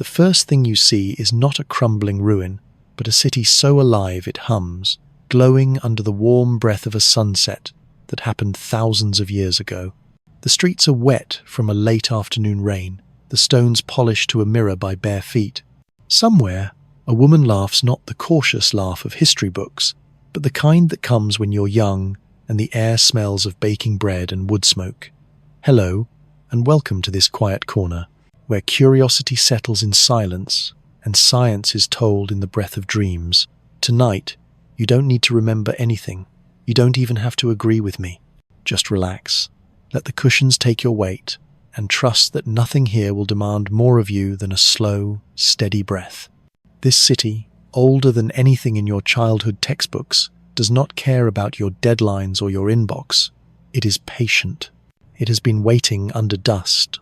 The first thing you see is not a crumbling ruin, but a city so alive it hums, glowing under the warm breath of a sunset that happened thousands of years ago. The streets are wet from a late afternoon rain, the stones polished to a mirror by bare feet. Somewhere, a woman laughs not the cautious laugh of history books, but the kind that comes when you're young and the air smells of baking bread and wood smoke. Hello, and welcome to this quiet corner, where curiosity settles in silence and science is told in the breath of dreams. Tonight, you don't need to remember anything. You don't even have to agree with me. Just relax. Let the cushions take your weight, and trust that nothing here will demand more of you than a slow, steady breath. This city, older than anything in your childhood textbooks, does not care about your deadlines or your inbox. It is patient. It has been waiting under dust,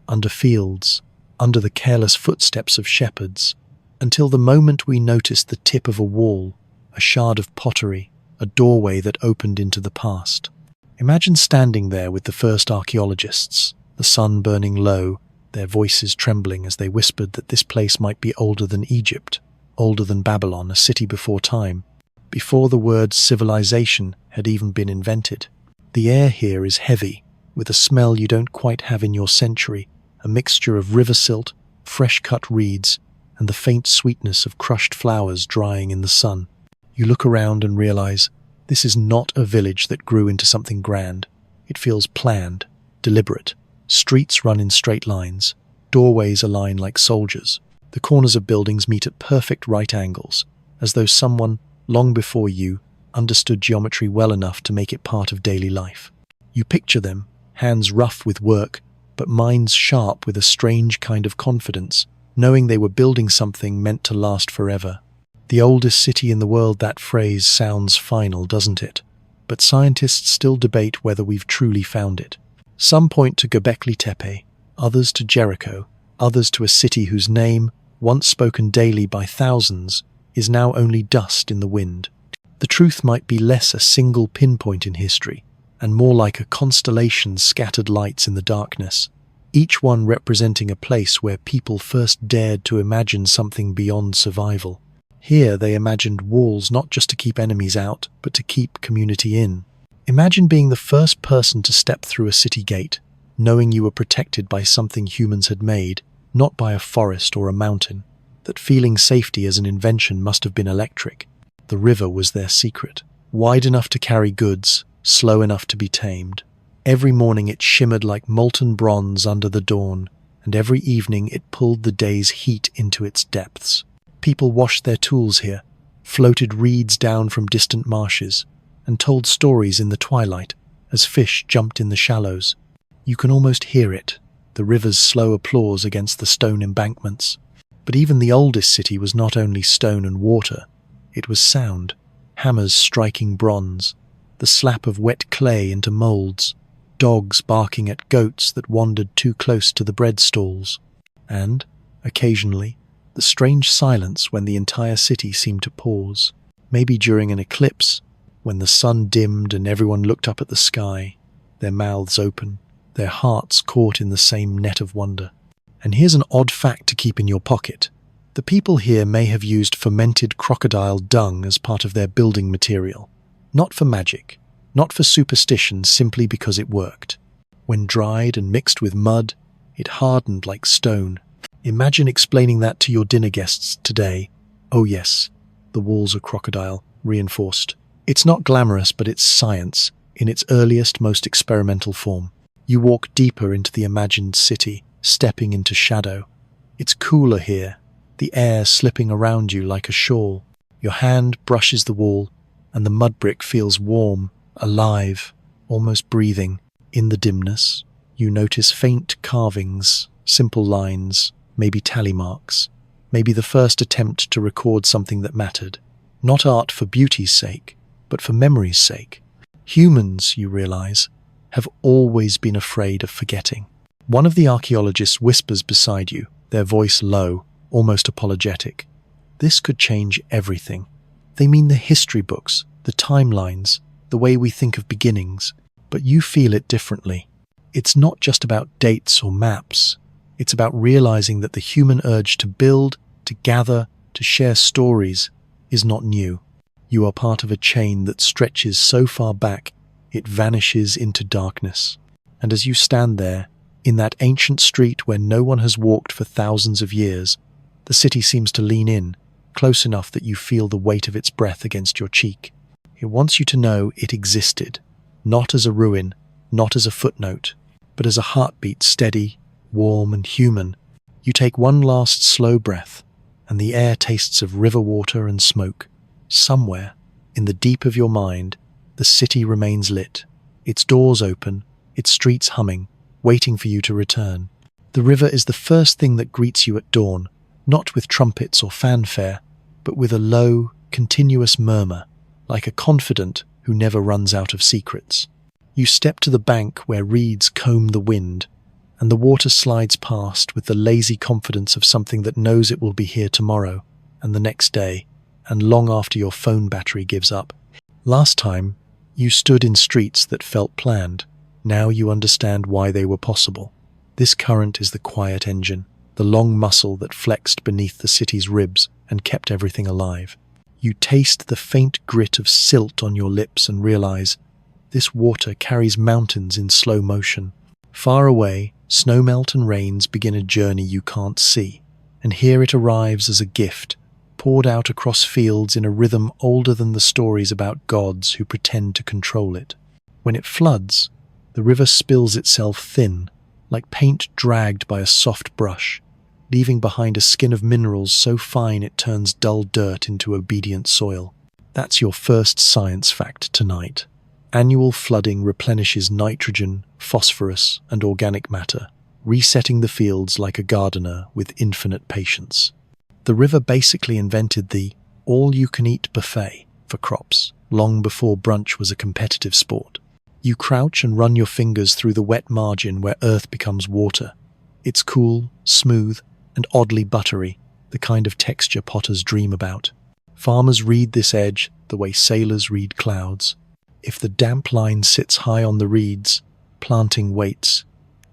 under fields, under the careless footsteps of shepherds, until the moment we noticed the tip of a wall, a shard of pottery, a doorway that opened into the past. Imagine standing there with the first archaeologists, the sun burning low, their voices trembling as they whispered that this place might be older than Egypt, older than Babylon, a city before time, before the word civilization had even been invented. The air here is heavy, with a smell you don't quite have in your century, a mixture of river silt, fresh-cut reeds, and the faint sweetness of crushed flowers drying in the sun. You look around and realize this is not a village that grew into something grand. It feels planned, deliberate. Streets run in straight lines. Doorways align like soldiers. The corners of buildings meet at perfect right angles, as though someone, long before you, understood geometry well enough to make it part of daily life. You picture them, hands rough with work, but minds sharp with a strange kind of confidence, knowing they were building something meant to last forever. The oldest city in the world, that phrase sounds final, doesn't it? But scientists still debate whether we've truly found it. Some point to Göbekli Tepe, others to Jericho, others to a city whose name, once spoken daily by thousands, is now only dust in the wind. The truth might be less a single pinpoint in history, and more like a constellation of scattered lights in the darkness, each one representing a place where people first dared to imagine something beyond survival. Here they imagined walls not just to keep enemies out, but to keep community in. Imagine being the first person to step through a city gate, knowing you were protected by something humans had made, not by a forest or a mountain. That feeling safety as an invention must have been electric. The river was their secret, wide enough to carry goods, slow enough to be tamed. Every morning it shimmered like molten bronze under the dawn, and every evening it pulled the day's heat into its depths. People washed their tools here, floated reeds down from distant marshes, and told stories in the twilight as fish jumped in the shallows. You can almost hear it, the river's slow applause against the stone embankments. But even the oldest city was not only stone and water, it was sound, hammers striking bronze, the slap of wet clay into molds, dogs barking at goats that wandered too close to the bread stalls, and, occasionally, the strange silence when the entire city seemed to pause, maybe during an eclipse, when the sun dimmed and everyone looked up at the sky, their mouths open, their hearts caught in the same net of wonder. And here's an odd fact to keep in your pocket. The people here may have used fermented crocodile dung as part of their building material. Not for magic, not for superstition, simply because it worked. When dried and mixed with mud, it hardened like stone. Imagine explaining that to your dinner guests today. Oh yes, the walls are crocodile, reinforced. It's not glamorous, but it's science, in its earliest, most experimental form. You walk deeper into the imagined city, stepping into shadow. It's cooler here, the air slipping around you like a shawl. Your hand brushes the wall, and the mud brick feels warm, alive, almost breathing. In the dimness, you notice faint carvings, simple lines, maybe tally marks, maybe the first attempt to record something that mattered. Not art for beauty's sake, but for memory's sake. Humans, you realize, have always been afraid of forgetting. One of the archaeologists whispers beside you, their voice low, almost apologetic. This could change everything. They mean the history books, the timelines, the way we think of beginnings, but you feel it differently. It's not just about dates or maps. It's about realizing that the human urge to build, to gather, to share stories is not new. You are part of a chain that stretches so far back it vanishes into darkness. And as you stand there, in that ancient street where no one has walked for thousands of years, the city seems to lean in, close enough that you feel the weight of its breath against your cheek. It wants you to know it existed, not as a ruin, not as a footnote, but as a heartbeat, steady, warm and human. You take one last slow breath, and the air tastes of river water and smoke. Somewhere, in the deep of your mind, the city remains lit, its doors open, its streets humming, waiting for you to return. The river is the first thing that greets you at dawn, not with trumpets or fanfare, but with a low, continuous murmur, like a confidant who never runs out of secrets. You step to the bank where reeds comb the wind, and the water slides past with the lazy confidence of something that knows it will be here tomorrow, and the next day, and long after your phone battery gives up. Last time, you stood in streets that felt planned. Now you understand why they were possible. This current is the quiet engine, the long muscle that flexed beneath the city's ribs and kept everything alive. You taste the faint grit of silt on your lips and realize this water carries mountains in slow motion. Far away, snowmelt and rains begin a journey you can't see, and here it arrives as a gift, poured out across fields in a rhythm older than the stories about gods who pretend to control it. When it floods, the river spills itself thin, like paint dragged by a soft brush, leaving behind a skin of minerals so fine it turns dull dirt into obedient soil. That's your first science fact tonight. Annual flooding replenishes nitrogen, phosphorus, and organic matter, resetting the fields like a gardener with infinite patience. The river basically invented the all-you-can-eat buffet for crops, long before brunch was a competitive sport. You crouch and run your fingers through the wet margin where earth becomes water. It's cool, smooth, and oddly buttery, the kind of texture potters dream about. Farmers read this edge the way sailors read clouds. If the damp line sits high on the reeds, planting waits.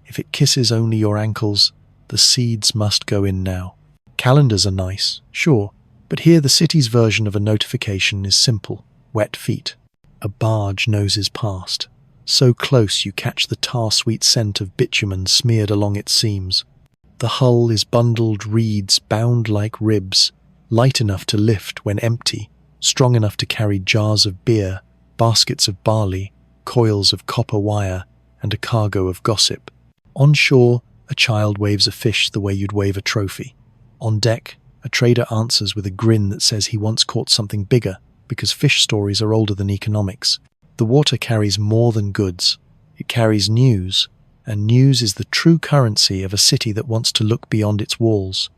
If it kisses only your ankles, the seeds must go in now. Calendars are nice, sure, but here the city's version of a notification is simple: wet feet. A barge noses past, so close you catch the tar-sweet scent of bitumen smeared along its seams. The hull is bundled reeds bound like ribs, light enough to lift when empty, strong enough to carry jars of beer, baskets of barley, coils of copper wire, and a cargo of gossip. On shore, a child waves a fish the way you'd wave a trophy. On deck, a trader answers with a grin that says he once caught something bigger, because fish stories are older than economics. The water carries more than goods. It carries news, and news is the true currency of a city that wants to look beyond its walls.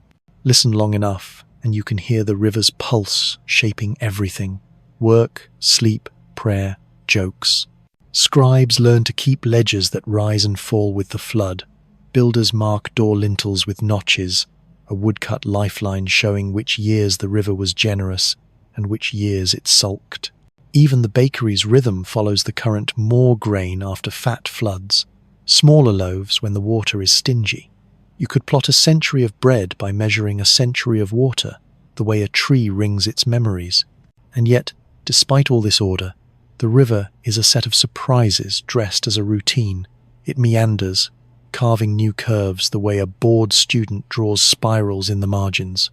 Listen long enough, and you can hear the river's pulse shaping everything: work, sleep, prayer, jokes. Scribes learn to keep ledgers that rise and fall with the flood. Builders mark door lintels with notches, a woodcut lifeline showing which years the river was generous and which years it sulked. Even the bakery's rhythm follows the current: more grain after fat floods, smaller loaves when the water is stingy. You could plot a century of bread by measuring a century of water, the way a tree rings its memories. And yet, despite all this order, the river is a set of surprises dressed as a routine. It meanders, carving new curves the way a bored student draws spirals in the margins.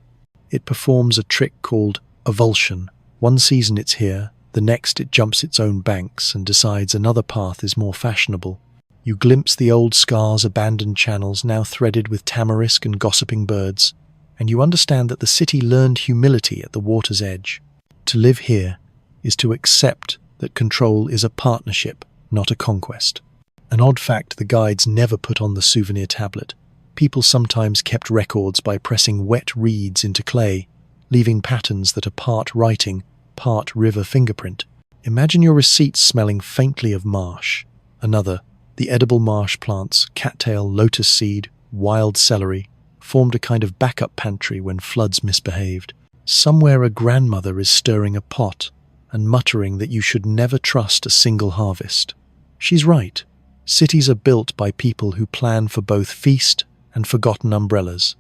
It performs a trick called avulsion. One season it's here, the next it jumps its own banks and decides another path is more fashionable. You glimpse the old scar's abandoned channels now threaded with tamarisk and gossiping birds, and you understand that the city learned humility at the water's edge. To live here is to accept that control is a partnership, not a conquest. An odd fact the guides never put on the souvenir tablet. People sometimes kept records by pressing wet reeds into clay, leaving patterns that are part writing, part river fingerprint. Imagine your receipts smelling faintly of marsh. Another, the edible marsh plants, cattail, lotus seed, wild celery, formed a kind of backup pantry when floods misbehaved. Somewhere a grandmother is stirring a pot and muttering that you should never trust a single harvest. She's right. Cities are built by people who plan for both feast and forgotten umbrellas.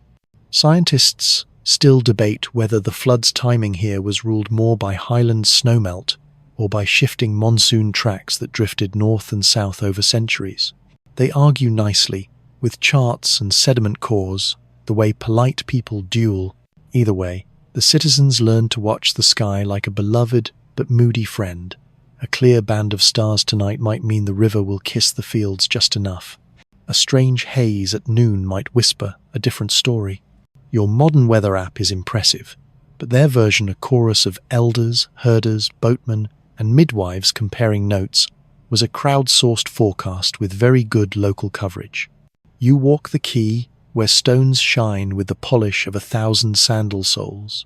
Scientists still debate whether the flood's timing here was ruled more by highland snowmelt or by shifting monsoon tracks that drifted north and south over centuries. They argue nicely, with charts and sediment cores, the way polite people duel. Either way, the citizens learned to watch the sky like a beloved but moody friend. A clear band of stars tonight might mean the river will kiss the fields just enough. A strange haze at noon might whisper a different story. Your modern weather app is impressive, but their version, a chorus of elders, herders, boatmen, and midwives comparing notes, was a crowdsourced forecast with very good local coverage. You walk the quay where stones shine with the polish of 1,000 sandal soles.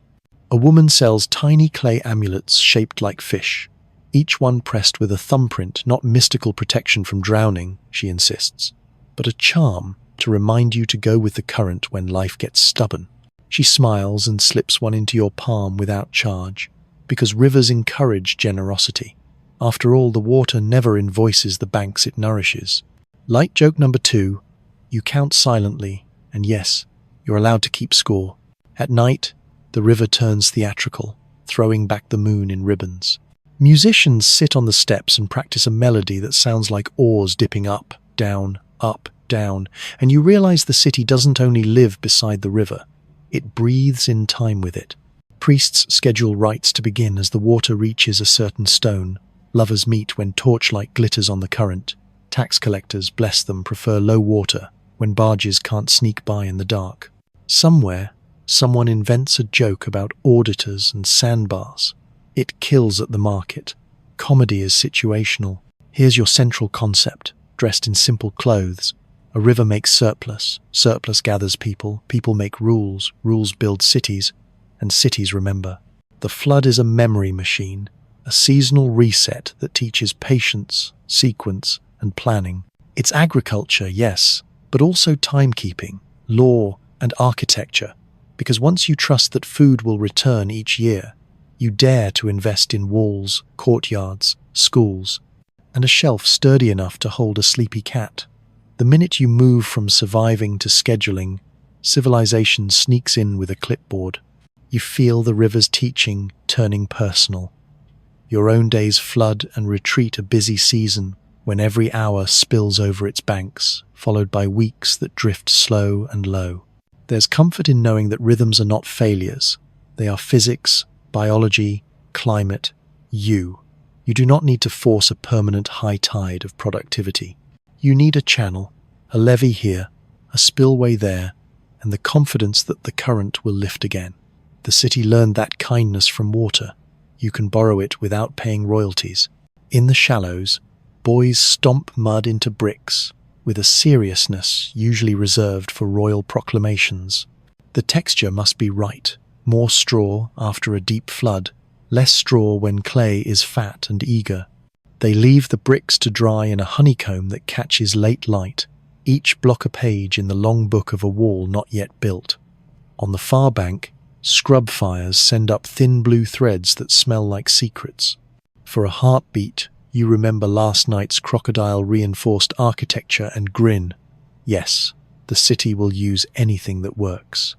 A woman sells tiny clay amulets shaped like fish, each one pressed with a thumbprint, not mystical protection from drowning, she insists, but a charm to remind you to go with the current when life gets stubborn. She smiles and slips one into your palm without charge, because rivers encourage generosity. After all, the water never invoices the banks it nourishes. Light joke number 2, you count silently, and yes, you're allowed to keep score. At night, the river turns theatrical, throwing back the moon in ribbons. Musicians sit on the steps and practice a melody that sounds like oars dipping up, down, and you realize the city doesn't only live beside the river, it breathes in time with it. Priests schedule rites to begin as the water reaches a certain stone. Lovers meet when torchlight glitters on the current. Tax collectors, bless them, prefer low water when barges can't sneak by in the dark. Somewhere, someone invents a joke about auditors and sandbars. It kills at the market. Comedy is situational. Here's your central concept, dressed in simple clothes. A river makes surplus, surplus gathers people, people make rules, rules build cities, and cities remember. The flood is a memory machine, a seasonal reset that teaches patience, sequence, and planning. It's agriculture, yes, but also timekeeping, law, and architecture, because once you trust that food will return each year, you dare to invest in walls, courtyards, schools, and a shelf sturdy enough to hold a sleepy cat. The minute you move from surviving to scheduling, civilization sneaks in with a clipboard. You feel the river's teaching turning personal. Your own days flood and retreat a busy season when every hour spills over its banks, followed by weeks that drift slow and low. There's comfort in knowing that rhythms are not failures. They are physics, biology, climate, you. You do not need to force a permanent high tide of productivity. You need a channel, a levee here, a spillway there, and the confidence that the current will lift again. The city learned that kindness from water. You can borrow it without paying royalties. In the shallows, boys stomp mud into bricks, with a seriousness usually reserved for royal proclamations. The texture must be right. More straw after a deep flood, less straw when clay is fat and eager. They leave the bricks to dry in a honeycomb that catches late light, each block a page in the long book of a wall not yet built. On the far bank, scrub fires send up thin blue threads that smell like secrets. For a heartbeat, you remember last night's crocodile-reinforced architecture and grin. Yes, the city will use anything that works.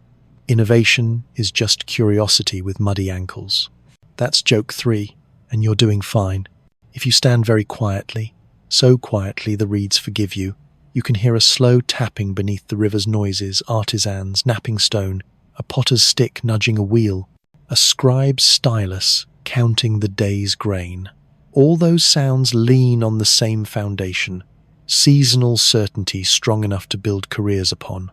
Innovation is just curiosity with muddy ankles. That's joke 3, and you're doing fine. If you stand very quietly, so quietly the reeds forgive you, you can hear a slow tapping beneath the river's noises, artisans napping stone, a potter's stick nudging a wheel, a scribe's stylus counting the day's grain. All those sounds lean on the same foundation, seasonal certainty strong enough to build careers upon.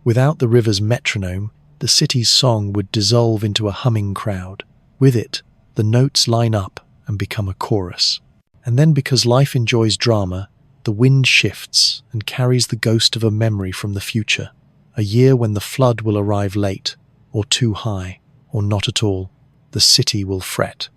Without the river's metronome, the city's song would dissolve into a humming crowd. With it, the notes line up and become a chorus. And then, because life enjoys drama, the wind shifts and carries the ghost of a memory from the future, a year when the flood will arrive late, or too high, or not at all. The city will fret.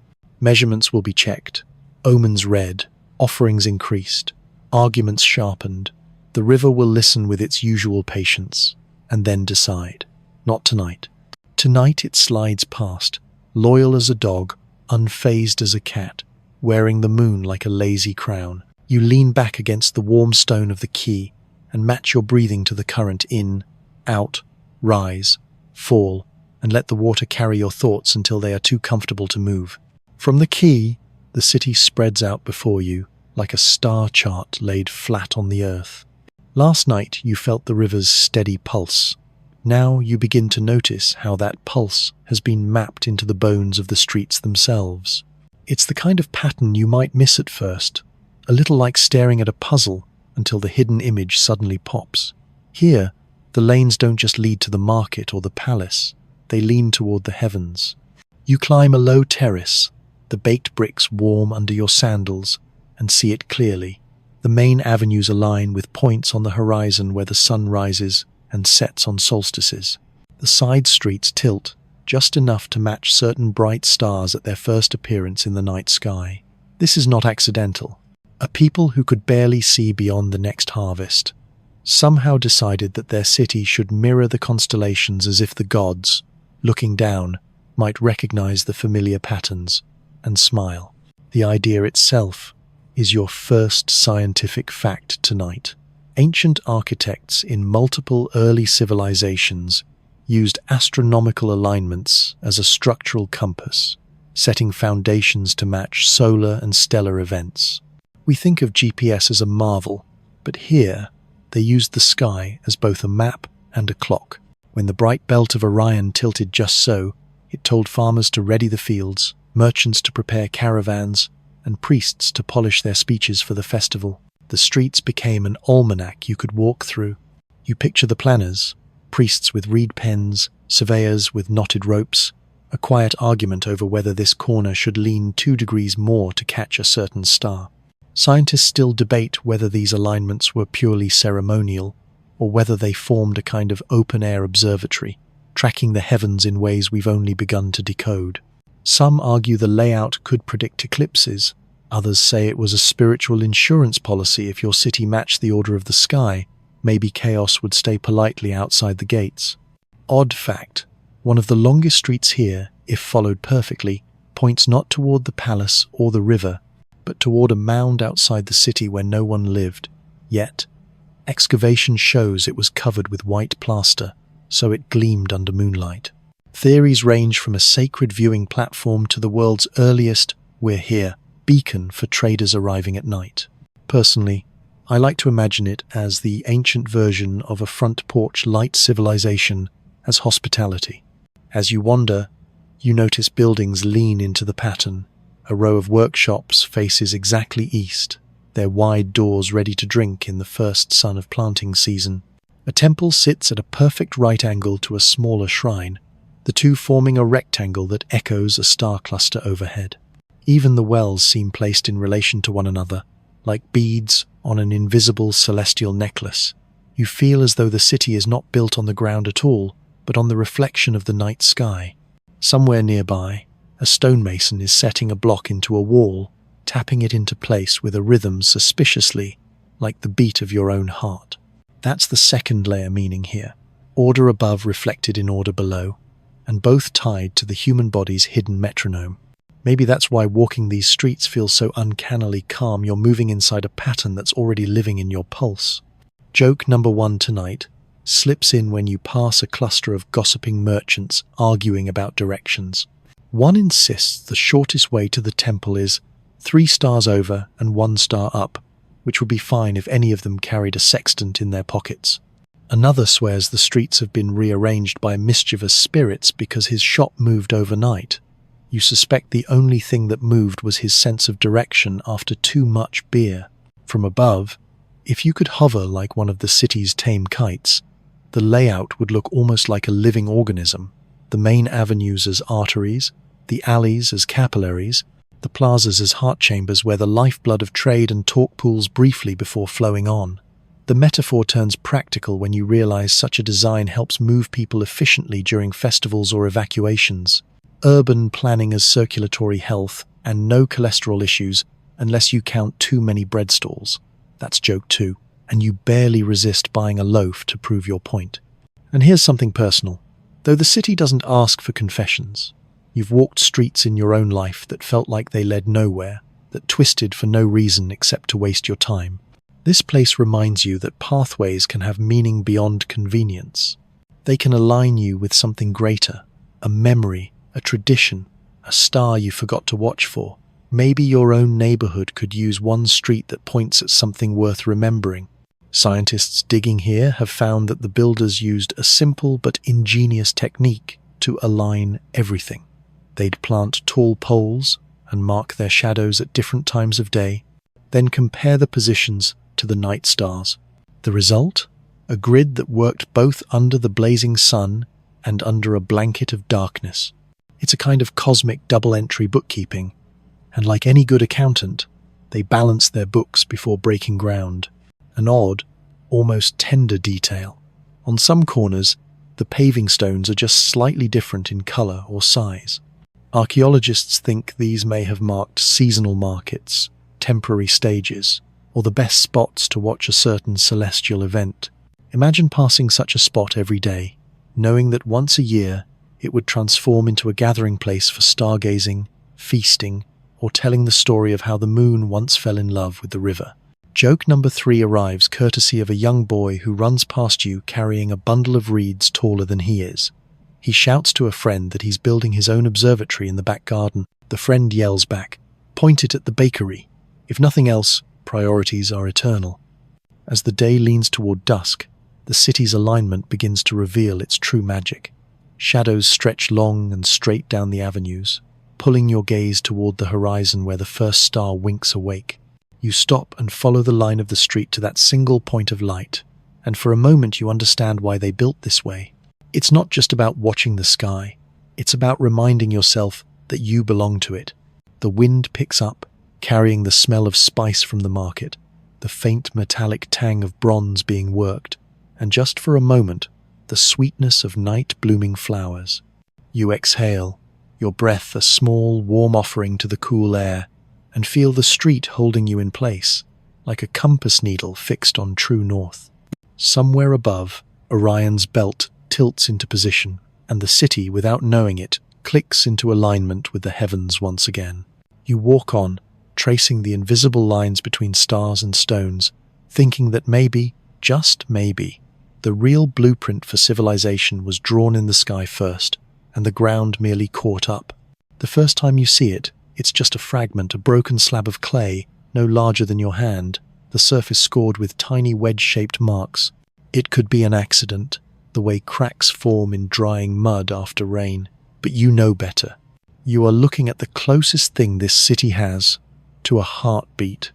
Measurements will be checked, omens read, offerings increased, arguments sharpened. The river will listen with its usual patience, and then decide. Not tonight. Tonight it slides past, loyal as a dog, unfazed as a cat, wearing the moon like a lazy crown. You lean back against the warm stone of the quay and match your breathing to the current in, out, rise, fall, and let the water carry your thoughts until they are too comfortable to move. From the quay, the city spreads out before you like a star chart laid flat on the earth. Last night you felt the river's steady pulse. Now you begin to notice how that pulse has been mapped into the bones of the streets themselves. It's the kind of pattern you might miss at first, a little like staring at a puzzle until the hidden image suddenly pops. Here, the lanes don't just lead to the market or the palace, they lean toward the heavens. You climb a low terrace, the baked bricks warm under your sandals, and see it clearly. The main avenues align with points on the horizon where the sun rises and sets on solstices. The side streets tilt just enough to match certain bright stars at their first appearance in the night sky. This is not accidental. A people who could barely see beyond the next harvest somehow decided that their city should mirror the constellations as if the gods, looking down, might recognize the familiar patterns and smile. The idea itself is your first scientific fact tonight. Ancient architects in multiple early civilizations used astronomical alignments as a structural compass, setting foundations to match solar and stellar events. We think of GPS as a marvel, but here they used the sky as both a map and a clock. When the bright belt of Orion tilted just so, it told farmers to ready the fields, merchants to prepare caravans, and priests to polish their speeches for the festival. The streets became an almanac you could walk through. You picture the planners, priests with reed pens, surveyors with knotted ropes, a quiet argument over whether this corner should lean 2 degrees more to catch a certain star. Scientists still debate whether these alignments were purely ceremonial or whether they formed a kind of open-air observatory, tracking the heavens in ways we've only begun to decode. Some argue the layout could predict eclipses. Others say it was a spiritual insurance policy. If your city matched the order of the sky, maybe chaos would stay politely outside the gates. Odd fact, one of the longest streets here, if followed perfectly, points not toward the palace or the river, but toward a mound outside the city where no one lived. Yet, excavation shows it was covered with white plaster, so it gleamed under moonlight. Theories range from a sacred viewing platform to the world's earliest "we're here" beacon for traders arriving at night. Personally, I like to imagine it as the ancient version of a front porch light civilization as hospitality. As you wander, you notice buildings lean into the pattern. A row of workshops faces exactly east, their wide doors ready to drink in the first sun of planting season. A temple sits at a perfect right angle to a smaller shrine, the two forming a rectangle that echoes a star cluster overhead. Even the wells seem placed in relation to one another, like beads on an invisible celestial necklace. You feel as though the city is not built on the ground at all, but on the reflection of the night sky. Somewhere nearby, a stonemason is setting a block into a wall, tapping it into place with a rhythm suspiciously like the beat of your own heart. That's the second layer meaning here, order above reflected in order below, and both tied to the human body's hidden metronome. Maybe that's why walking these streets feels so uncannily calm. You're moving inside a pattern that's already living in your pulse. Joke number 1 tonight slips in when you pass a cluster of gossiping merchants arguing about directions. One insists the shortest way to the temple is 3 stars over and 1 star up, which would be fine if any of them carried a sextant in their pockets. Another swears the streets have been rearranged by mischievous spirits because his shop moved overnight. You suspect the only thing that moved was his sense of direction after too much beer. From above, if you could hover like one of the city's tame kites, the layout would look almost like a living organism. The main avenues as arteries, the alleys as capillaries, the plazas as heart chambers where the lifeblood of trade and talk pools briefly before flowing on. The metaphor turns practical when you realize such a design helps move people efficiently during festivals or evacuations. Urban planning as circulatory health and no cholesterol issues unless you count too many bread stalls. That's joke 2, and you barely resist buying a loaf to prove your point. And here's something personal. Though the city doesn't ask for confessions, you've walked streets in your own life that felt like they led nowhere, that twisted for no reason except to waste your time. This place reminds you that pathways can have meaning beyond convenience. They can align you with something greater, a memory, a tradition, a star you forgot to watch for. Maybe your own neighborhood could use one street that points at something worth remembering. Scientists digging here have found that the builders used a simple but ingenious technique to align everything. They'd plant tall poles and mark their shadows at different times of day, then compare the positions to the night stars. The result? A grid that worked both under the blazing sun and under a blanket of darkness. It's a kind of cosmic double-entry bookkeeping, and like any good accountant, they balance their books before breaking ground. An odd, almost tender detail. On some corners, the paving stones are just slightly different in color or size. Archaeologists think these may have marked seasonal markets, temporary stages, or the best spots to watch a certain celestial event. Imagine passing such a spot every day, knowing that once a year it would transform into a gathering place for stargazing, feasting, or telling the story of how the moon once fell in love with the river. Joke number 3 arrives courtesy of a young boy who runs past you carrying a bundle of reeds taller than he is. He shouts to a friend that he's building his own observatory in the back garden. The friend yells back, "Point it at the bakery." If nothing else, priorities are eternal. As the day leans toward dusk, the city's alignment begins to reveal its true magic. Shadows stretch long and straight down the avenues, pulling your gaze toward the horizon where the first star winks awake. You stop and follow the line of the street to that single point of light, and for a moment you understand why they built this way. It's not just about watching the sky, it's about reminding yourself that you belong to it. The wind picks up, carrying the smell of spice from the market, the faint metallic tang of bronze being worked, and just for a moment, the sweetness of night-blooming flowers. You exhale, your breath a small, warm offering to the cool air, and feel the street holding you in place, like a compass needle fixed on true north. Somewhere above, Orion's belt tilts into position, and the city, without knowing it, clicks into alignment with the heavens once again. You walk on, tracing the invisible lines between stars and stones, thinking that maybe, just maybe, the real blueprint for civilization was drawn in the sky first, and the ground merely caught up. The first time you see it, it's just a fragment, a broken slab of clay, no larger than your hand, the surface scored with tiny wedge-shaped marks. It could be an accident, the way cracks form in drying mud after rain, but you know better. You are looking at the closest thing this city has to a heartbeat,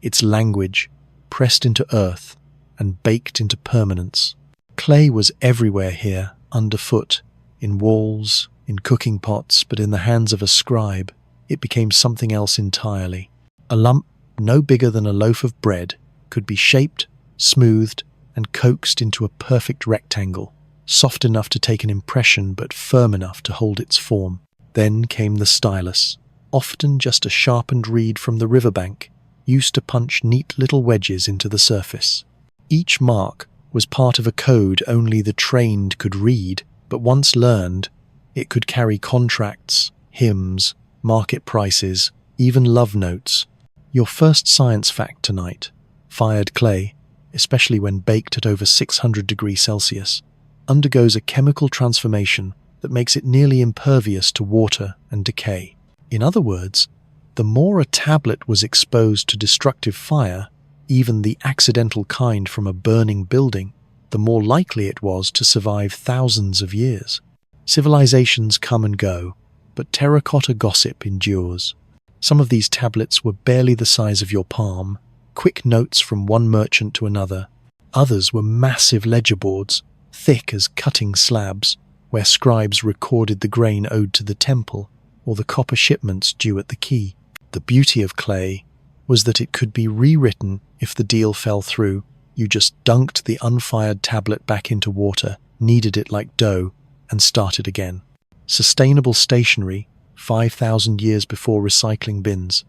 its language, pressed into earth and baked into permanence. Clay was everywhere here, underfoot, in walls, in cooking pots, but in the hands of a scribe, it became something else entirely. A lump no bigger than a loaf of bread could be shaped, smoothed, and coaxed into a perfect rectangle, soft enough to take an impression but firm enough to hold its form. Then came the stylus, often just a sharpened reed from the riverbank, used to punch neat little wedges into the surface. Each mark was part of a code only the trained could read, but once learned, it could carry contracts, hymns, market prices, even love notes. Your first science fact tonight: fired clay, especially when baked at over 600 degrees Celsius, undergoes a chemical transformation that makes it nearly impervious to water and decay. In other words, the more a tablet was exposed to destructive fire, even the accidental kind from a burning building, the more likely it was to survive thousands of years. Civilizations come and go, but terracotta gossip endures. Some of these tablets were barely the size of your palm, quick notes from one merchant to another. Others were massive ledger boards, thick as cutting slabs, where scribes recorded the grain owed to the temple or the copper shipments due at the quay. The beauty of clay was that it could be rewritten if the deal fell through. You just dunked the unfired tablet back into water, kneaded it like dough, and started again. Sustainable stationery, 5,000 years before recycling bins.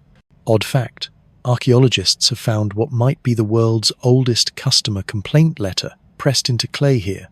Odd fact, archaeologists have found what might be the world's oldest customer complaint letter pressed into clay here.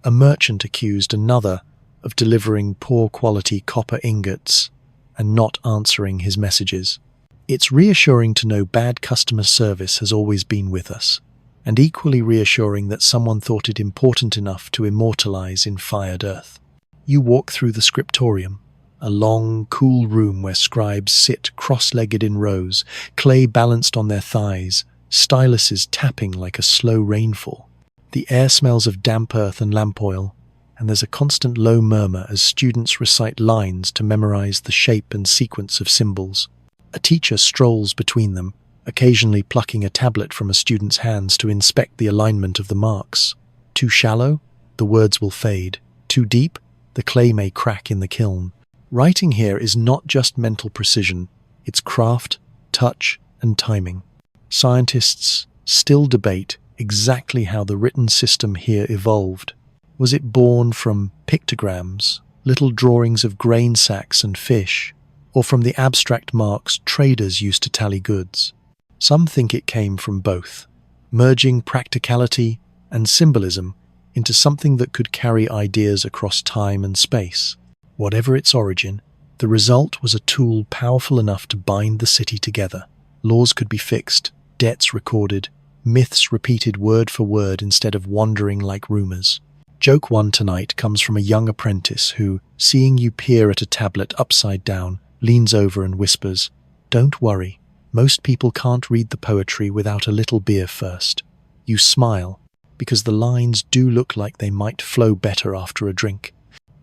A merchant accused another of delivering poor quality copper ingots and not answering his messages. It's reassuring to know bad customer service has always been with us. and equally reassuring that someone thought it important enough to immortalize in fired earth. You walk through the scriptorium, a long, cool room where scribes sit cross-legged in rows, clay balanced on their thighs, styluses tapping like a slow rainfall. The air smells of damp earth and lamp oil, and there's a constant low murmur as students recite lines to memorize the shape and sequence of symbols. A teacher strolls between them, occasionally plucking a tablet from a student's hands to inspect the alignment of the marks. Too shallow? The words will fade. Too deep? The clay may crack in the kiln. Writing here is not just mental precision, it's craft, touch, and timing. Scientists still debate exactly how the written system here evolved. Was it born from pictograms, little drawings of grain sacks and fish, or from the abstract marks traders used to tally goods? Some think it came from both, merging practicality and symbolism into something that could carry ideas across time and space. Whatever its origin, the result was a tool powerful enough to bind the city together. Laws could be fixed, debts recorded, myths repeated word for word instead of wandering like rumors. Joke 1 tonight comes from a young apprentice who, seeing you peer at a tablet upside down, leans over and whispers, "Don't worry. Most people can't read the poetry without a little beer first." You smile, because the lines do look like they might flow better after a drink.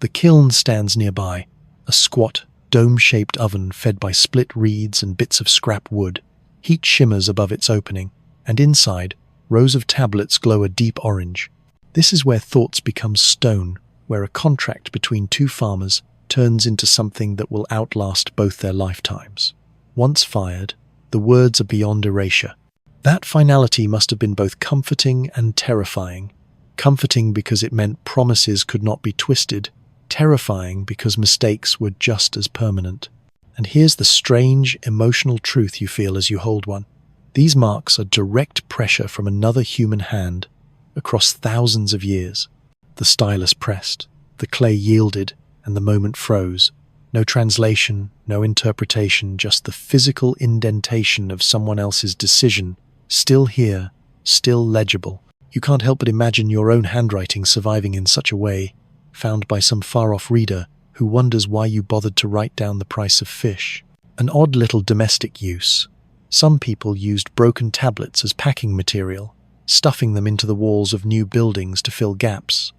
The kiln stands nearby, a squat, dome-shaped oven fed by split reeds and bits of scrap wood. Heat shimmers above its opening, and inside, rows of tablets glow a deep orange. This is where thoughts become stone, where a contract between two farmers turns into something that will outlast both their lifetimes. Once fired, the words are beyond erasure. That finality must have been both comforting and terrifying. Comforting because it meant promises could not be twisted, terrifying because mistakes were just as permanent. And here's the strange, emotional truth you feel as you hold one. These marks are direct pressure from another human hand across thousands of years. The stylus pressed, the clay yielded, and the moment froze. No translation, no interpretation, just the physical indentation of someone else's decision, still here, still legible. You can't help but imagine your own handwriting surviving in such a way, found by some far-off reader who wonders why you bothered to write down the price of fish. An odd little domestic use. Some people used broken tablets as packing material, stuffing them into the walls of new buildings to fill gaps.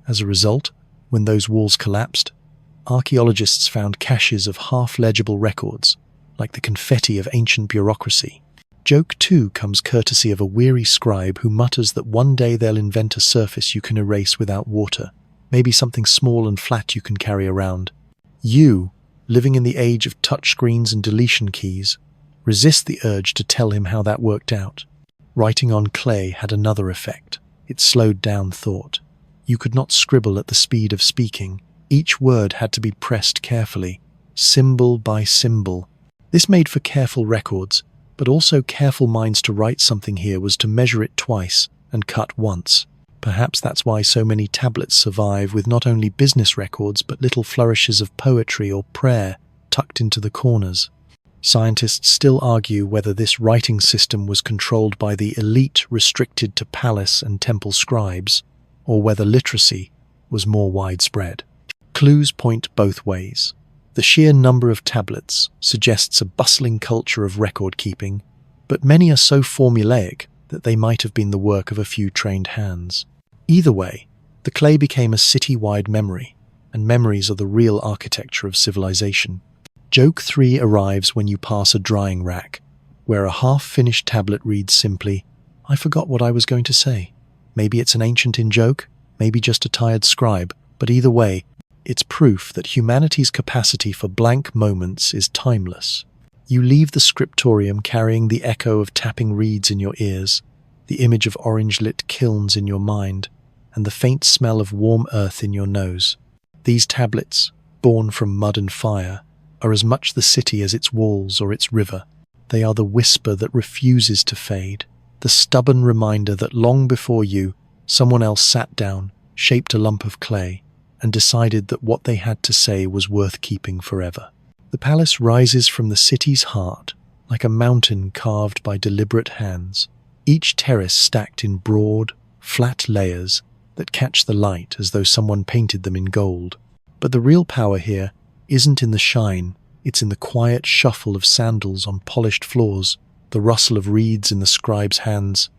As a result, when those walls collapsed, archaeologists found caches of half-legible records, like the confetti of ancient bureaucracy. Joke 2 comes courtesy of a weary scribe who mutters that one day they'll invent a surface you can erase without water, maybe something small and flat you can carry around. You, living in the age of touchscreens and deletion keys, resist the urge to tell him how that worked out. Writing on clay had another effect. It slowed down thought. You could not scribble at the speed of speaking. Each word had to be pressed carefully, symbol by symbol. This made for careful records, but also careful minds. To write something here was to measure it twice and cut once. Perhaps that's why so many tablets survive with not only business records but little flourishes of poetry or prayer tucked into the corners. Scientists still argue whether this writing system was controlled by the elite restricted to palace and temple scribes, or whether literacy was more widespread. Clues point both ways. The sheer number of tablets suggests a bustling culture of record-keeping, but many are so formulaic that they might have been the work of a few trained hands. Either way, the clay became a city-wide memory, and memories are the real architecture of civilization. Joke 3 arrives when you pass a drying rack, where a half-finished tablet reads simply, "I forgot what I was going to say." Maybe it's an ancient in-joke, maybe just a tired scribe, but either way, it's proof that humanity's capacity for blank moments is timeless. You leave the scriptorium carrying the echo of tapping reeds in your ears, the image of orange-lit kilns in your mind, and the faint smell of warm earth in your nose. These tablets, born from mud and fire, are as much the city as its walls or its river. They are the whisper that refuses to fade, the stubborn reminder that long before you, someone else sat down, shaped a lump of clay, and decided that what they had to say was worth keeping forever. The palace rises from the city's heart, like a mountain carved by deliberate hands. each terrace stacked in broad, flat layers that catch the light as though someone painted them in gold. But the real power here isn't in the shine, it's in the quiet shuffle of sandals on polished floors, the rustle of reeds in the scribe's hands,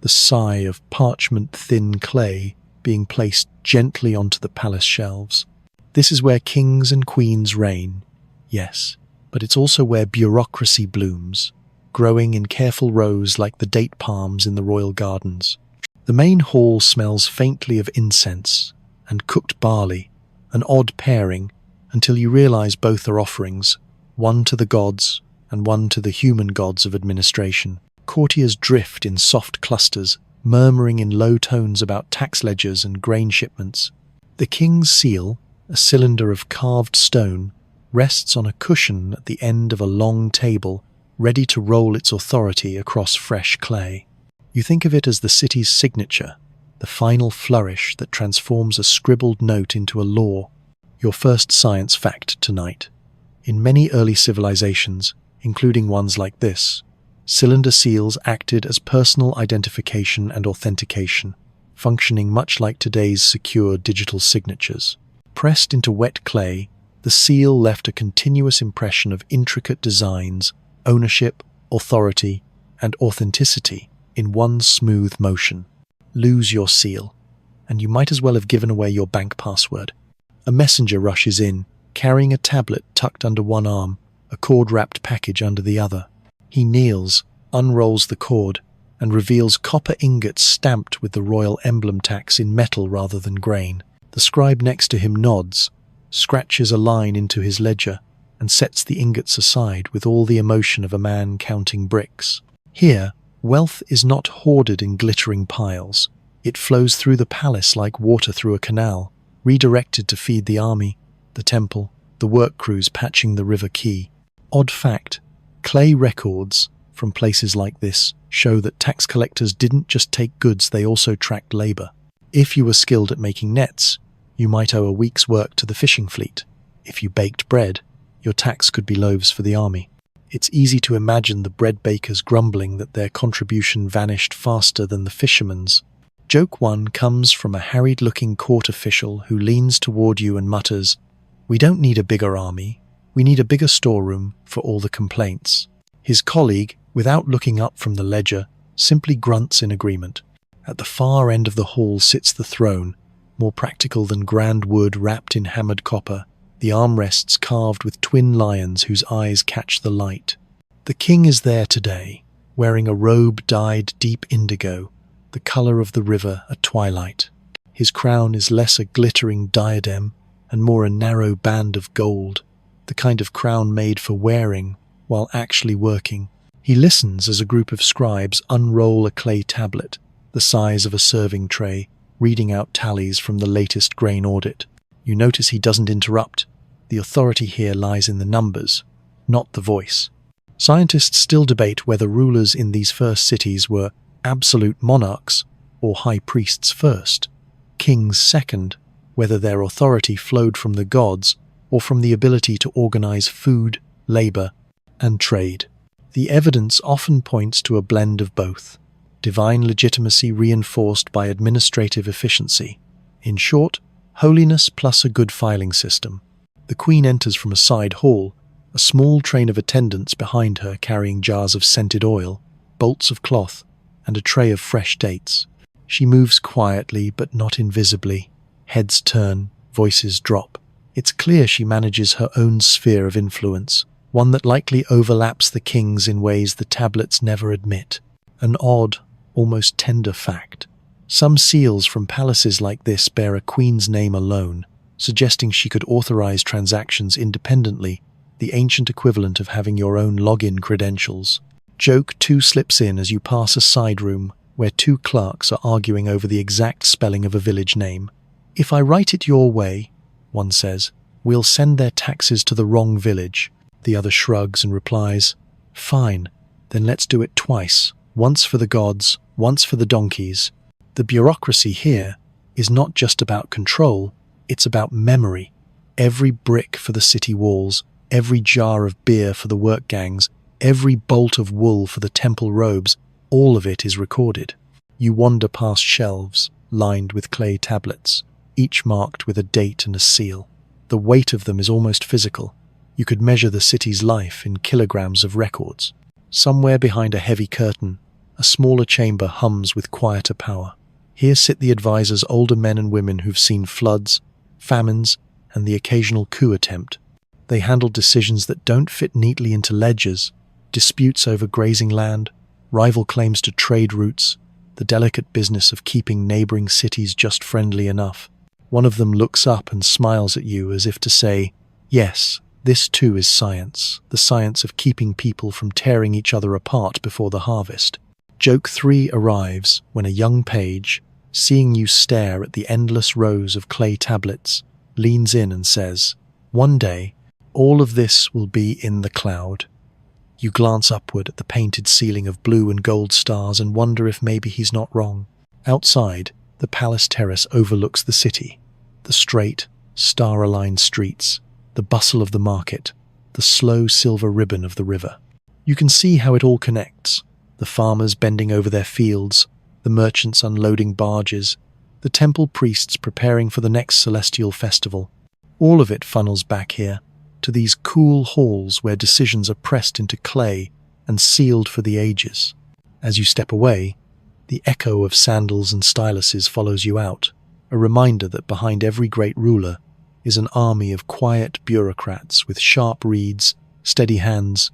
the sigh of parchment-thin clay being placed gently onto the palace shelves. This is where kings and queens reign, yes, but it's also where bureaucracy blooms, growing in careful rows like the date palms in the royal gardens. The main hall smells faintly of incense and cooked barley, an odd pairing, until you realize both are offerings, one to the gods and one to the human gods of administration. Courtiers drift in soft clusters, murmuring in low tones about tax ledgers and grain shipments. The king's seal, a cylinder of carved stone, rests on a cushion at the end of a long table, ready to roll its authority across fresh clay. You think of it as the city's signature, the final flourish that transforms a scribbled note into a law. Your first science fact tonight. In many early civilizations, including ones like this, cylinder seals acted as personal identification and authentication, functioning much like today's secure digital signatures. Pressed into wet clay, the seal left a continuous impression of intricate designs, ownership, authority, and authenticity in one smooth motion. Lose your seal, and you might as well have given away your bank password. A messenger rushes in, carrying a tablet tucked under one arm, a cord-wrapped package under the other. He kneels, unrolls the cord, and reveals copper ingots stamped with the royal emblem tax in metal rather than grain. The scribe next to him nods, scratches a line into his ledger, and sets the ingots aside with all the emotion of a man counting bricks. Here, wealth is not hoarded in glittering piles. It flows through the palace like water through a canal, redirected to feed the army, the temple, the work crews patching the River Quay. Odd fact, clay records from places like this show that tax collectors didn't just take goods, they also tracked labor. If you were skilled at making nets, you might owe a week's work to the fishing fleet. If you baked bread, your tax could be loaves for the army. It's easy to imagine the bread bakers grumbling that their contribution vanished faster than the fishermen's. Joke 1 comes from a harried-looking court official who leans toward you and mutters, "We don't need a bigger army. We need a bigger storeroom for all the complaints." His colleague, without looking up from the ledger, simply grunts in agreement. At the far end of the hall sits the throne, more practical than grand wood wrapped in hammered copper, the armrests carved with twin lions whose eyes catch the light. The king is there today, wearing a robe dyed deep indigo, the color of the river at twilight. His crown is less a glittering diadem and more a narrow band of gold, the kind of crown made for wearing while actually working. He listens as a group of scribes unroll a clay tablet, the size of a serving tray, reading out tallies from the latest grain audit. You notice he doesn't interrupt. The authority here lies in the numbers, not the voice. Scientists still debate whether rulers in these first cities were absolute monarchs or high priests first, kings second, whether their authority flowed from the gods or from the ability to organize food, labor, and trade. The evidence often points to a blend of both, divine legitimacy reinforced by administrative efficiency. In short, holiness plus a good filing system. The queen enters from a side hall, a small train of attendants behind her carrying jars of scented oil, bolts of cloth, and a tray of fresh dates. She moves quietly but not invisibly. Heads turn, voices drop. It's clear she manages her own sphere of influence, one that likely overlaps the king's in ways the tablets never admit. An odd, almost tender fact. Some seals from palaces like this bear a queen's name alone, suggesting she could authorize transactions independently, the ancient equivalent of having your own login credentials. Joke 2 slips in as you pass a side room where two clerks are arguing over the exact spelling of a village name. "If I write it your way," one says, "we'll send their taxes to the wrong village." The other shrugs and replies, "Fine, then let's do it twice, once for the gods, once for the donkeys." The bureaucracy here is not just about control, it's about memory. Every brick for the city walls, every jar of beer for the work gangs, every bolt of wool for the temple robes, All of it is recorded. You wander past shelves lined with clay tablets, each marked with a date and a seal. The weight of them is almost physical. You could measure the city's life in kilograms of records. Somewhere behind a heavy curtain, a smaller chamber hums with quieter power. Here sit the advisors, older men and women who've seen floods, famines, and the occasional coup attempt. They handle decisions that don't fit neatly into ledgers, disputes over grazing land, rival claims to trade routes, the delicate business of keeping neighboring cities just friendly enough. One of them looks up and smiles at you as if to say, yes, this too is science, the science of keeping people from tearing each other apart before the harvest. Joke 3 arrives when a young page, seeing you stare at the endless rows of clay tablets, leans in and says, one day, all of this will be in the cloud. You glance upward at the painted ceiling of blue and gold stars and wonder if maybe he's not wrong. Outside, the palace terrace overlooks the city. The straight, star-aligned streets, the bustle of the market, the slow silver ribbon of the river. You can see how it all connects. The farmers bending over their fields, the merchants unloading barges, the temple priests preparing for the next celestial festival. All of it funnels back here, to these cool halls where decisions are pressed into clay and sealed for the ages. As you step away, the echo of sandals and styluses follows you out, a reminder that behind every great ruler is an army of quiet bureaucrats with sharp reeds, steady hands,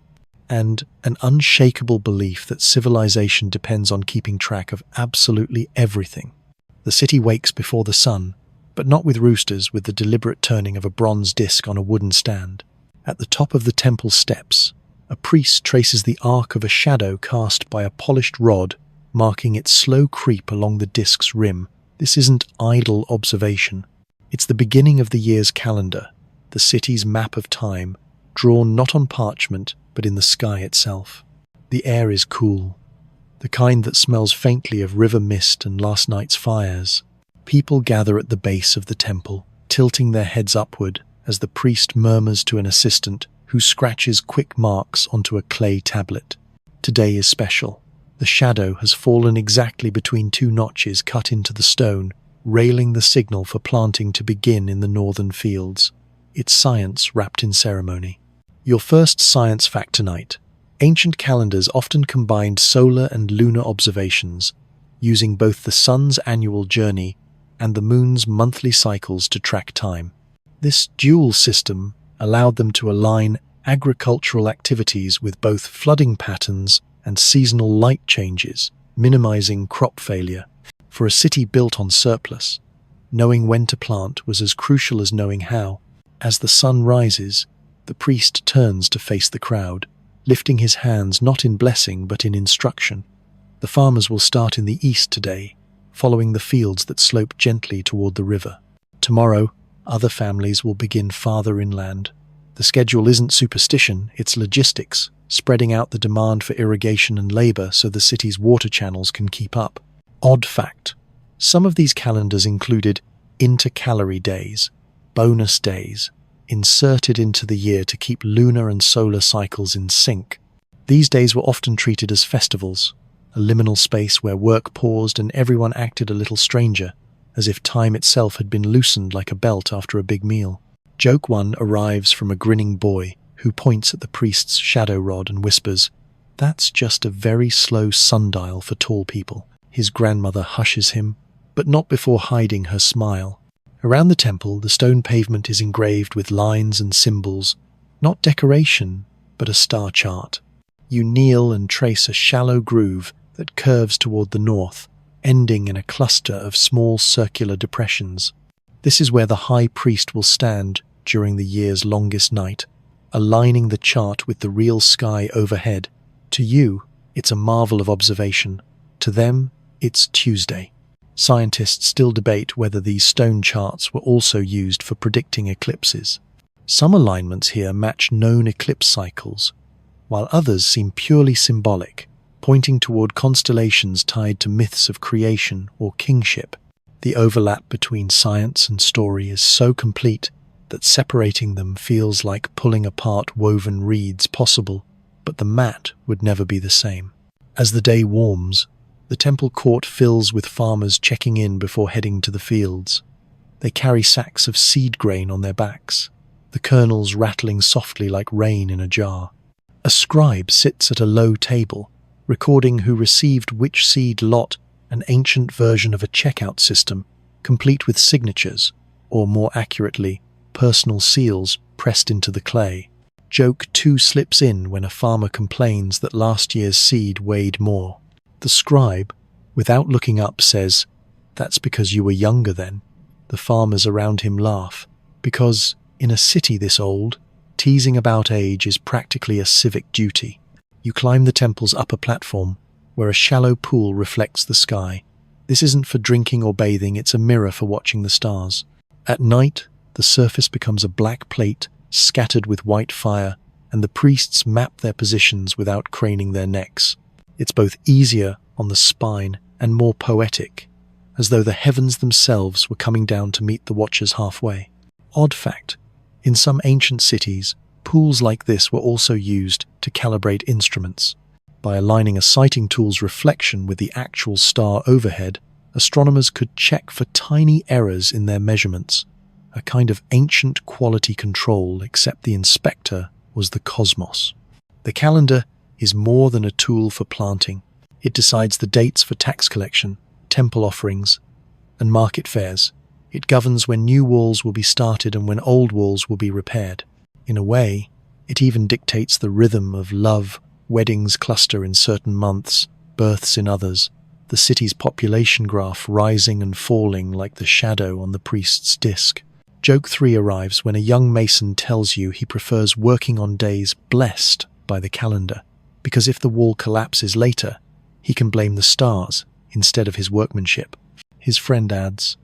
and an unshakable belief that civilization depends on keeping track of absolutely everything. The city wakes before the sun, but not with roosters, with the deliberate turning of a bronze disc on a wooden stand. At the top of the temple steps, a priest traces the arc of a shadow cast by a polished rod, marking its slow creep along the disc's rim. This isn't idle observation. It's the beginning of the year's calendar, the city's map of time, drawn not on parchment, but in the sky itself. The air is cool, the kind that smells faintly of river mist and last night's fires. People gather at the base of the temple, tilting their heads upward as the priest murmurs to an assistant who scratches quick marks onto a clay tablet. Today is special. The shadow has fallen exactly between two notches cut into the stone, railing the signal for planting to begin in the northern fields. It's science wrapped in ceremony. Your first science fact tonight. Ancient calendars often combined solar and lunar observations, using both the sun's annual journey and the moon's monthly cycles to track time. This dual system allowed them to align agricultural activities with both flooding patterns and seasonal light changes, minimizing crop failure. For a city built on surplus, knowing when to plant was as crucial as knowing how. As the sun rises, the priest turns to face the crowd, lifting his hands not in blessing but in instruction. The farmers will start in the east today, following the fields that slope gently toward the river. Tomorrow, other families will begin farther inland. The schedule isn't superstition, it's logistics, spreading out the demand for irrigation and labor so the city's water channels can keep up. Odd fact, some of these calendars included intercalary days, bonus days, inserted into the year to keep lunar and solar cycles in sync. These days were often treated as festivals, a liminal space where work paused and everyone acted a little stranger, as if time itself had been loosened like a belt after a big meal. Joke 1 arrives from a grinning boy who points at the priest's shadow rod and whispers, "That's just a very slow sundial for tall people." His grandmother hushes him, but not before hiding her smile. Around the temple, the stone pavement is engraved with lines and symbols, not decoration, but a star chart. You kneel and trace a shallow groove that curves toward the north, ending in a cluster of small circular depressions. This is where the high priest will stand during the year's longest night, aligning the chart with the real sky overhead. To you, it's a marvel of observation. To them, it's Tuesday. Scientists still debate whether these stone charts were also used for predicting eclipses. Some alignments here match known eclipse cycles, while others seem purely symbolic, pointing toward constellations tied to myths of creation or kingship. The overlap between science and story is so complete that separating them feels like pulling apart woven reeds possible, but the mat would never be the same. As the day warms, the temple court fills with farmers checking in before heading to the fields. They carry sacks of seed grain on their backs, the kernels rattling softly like rain in a jar. A scribe sits at a low table, recording who received which seed lot, an ancient version of a checkout system, complete with signatures, or more accurately, personal seals pressed into the clay. Joke 2 slips in when a farmer complains that last year's seed weighed more. The scribe, without looking up, says, "That's because you were younger then." The farmers around him laugh, because, in a city this old, teasing about age is practically a civic duty. You climb the temple's upper platform, where a shallow pool reflects the sky. This isn't for drinking or bathing, it's a mirror for watching the stars. At night, the surface becomes a black plate, scattered with white fire, and the priests map their positions without craning their necks. It's both easier on the spine and more poetic, as though the heavens themselves were coming down to meet the watchers halfway. Odd fact, in some ancient cities, pools like this were also used to calibrate instruments. By aligning a sighting tool's reflection with the actual star overhead, astronomers could check for tiny errors in their measurements, a kind of ancient quality control, except the inspector was the cosmos. The calendar is more than a tool for planting. It decides the dates for tax collection, temple offerings, and market fairs. It governs when new walls will be started and when old walls will be repaired. In a way, it even dictates the rhythm of love. Weddings cluster in certain months, births in others, the city's population graph rising and falling like the shadow on the priest's disc. Joke 3 arrives when a young mason tells you he prefers working on days blessed by the calendar, because if the wall collapses later, he can blame the stars instead of his workmanship. His friend adds,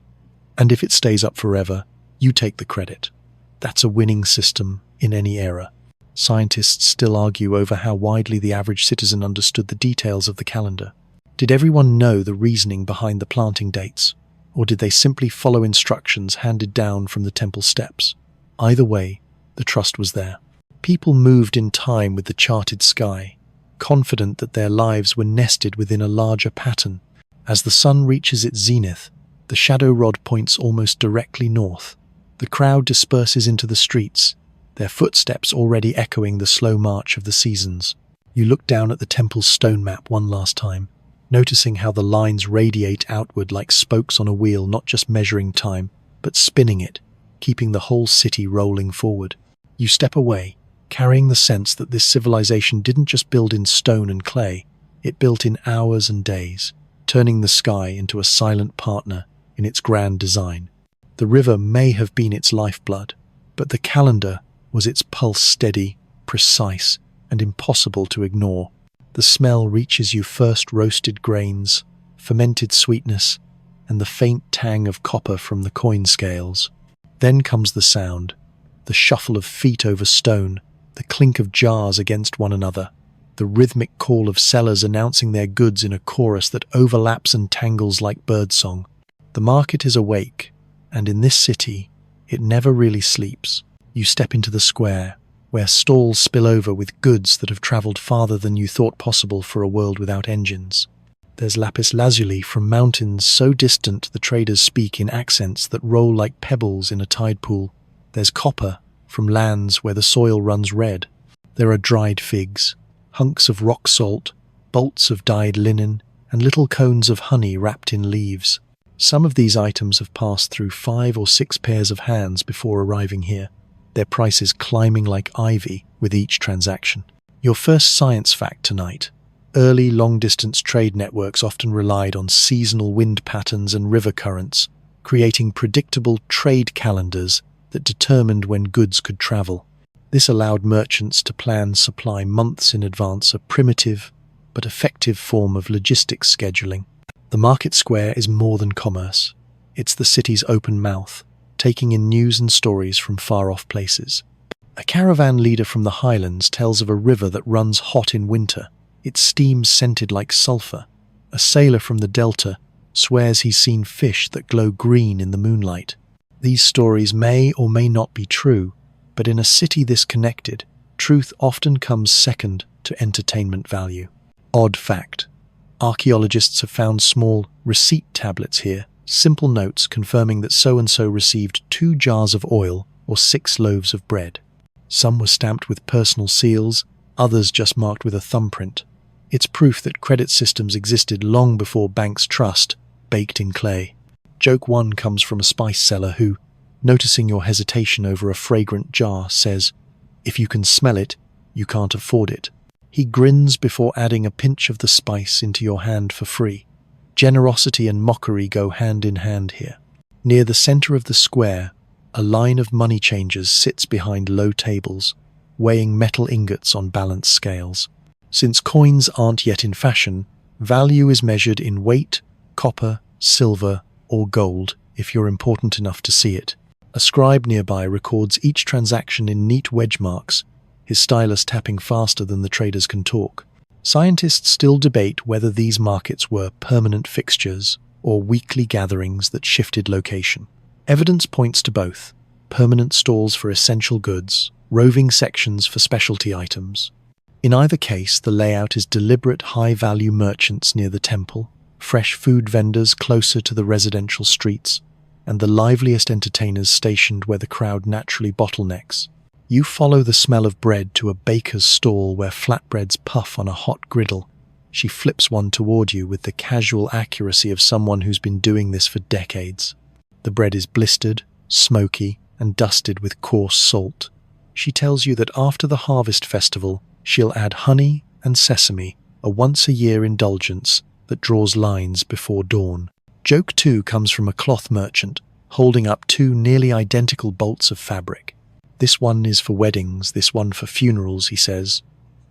"And if it stays up forever, you take the credit." That's a winning system in any era. Scientists still argue over how widely the average citizen understood the details of the calendar. Did everyone know the reasoning behind the planting dates, or did they simply follow instructions handed down from the temple steps? Either way, the trust was there. People moved in time with the charted sky, confident that their lives were nested within a larger pattern. As the sun reaches its zenith, the shadow rod points almost directly north. The crowd disperses into the streets, their footsteps already echoing the slow march of the seasons. You look down at the temple's stone map one last time, noticing how the lines radiate outward like spokes on a wheel, not just measuring time, but spinning it, keeping the whole city rolling forward. You step away, carrying the sense that this civilization didn't just build in stone and clay, it built in hours and days, turning the sky into a silent partner in its grand design. The river may have been its lifeblood, but the calendar was its pulse, steady, precise, and impossible to ignore. The smell reaches you first: roasted grains, fermented sweetness, and the faint tang of copper from the coin scales. Then comes the sound, the shuffle of feet over stone, the clink of jars against one another, the rhythmic call of sellers announcing their goods in a chorus that overlaps and tangles like birdsong. The market is awake, and in this city, it never really sleeps. You step into the square, where stalls spill over with goods that have travelled farther than you thought possible for a world without engines. There's lapis lazuli from mountains so distant the traders speak in accents that roll like pebbles in a tide pool. There's copper from lands where the soil runs red. There are dried figs, hunks of rock salt, bolts of dyed linen, and little cones of honey wrapped in leaves. Some of these items have passed through 5 or 6 pairs of hands before arriving here, their prices climbing like ivy with each transaction. Your first science fact tonight: early long-distance trade networks often relied on seasonal wind patterns and river currents, creating predictable trade calendars that determined when goods could travel. This allowed merchants to plan supply months in advance, a primitive but effective form of logistics scheduling. The market square is more than commerce. It's the city's open mouth, taking in news and stories from far-off places. A caravan leader from the highlands tells of a river that runs hot in winter, its steam scented like sulfur. A sailor from the delta swears he's seen fish that glow green in the moonlight. These stories may or may not be true, but in a city this connected, truth often comes second to entertainment value. Odd fact. Archaeologists have found small receipt tablets here, simple notes confirming that so-and-so received 2 jars of oil or 6 loaves of bread. Some were stamped with personal seals, others just marked with a thumbprint. It's proof that credit systems existed long before banks' trust, baked in clay. Joke 1 comes from a spice seller who, noticing your hesitation over a fragrant jar, says, "If you can smell it, you can't afford it." He grins before adding a pinch of the spice into your hand for free. Generosity and mockery go hand in hand here. Near the center of the square, a line of money changers sits behind low tables, weighing metal ingots on balanced scales. Since coins aren't yet in fashion, value is measured in weight, copper, silver, or gold if you're important enough to see it. A scribe nearby records each transaction in neat wedge marks, his stylus tapping faster than the traders can talk. Scientists still debate whether these markets were permanent fixtures or weekly gatherings that shifted location. Evidence points to both: permanent stalls for essential goods, roving sections for specialty items. In either case, the layout is deliberate high-value merchants near the temple, fresh food vendors closer to the residential streets, and the liveliest entertainers stationed where the crowd naturally bottlenecks. You follow the smell of bread to a baker's stall where flatbreads puff on a hot griddle. She flips one toward you with the casual accuracy of someone who's been doing this for decades. The bread is blistered, smoky, and dusted with coarse salt. She tells you that after the harvest festival, she'll add honey and sesame, a once-a-year indulgence that draws lines before dawn. Joke 2 comes from a cloth merchant, holding up 2 nearly identical bolts of fabric. "This one is for weddings, this one for funerals," he says.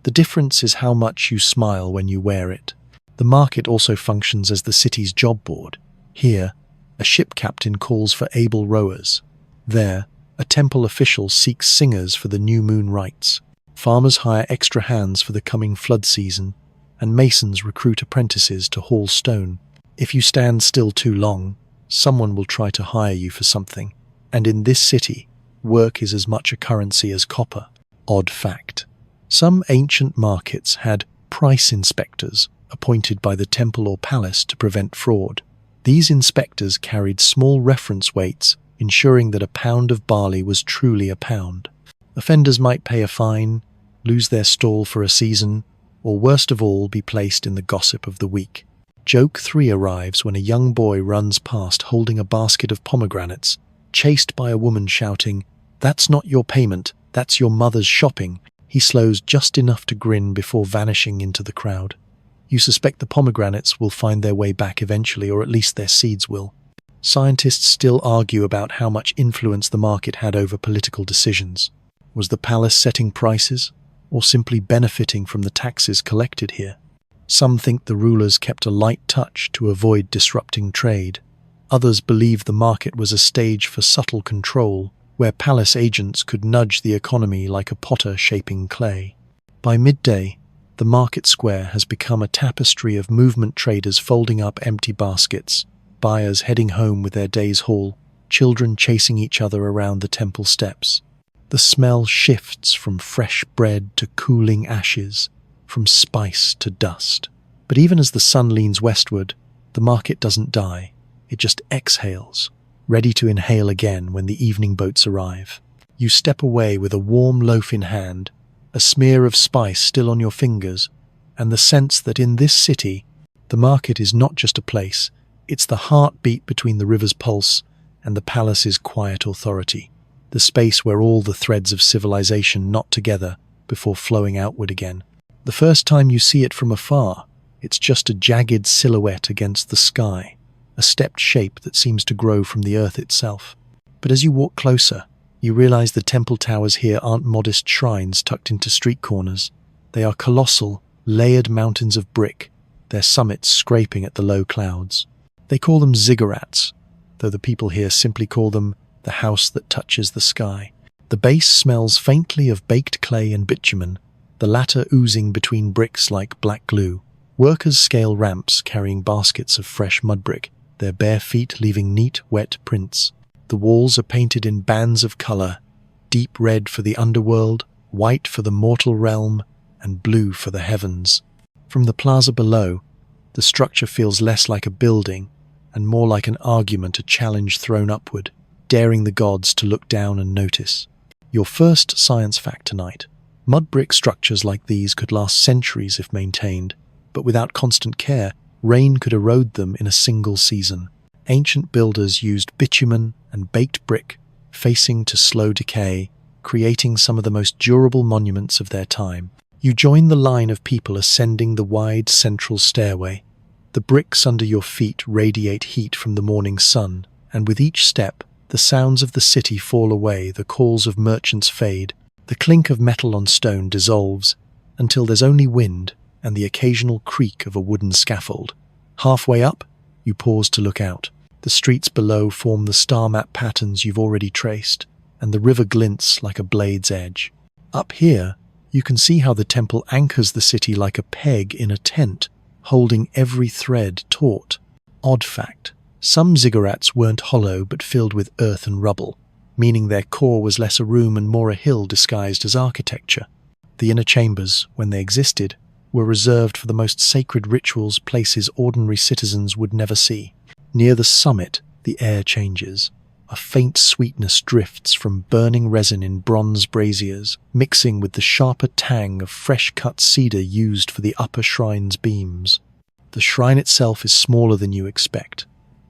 "The difference is how much you smile when you wear it." The market also functions as the city's job board. Here, a ship captain calls for able rowers. There, a temple official seeks singers for the new moon rites. Farmers hire extra hands for the coming flood season, and masons recruit apprentices to haul stone. If you stand still too long, someone will try to hire you for something. And in this city, work is as much a currency as copper. Odd fact. Some ancient markets had price inspectors appointed by the temple or palace to prevent fraud. These inspectors carried small reference weights, ensuring that a pound of barley was truly a pound. Offenders might pay a fine, lose their stall for a season, or worst of all, be placed in the gossip of the week. Joke 3 arrives when a young boy runs past holding a basket of pomegranates, chased by a woman shouting, "That's not your payment, that's your mother's shopping." He slows just enough to grin before vanishing into the crowd. You suspect the pomegranates will find their way back eventually, or at least their seeds will. Scientists still argue about how much influence the market had over political decisions. Was the palace setting prices, or simply benefiting from the taxes collected here? Some think the rulers kept a light touch to avoid disrupting trade. Others believe the market was a stage for subtle control, where palace agents could nudge the economy like a potter shaping clay. By midday, the market square has become a tapestry of movement traders folding up empty baskets, buyers heading home with their day's haul, children chasing each other around the temple steps. The smell shifts from fresh bread to cooling ashes, from spice to dust. But even as the sun leans westward, the market doesn't die. It just exhales, ready to inhale again when the evening boats arrive. You step away with a warm loaf in hand, a smear of spice still on your fingers, and the sense that in this city, the market is not just a place, it's the heartbeat between the river's pulse and the palace's quiet authority, the space where all the threads of civilization knot together before flowing outward again. The first time you see it from afar, it's just a jagged silhouette against the sky, a stepped shape that seems to grow from the earth itself. But as you walk closer, you realize the temple towers here aren't modest shrines tucked into street corners. They are colossal, layered mountains of brick, their summits scraping at the low clouds. They call them ziggurats, though the people here simply call them the house that touches the sky. The base smells faintly of baked clay and bitumen, the latter oozing between bricks like black glue. Workers scale ramps carrying baskets of fresh mud brick, their bare feet leaving neat, wet prints. The walls are painted in bands of color, deep red for the underworld, white for the mortal realm, and blue for the heavens. From the plaza below, the structure feels less like a building and more like an argument, a challenge thrown upward, daring the gods to look down and notice. Your first science fact tonight. Mud brick structures like these could last centuries if maintained, but without constant care, rain could erode them in a single season. Ancient builders used bitumen and baked brick, facing to slow decay, creating some of the most durable monuments of their time. You join the line of people ascending the wide central stairway. The bricks under your feet radiate heat from the morning sun, and with each step, the sounds of the city fall away, the calls of merchants fade, the clink of metal on stone dissolves, until there's only wind and the occasional creak of a wooden scaffold. Halfway up, you pause to look out. The streets below form the star map patterns you've already traced, and the river glints like a blade's edge. Up here, you can see how the temple anchors the city like a peg in a tent, holding every thread taut. Odd fact, some ziggurats weren't hollow but filled with earth and rubble, meaning their core was less a room and more a hill disguised as architecture. The inner chambers, when they existed, were reserved for the most sacred rituals, places ordinary citizens would never see. Near the summit, the air changes. A faint sweetness drifts from burning resin in bronze braziers, mixing with the sharper tang of fresh-cut cedar used for the upper shrine's beams. The shrine itself is smaller than you expect,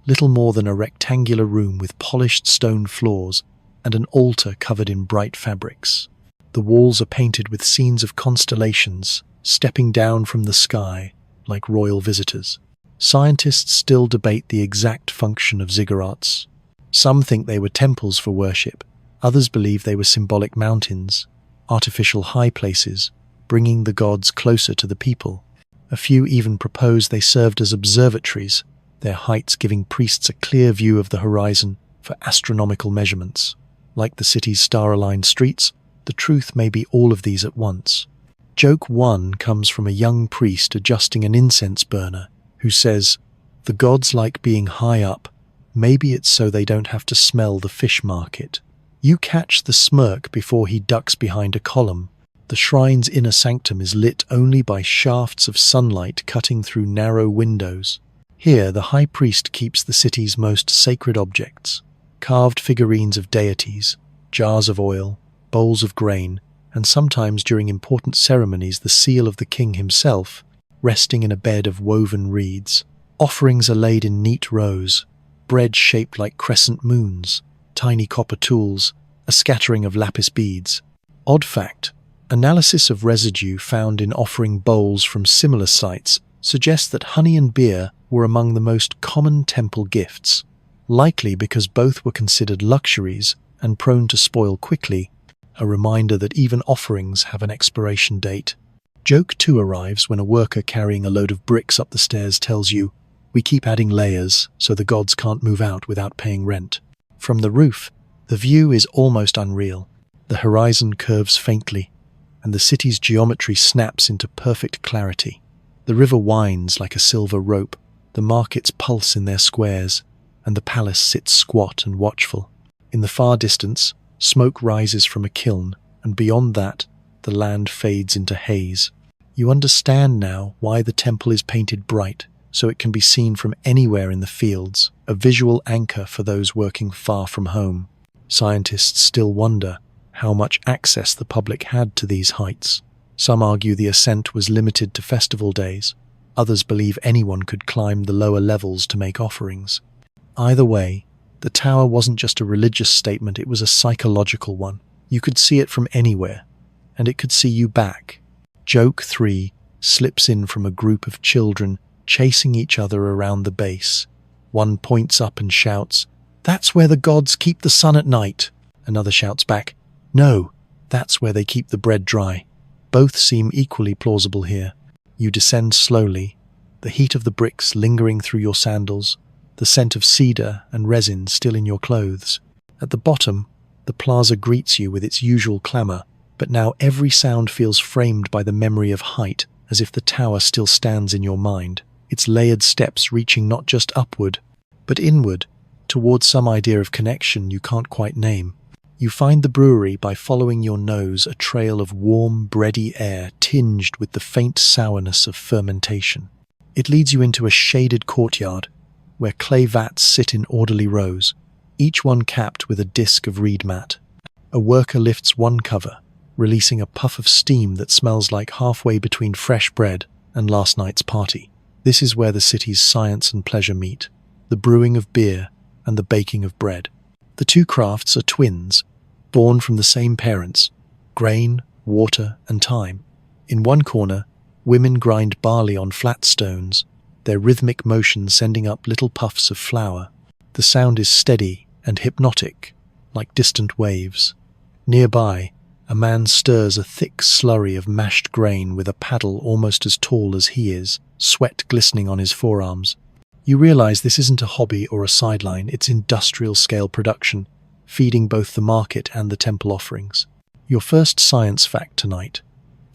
little more than a rectangular room with polished stone floors and an altar covered in bright fabrics. The walls are painted with scenes of constellations, stepping down from the sky like royal visitors. Scientists still debate the exact function of ziggurats. Some think they were temples for worship. Others believe they were symbolic mountains, artificial high places, bringing the gods closer to the people. A few even propose they served as observatories, their heights giving priests a clear view of the horizon for astronomical measurements. Like the city's star-aligned streets, the truth may be all of these at once. Joke 1 comes from a young priest adjusting an incense burner who says, "The gods like being high up. Maybe it's so they don't have to smell the fish market." You catch the smirk before he ducks behind a column. The shrine's inner sanctum is lit only by shafts of sunlight cutting through narrow windows. Here, the high priest keeps the city's most sacred objects: carved figurines of deities, jars of oil, bowls of grain, and sometimes during important ceremonies the seal of the king himself, resting in a bed of woven reeds. Offerings are laid in neat rows, bread shaped like crescent moons, tiny copper tools, a scattering of lapis beads. Odd fact, analysis of residue found in offering bowls from similar sites suggests that honey and beer were among the most common temple gifts, likely because both were considered luxuries and prone to spoil quickly, a reminder that even offerings have an expiration date. Joke 2 arrives when a worker carrying a load of bricks up the stairs tells you, "We keep adding layers so the gods can't move out without paying rent." From the roof, the view is almost unreal. The horizon curves faintly, and the city's geometry snaps into perfect clarity. The river winds like a silver rope, the markets pulse in their squares, and the palace sits squat and watchful. In the far distance, smoke rises from a kiln, and beyond that, the land fades into haze. You understand now why the temple is painted bright, so it can be seen from anywhere in the fields, a visual anchor for those working far from home. Scientists still wonder how much access the public had to these heights. Some argue the ascent was limited to festival days. Others believe anyone could climb the lower levels to make offerings. Either way, the tower wasn't just a religious statement, it was a psychological one. You could see it from anywhere, and it could see you back. Joke 3 slips in from a group of children chasing each other around the base. One points up and shouts, "That's where the gods keep the sun at night." Another shouts back, "No, that's where they keep the bread dry." Both seem equally plausible here. You descend slowly, the heat of the bricks lingering through your sandals, the scent of cedar and resin still in your clothes. At the bottom, the plaza greets you with its usual clamour, but now every sound feels framed by the memory of height, as if the tower still stands in your mind, its layered steps reaching not just upward, but inward, towards some idea of connection you can't quite name. You find the brewery by following your nose a trail of warm, bready air tinged with the faint sourness of fermentation. It leads you into a shaded courtyard where clay vats sit in orderly rows, each one capped with a disc of reed mat. A worker lifts one cover, releasing a puff of steam that smells like halfway between fresh bread and last night's party. This is where the city's science and pleasure meet, the brewing of beer and the baking of bread. The two crafts are twins, born from the same parents, grain, water, and time. In one corner, women grind barley on flat stones, their rhythmic motion sending up little puffs of flour. The sound is steady and hypnotic, like distant waves. Nearby, a man stirs a thick slurry of mashed grain with a paddle almost as tall as he is, sweat glistening on his forearms. You realize this isn't a hobby or a sideline, it's industrial-scale production, feeding both the market and the temple offerings. Your first science fact tonight.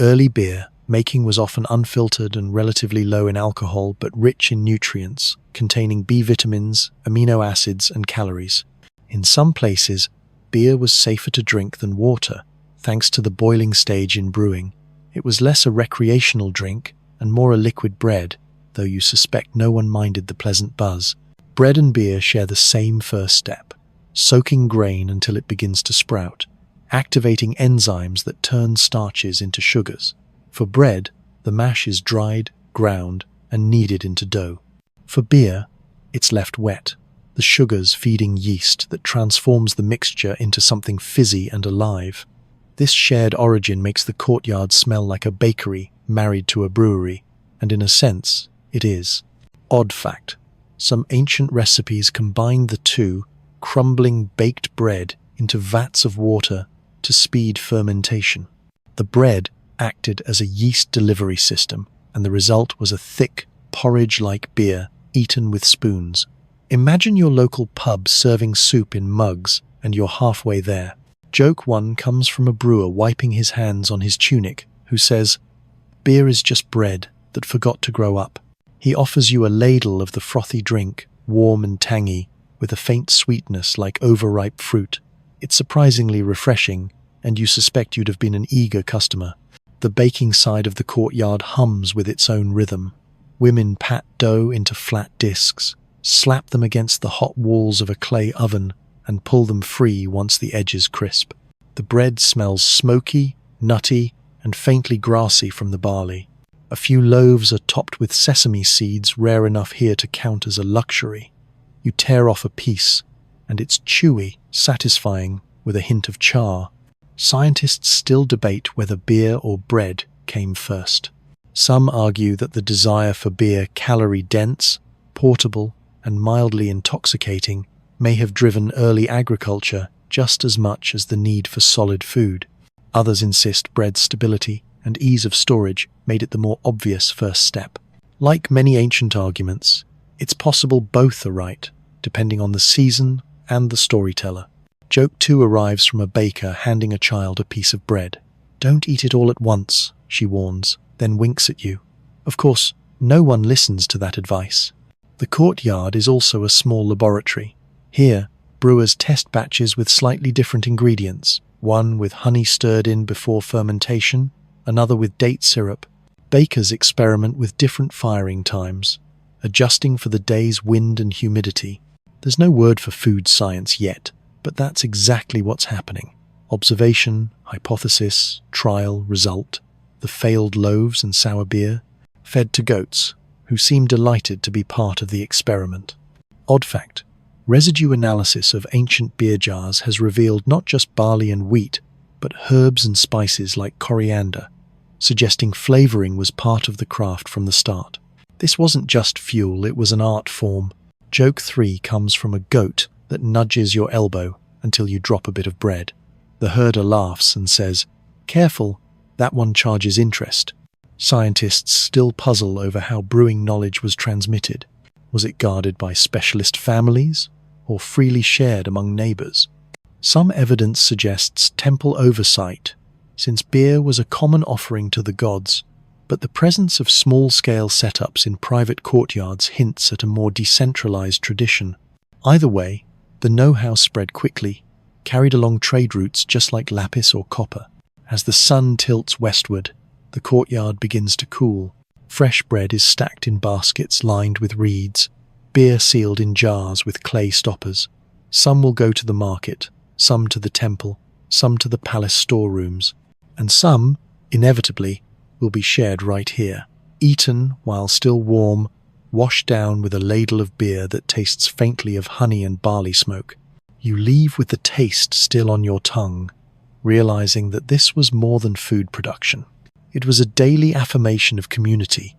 Early beer making was often unfiltered and relatively low in alcohol but rich in nutrients, containing B vitamins, amino acids, and calories. In some places, beer was safer to drink than water, thanks to the boiling stage in brewing. It was less a recreational drink and more a liquid bread, though you suspect no one minded the pleasant buzz. Bread and beer share the same first step, soaking grain until it begins to sprout, activating enzymes that turn starches into sugars. For bread, the mash is dried, ground, and kneaded into dough. For beer, it's left wet, the sugars feeding yeast that transforms the mixture into something fizzy and alive. This shared origin makes the courtyard smell like a bakery married to a brewery, and in a sense, it is. Odd fact. Some ancient recipes combine the two, crumbling baked bread into vats of water to speed fermentation. The bread acted as a yeast delivery system, and the result was a thick, porridge-like beer eaten with spoons. Imagine your local pub serving soup in mugs, and you're halfway there. Joke 1 comes from a brewer wiping his hands on his tunic, who says, "Beer is just bread that forgot to grow up." He offers you a ladle of the frothy drink, warm and tangy, with a faint sweetness like overripe fruit. It's surprisingly refreshing, and you suspect you'd have been an eager customer. The baking side of the courtyard hums with its own rhythm. Women pat dough into flat discs, slap them against the hot walls of a clay oven, and pull them free once the edges crisp. The bread smells smoky, nutty, and faintly grassy from the barley. A few loaves are topped with sesame seeds, rare enough here to count as a luxury. You tear off a piece, and it's chewy, satisfying, with a hint of char. Scientists still debate whether beer or bread came first. Some argue that the desire for beer, calorie-dense, portable, and mildly intoxicating, may have driven early agriculture just as much as the need for solid food. Others insist bread's stability and ease of storage made it the more obvious first step. Like many ancient arguments, it's possible both are right, depending on the season and the storyteller. Joke 2 arrives from a baker handing a child a piece of bread. "Don't eat it all at once," she warns, then winks at you. Of course, no one listens to that advice. The courtyard is also a small laboratory. Here, brewers test batches with slightly different ingredients, one with honey stirred in before fermentation, another with date syrup. Bakers experiment with different firing times, adjusting for the day's wind and humidity. There's no word for food science yet, but that's exactly what's happening. Observation, hypothesis, trial, result. The failed loaves and sour beer, fed to goats, who seem delighted to be part of the experiment. Odd fact. Residue analysis of ancient beer jars has revealed not just barley and wheat, but herbs and spices like coriander, suggesting flavoring was part of the craft from the start. This wasn't just fuel, it was an art form. Joke 3 comes from a goat that nudges your elbow until you drop a bit of bread. The herder laughs and says, "Careful, that one charges interest." Scientists still puzzle over how brewing knowledge was transmitted. Was it guarded by specialist families, or freely shared among neighbors? Some evidence suggests temple oversight, since beer was a common offering to the gods, but the presence of small-scale setups in private courtyards hints at a more decentralized tradition. Either way, the know-how spread quickly, carried along trade routes just like lapis or copper. As the sun tilts westward, the courtyard begins to cool. Fresh bread is stacked in baskets lined with reeds, beer sealed in jars with clay stoppers. Some will go to the market, some to the temple, some to the palace storerooms, and some, inevitably, will be shared right here, eaten while still warm, washed down with a ladle of beer that tastes faintly of honey and barley smoke. You leave with the taste still on your tongue, realizing that this was more than food production. It was a daily affirmation of community.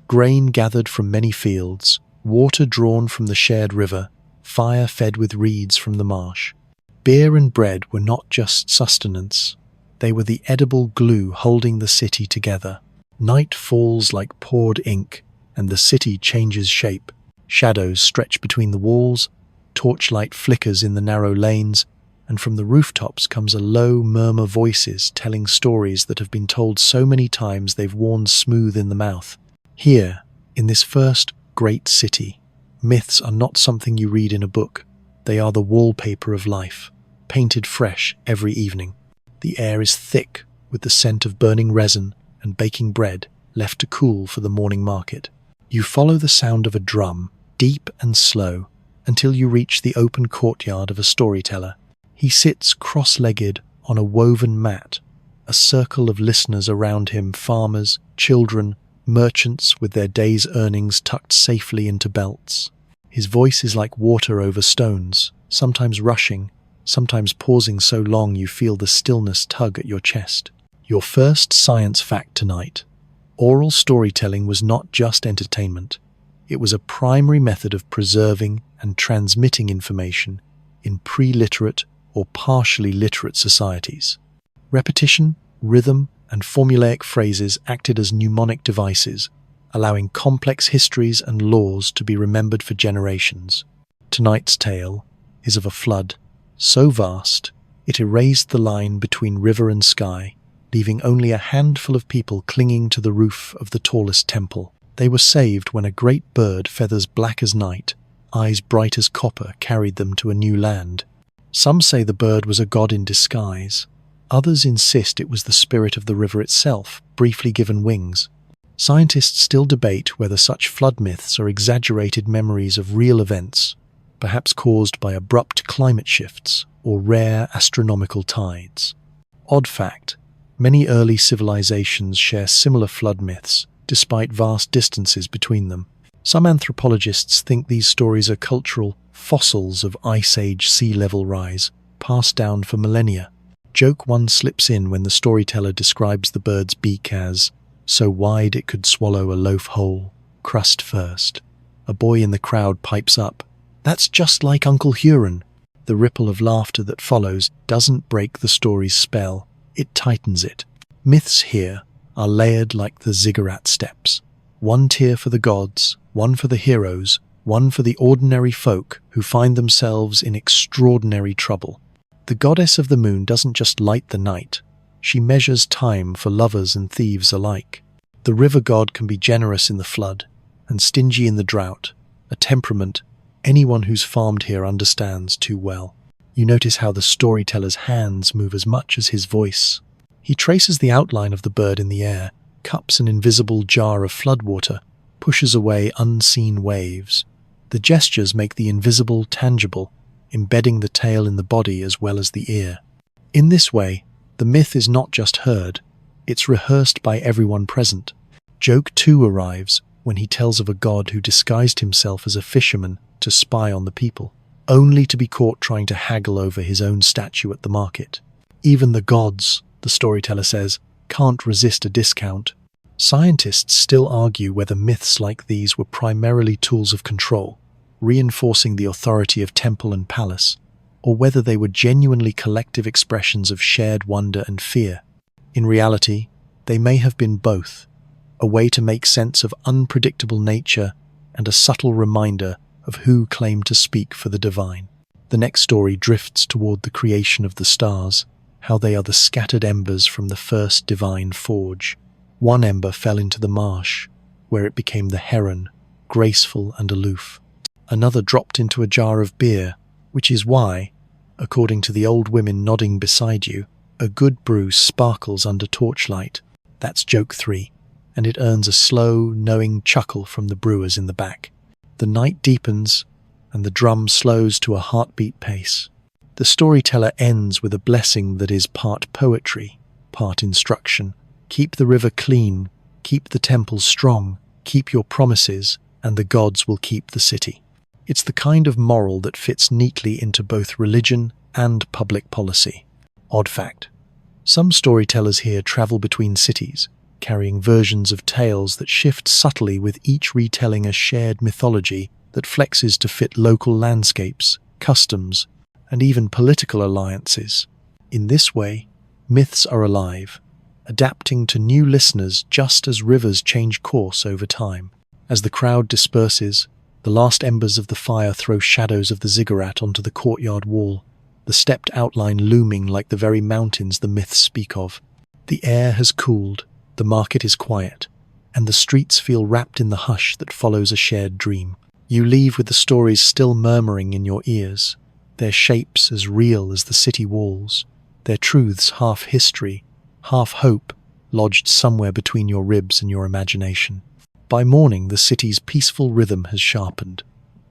Grain gathered from many fields, water drawn from the shared river, fire fed with reeds from the marsh. Beer and bread were not just sustenance. They were the edible glue holding the city together. Night falls like poured ink, and the city changes shape. Shadows stretch between the walls, torchlight flickers in the narrow lanes, and from the rooftops comes a low murmur of voices telling stories that have been told so many times they've worn smooth in the mouth. Here, in this first great city, myths are not something you read in a book. They are the wallpaper of life, painted fresh every evening. The air is thick with the scent of burning resin and baking bread left to cool for the morning market. You follow the sound of a drum, deep and slow, until you reach the open courtyard of a storyteller. He sits cross-legged on a woven mat, a circle of listeners around him, farmers, children, merchants with their day's earnings tucked safely into belts. His voice is like water over stones, sometimes rushing, sometimes pausing so long you feel the stillness tug at your chest. Your first science fact tonight. Oral storytelling was not just entertainment. It was a primary method of preserving and transmitting information in pre-literate or partially literate societies. Repetition, rhythm, and formulaic phrases acted as mnemonic devices, allowing complex histories and laws to be remembered for generations. Tonight's tale is of a flood so vast it erased the line between river and sky, leaving only a handful of people clinging to the roof of the tallest temple. They were saved when a great bird, feathers black as night, eyes bright as copper, carried them to a new land. Some say the bird was a god in disguise. Others insist it was the spirit of the river itself, briefly given wings. Scientists still debate whether such flood myths are exaggerated memories of real events, perhaps caused by abrupt climate shifts or rare astronomical tides. Odd fact, many early civilizations share similar flood myths, despite vast distances between them. Some anthropologists think these stories are cultural fossils of Ice Age sea level rise, passed down for millennia. Joke one slips in when the storyteller describes the bird's beak as so wide it could swallow a loaf whole, crust first. A boy in the crowd pipes up, "That's just like Uncle Huron." The ripple of laughter that follows doesn't break the story's spell, it tightens it. Myths here are layered like the ziggurat steps. One tier for the gods, one for the heroes, one for the ordinary folk who find themselves in extraordinary trouble. The goddess of the moon doesn't just light the night, she measures time for lovers and thieves alike. The river god can be generous in the flood and stingy in the drought, a temperament anyone who's farmed here understands too well. You notice how the storyteller's hands move as much as his voice. He traces the outline of the bird in the air, cups an invisible jar of floodwater, pushes away unseen waves. The gestures make the invisible tangible, embedding the tale in the body as well as the ear. In this way, the myth is not just heard, it's rehearsed by everyone present. Joke 2 arrives when he tells of a god who disguised himself as a fisherman to spy on the people, only to be caught trying to haggle over his own statue at the market. Even the gods, the storyteller says, can't resist a discount. Scientists still argue whether myths like these were primarily tools of control, reinforcing the authority of temple and palace, or whether they were genuinely collective expressions of shared wonder and fear. In reality, they may have been both, a way to make sense of unpredictable nature and a subtle reminder of who claimed to speak for the divine. The next story drifts toward the creation of the stars, how they are the scattered embers from the first divine forge. One ember fell into the marsh, where it became the heron, graceful and aloof. Another dropped into a jar of beer, which is why, According to the old women nodding beside you, a good brew sparkles under torchlight. That's joke 3, and it earns a slow, knowing chuckle from the brewers in the back. The night deepens, and the drum slows to a heartbeat pace. The storyteller ends with a blessing that is part poetry, part instruction. Keep the river clean, keep the temples strong, keep your promises, and the gods will keep the city. It's the kind of moral that fits neatly into both religion and public policy. Odd fact: some storytellers here travel between cities, carrying versions of tales that shift subtly with each retelling a shared mythology that flexes to fit local landscapes, customs, and even political alliances. In this way, myths are alive, adapting to new listeners just as rivers change course over time. As the crowd disperses, the last embers of the fire throw shadows of the ziggurat onto the courtyard wall, the stepped outline looming like the very mountains the myths speak of. The air has cooled, the market is quiet, and the streets feel wrapped in the hush that follows a shared dream. You leave with the stories still murmuring in your ears, their shapes as real as the city walls, their truths half history, half hope, lodged somewhere between your ribs and your imagination. By morning, the city's peaceful rhythm has sharpened.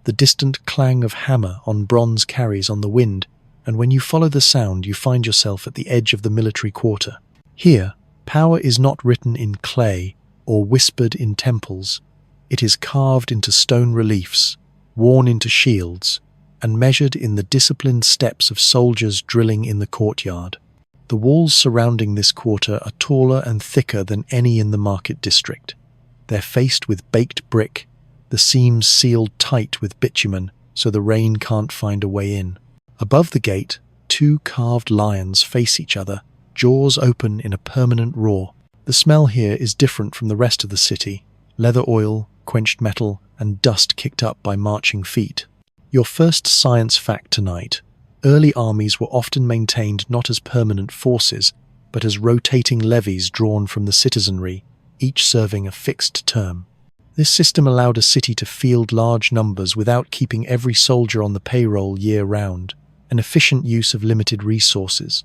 The distant clang of hammer on bronze carries on the wind, and when you follow the sound, you find yourself at the edge of the military quarter. Here, power is not written in clay or whispered in temples. It is carved into stone reliefs, worn into shields, and measured in the disciplined steps of soldiers drilling in the courtyard. The walls surrounding this quarter are taller and thicker than any in the market district. They're faced with baked brick, the seams sealed tight with bitumen so the rain can't find a way in. Above the gate, 2 carved lions face each other, jaws open in a permanent roar. The smell here is different from the rest of the city: leather oil, quenched metal, and dust kicked up by marching feet. Your first science fact tonight: early armies were often maintained not as permanent forces, but as rotating levies drawn from the citizenry, each serving a fixed term. This system allowed a city to field large numbers without keeping every soldier on the payroll year-round, an efficient use of limited resources.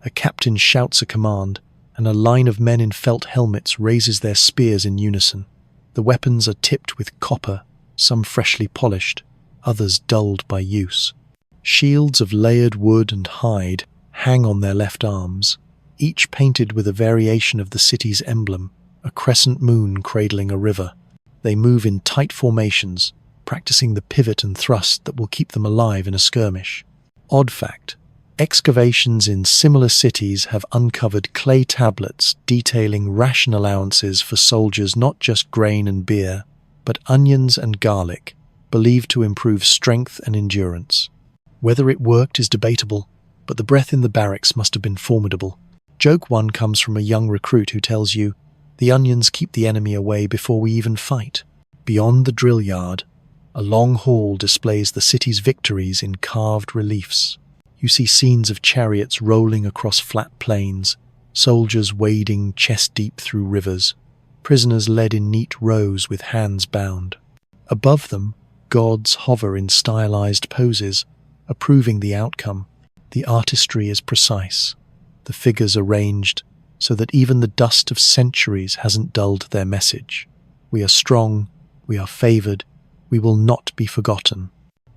A captain shouts a command, and a line of men in felt helmets raises their spears in unison. The weapons are tipped with copper, some freshly polished, others dulled by use. Shields of layered wood and hide hang on their left arms, each painted with a variation of the city's emblem, a crescent moon cradling a river. They move in tight formations, practicing the pivot and thrust that will keep them alive in a skirmish. Odd fact: excavations in similar cities have uncovered clay tablets detailing ration allowances for soldiers, not just grain and beer, but onions and garlic, believed to improve strength and endurance. Whether it worked is debatable, but the breath in the barracks must have been formidable. Joke 1 comes from a young recruit who tells you, "The onions keep the enemy away before we even fight." Beyond the drill yard, a long hall displays the city's victories in carved reliefs. You see scenes of chariots rolling across flat plains, soldiers wading chest-deep through rivers, prisoners led in neat rows with hands bound. Above them, gods hover in stylized poses, approving the outcome. The artistry is precise, the figures arranged so that even the dust of centuries hasn't dulled their message. We are strong, we are favored, we will not be forgotten.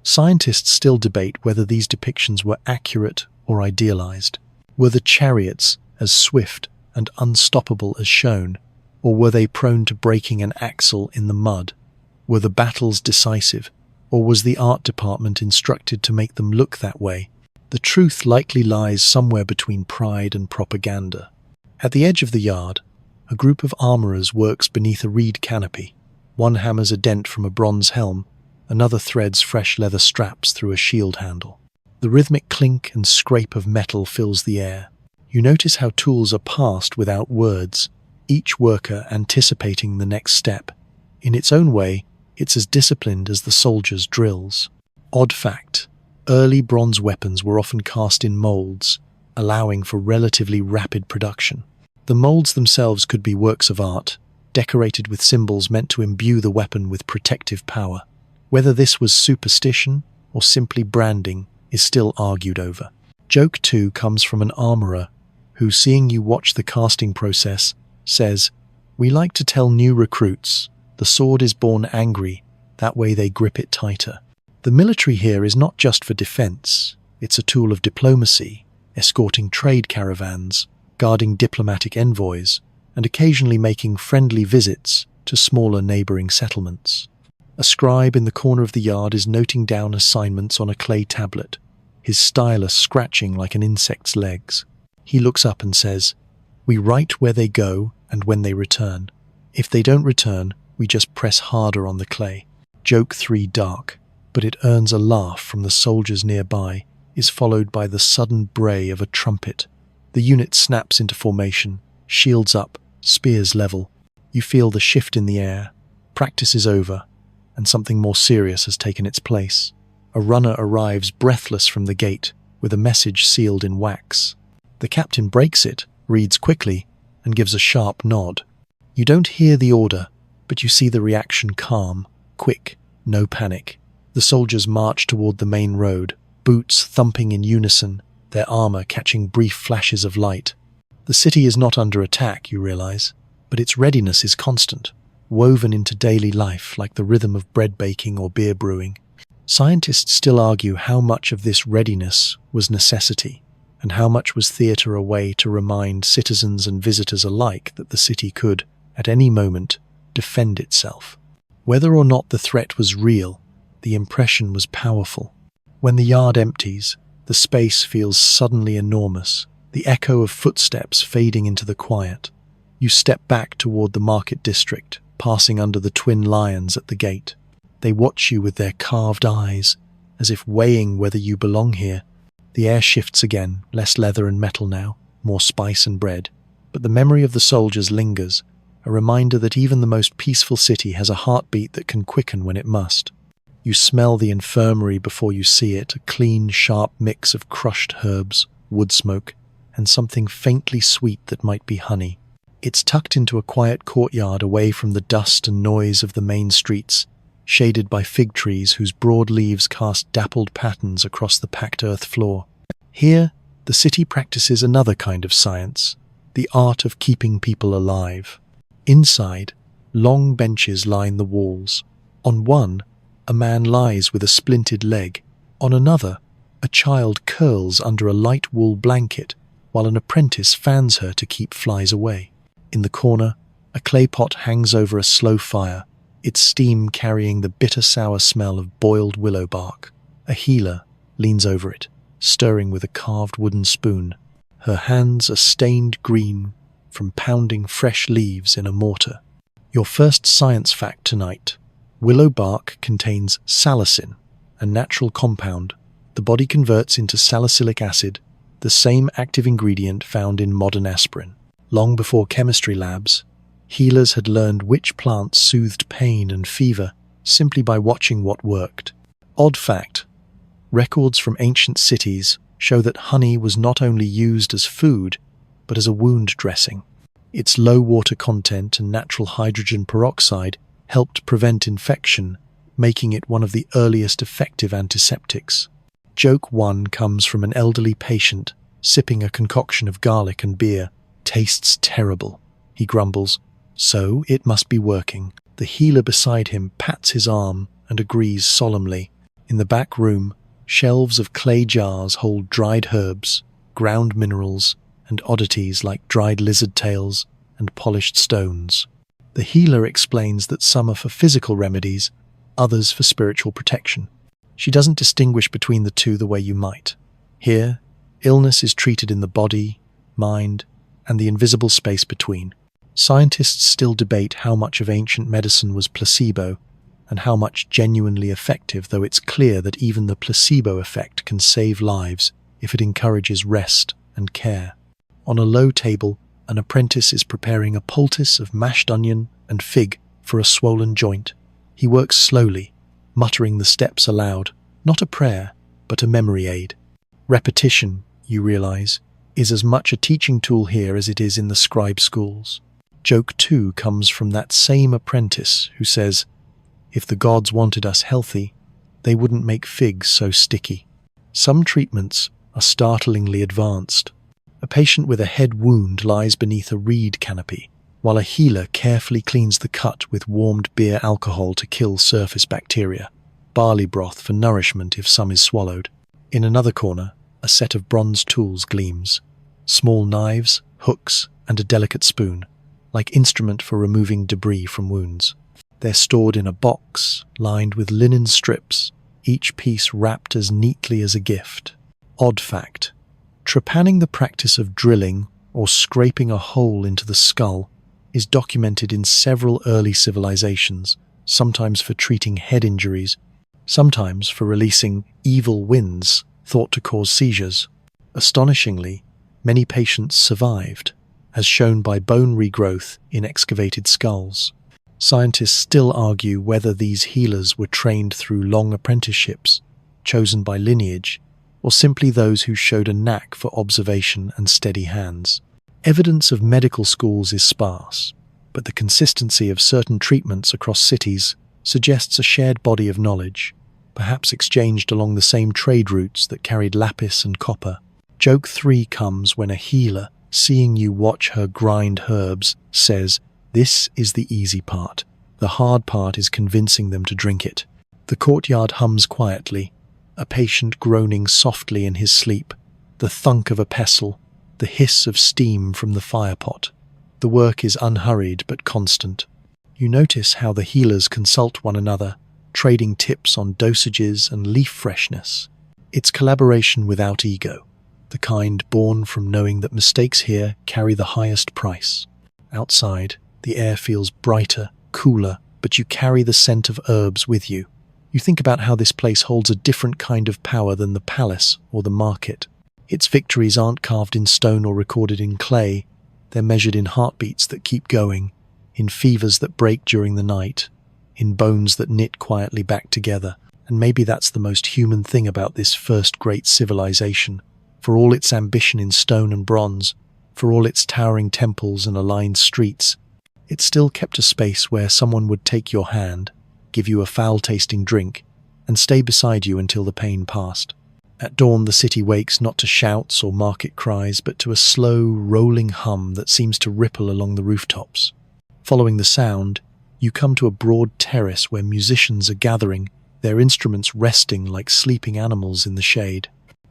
Scientists still debate whether these depictions were accurate or idealized. Were the chariots as swift and unstoppable as shown, or were they prone to breaking an axle in the mud? Were the battles decisive, or was the art department instructed to make them look that way? The truth likely lies somewhere between pride and propaganda. At the edge of the yard, a group of armorers works beneath a reed canopy. One hammers a dent from a bronze helm, another threads fresh leather straps through a shield handle. The rhythmic clink and scrape of metal fills the air. You notice how tools are passed without words, each worker anticipating the next step. In its own way, it's as disciplined as the soldiers' drills. Odd fact: early bronze weapons were often cast in molds, allowing for relatively rapid production. The molds themselves could be works of art, decorated with symbols meant to imbue the weapon with protective power. Whether this was superstition or simply branding is still argued over. Joke 2 comes from an armorer who, seeing you watch the casting process, says, "We like to tell new recruits, the sword is born angry, that way they grip it tighter." The military here is not just for defense, it's a tool of diplomacy, escorting trade caravans, guarding diplomatic envoys, and occasionally making friendly visits to smaller neighboring settlements. A scribe in the corner of the yard is noting down assignments on a clay tablet, his stylus scratching like an insect's legs. He looks up and says, "We write where they go and when they return. If they don't return, we just press harder on the clay." Joke 3 dark, but it earns a laugh from the soldiers nearby, is followed by the sudden bray of a trumpet. The unit snaps into formation, shields up, spears level. You feel the shift in the air. Practice is over, and something more serious has taken its place. A runner arrives breathless from the gate, with a message sealed in wax. The captain breaks it, reads quickly, and gives a sharp nod. You don't hear the order, but you see the reaction calm, quick, no panic. The soldiers march toward the main road, boots thumping in unison, their armor catching brief flashes of light. The city is not under attack, you realize, but its readiness is constant, woven into daily life like the rhythm of bread baking or beer brewing. Scientists still argue how much of this readiness was necessity, and how much was theater, a way to remind citizens and visitors alike that the city could, at any moment, defend itself. Whether or not the threat was real, the impression was powerful. When the yard empties, the space feels suddenly enormous, the echo of footsteps fading into the quiet. You step back toward the market district, passing under the twin lions at the gate. They watch you with their carved eyes, as if weighing whether you belong here. The air shifts again, less leather and metal now, more spice and bread. But the memory of the soldiers lingers, a reminder that even the most peaceful city has a heartbeat that can quicken when it must. You smell the infirmary before you see it, a clean, sharp mix of crushed herbs, wood smoke, and something faintly sweet that might be honey. It's tucked into a quiet courtyard away from the dust and noise of the main streets, shaded by fig trees whose broad leaves cast dappled patterns across the packed earth floor. Here, the city practices another kind of science, the art of keeping people alive. Inside, long benches line the walls. On one, a man lies with a splintered leg. On another, a child curls under a light wool blanket, while an apprentice fans her to keep flies away. In the corner, a clay pot hangs over a slow fire, its steam carrying the bitter-sour smell of boiled willow bark. A healer leans over it, stirring with a carved wooden spoon. Her hands are stained green from pounding fresh leaves in a mortar. Your first science fact tonight: willow bark contains salicin, a natural compound the body converts into salicylic acid, the same active ingredient found in modern aspirin. Long before chemistry labs, healers had learned which plants soothed pain and fever simply by watching what worked. Odd fact: records from ancient cities show that honey was not only used as food, but as a wound dressing. Its low water content and natural hydrogen peroxide helped prevent infection, making it one of the earliest effective antiseptics. Joke 1 comes from an elderly patient sipping a concoction of garlic and beer. "Tastes terrible," he grumbles. "So it must be working." The healer beside him pats his arm and agrees solemnly. In the back room, shelves of clay jars hold dried herbs, ground minerals, and oddities like dried lizard tails and polished stones. The healer explains that some are for physical remedies, others for spiritual protection. She doesn't distinguish between the two the way you might. Here, illness is treated in the body, mind, and the invisible space between. Scientists still debate how much of ancient medicine was placebo and how much genuinely effective, though it's clear that even the placebo effect can save lives if it encourages rest and care. On a low table, an apprentice is preparing a poultice of mashed onion and fig for a swollen joint. He works slowly, muttering the steps aloud, not a prayer, but a memory aid. Repetition, you realize, is as much a teaching tool here as it is in the scribe schools. Joke 2 comes from that same apprentice who says, "If the gods wanted us healthy, they wouldn't make figs so sticky." Some treatments are startlingly advanced. A patient with a head wound lies beneath a reed canopy, while a healer carefully cleans the cut with warmed beer alcohol to kill surface bacteria, barley broth for nourishment if some is swallowed. In another corner, a set of bronze tools gleams. Small knives, hooks, and a delicate spoon, like instrument for removing debris from wounds. They're stored in a box, lined with linen strips, each piece wrapped as neatly as a gift. Odd fact: trepanning, the practice of drilling or scraping a hole into the skull, is documented in several early civilizations, sometimes for treating head injuries, sometimes for releasing evil winds thought to cause seizures. Astonishingly, many patients survived, as shown by bone regrowth in excavated skulls. Scientists still argue whether these healers were trained through long apprenticeships, chosen by lineage, or simply those who showed a knack for observation and steady hands. Evidence of medical schools is sparse, but the consistency of certain treatments across cities suggests a shared body of knowledge, perhaps exchanged along the same trade routes that carried lapis and copper. Joke 3 comes when a healer, seeing you watch her grind herbs, says, "This is the easy part. The hard part is convincing them to drink it." The courtyard hums quietly, a patient groaning softly in his sleep, the thunk of a pestle, the hiss of steam from the firepot. The work is unhurried but constant. You notice how the healers consult one another, trading tips on dosages and leaf freshness. It's collaboration without ego, the kind born from knowing that mistakes here carry the highest price. Outside, the air feels brighter, cooler, but you carry the scent of herbs with you. You think about how this place holds a different kind of power than the palace or the market. Its victories aren't carved in stone or recorded in clay. They're measured in heartbeats that keep going, in fevers that break during the night, in bones that knit quietly back together. And maybe that's the most human thing about this first great civilization. For all its ambition in stone and bronze, for all its towering temples and aligned streets, it still kept a space where someone would take your hand, give you a foul-tasting drink, and stay beside you until the pain passed. At dawn, the city wakes not to shouts or market cries, but to a slow, rolling hum that seems to ripple along the rooftops. Following the sound, you come to a broad terrace where musicians are gathering, their instruments resting like sleeping animals in the shade.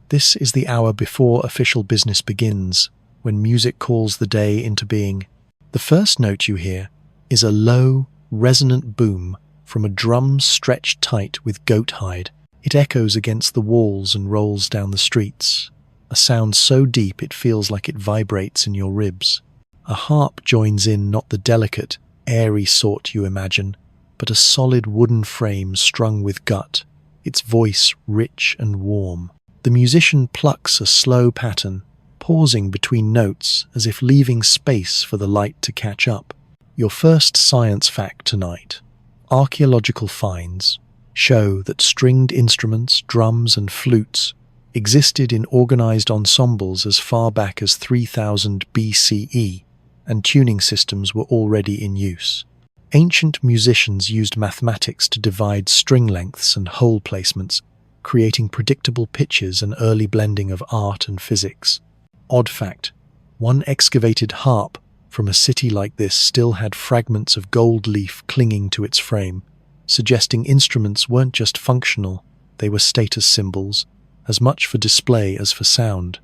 This is the hour before official business begins, when music calls the day into being. The first note you hear is a low, resonant boom from a drum stretched tight with goat hide. It echoes against the walls and rolls down the streets, a sound so deep it feels like it vibrates in your ribs. A harp joins in, not the delicate, airy sort you imagine, but a solid wooden frame strung with gut, its voice rich and warm. The musician plucks a slow pattern, pausing between notes as if leaving space for the light to catch up. Your first science fact tonight: archaeological finds show that stringed instruments, drums and flutes existed in organized ensembles as far back as 3000 BCE, and tuning systems were already in use. Ancient musicians used mathematics to divide string lengths and hole placements, creating predictable pitches and early blending of art and physics. Odd fact: one excavated harp from a city like this still had fragments of gold leaf clinging to its frame, suggesting instruments weren't just functional, they were status symbols, as much for display as for sound.